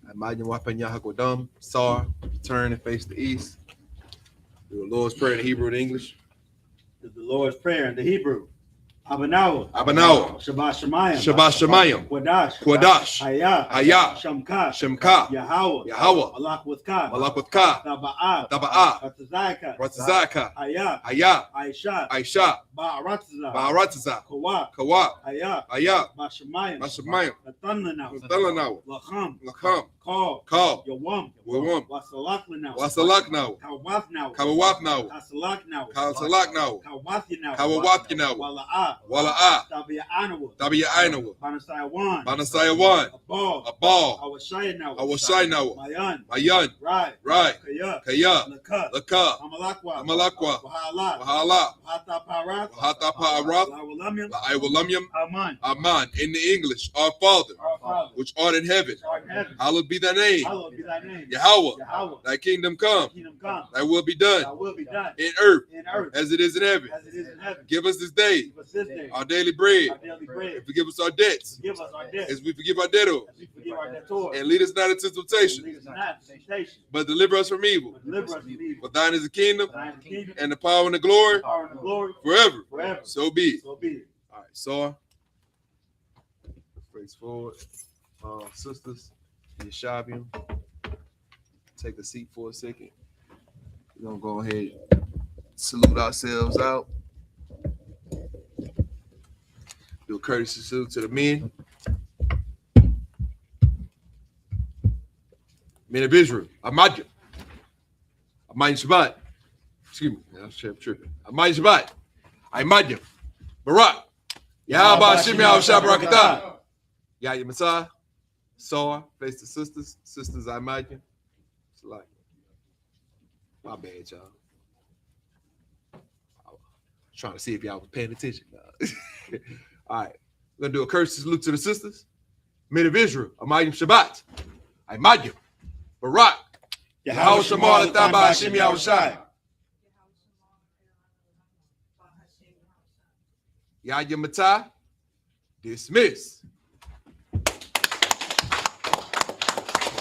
I mind you, Wapanya Hakodam, Sar, turn and face the east. Do the Lord's Prayer in Hebrew and English. The Lord's Prayer in the Hebrew. Abanawa. Abanawa. Shabbat Shemayim. Shabbat Shemayim. Quadash. Quadash. Hayah. Shamka. Shemka. Yahweh. Yahweh. Malak with Ka. Malakutka. Taba'ah. Taba'ah. Ratazaka. Ratzazaka. Hayah. Ayah. Aisha. Aisha. Ba'aratza. Ba'aratza. Kawa. Kawa. Hayah. Ayah. Bashamayim. Mashamayim. Latanlanaw. Talanaw. Lacham. Lakam. Call. Call. Yawam. Wawam. Wasalaklanaw. Wasalaknaw. Kawafnaw. Kawawafnaw. Kasalaknaw. Kasalaknaw. Kawathinaw. Kawawathinaw. Wala'ah. Wala'ah. Tabi'anawa. Tabi'anawa. Banasayawan. Banasayawan. Abal. Abal. Awashaynaw. Awashaynaw. Mayan. Mayan. Right. Right. Kaya. Kaya. Laka. Laka. Amalakwa. Amalakwa. Wahala. Wahala. Hata Parat. Wahata Pa'arath. Lawalamim. La'awalamyam. Aman. Aman. In the English, our Father, Our Father. which art in heaven, which art in heaven. hallowed be thy name. Hallowed be thy name. Yahweh. Yahweh. Thy kingdom come. Kingdom come. Thy will be done Thy will be done in earth in earth as it is in heaven. as it is in heaven. Give us this day Give us this day our daily bread. our daily bread. And forgive us our debts Forgive us our debts as we forgive our debtors. as we forgive our debtors. And lead us not into And temptation, lead us not into temptation, but deliver us from evil. but deliver us from evil. For thine is the kingdom For thine is the kingdom, and the power and the glory the power, and the glory forever. forever. So be it. So be it. All right, so face forward. Sisters, Yeshavium, take a seat for a second. We're gonna go ahead and salute ourselves out. Do a courtesy salute to the men. Men of Israel, Amadja. Amadja Shabbat. Excuse me, I'm tripping. Amadja Shabbat. Amadja. Barak. Yahweh Shem Yahweh Shabrakatah. Yahya Messiah. Soar. Face the sisters. Sisters, I imagine. It's like, my bad, y'all. Trying to see if y'all was paying attention. All right. We're going to do a courteous salute to the sisters. Men of Israel, I.S.U.P.K, Shabath. I.S.U.P.K, Barak. Yahweh Shemar Lataba Hashem Yahushai. Yahya Matah. Dismiss.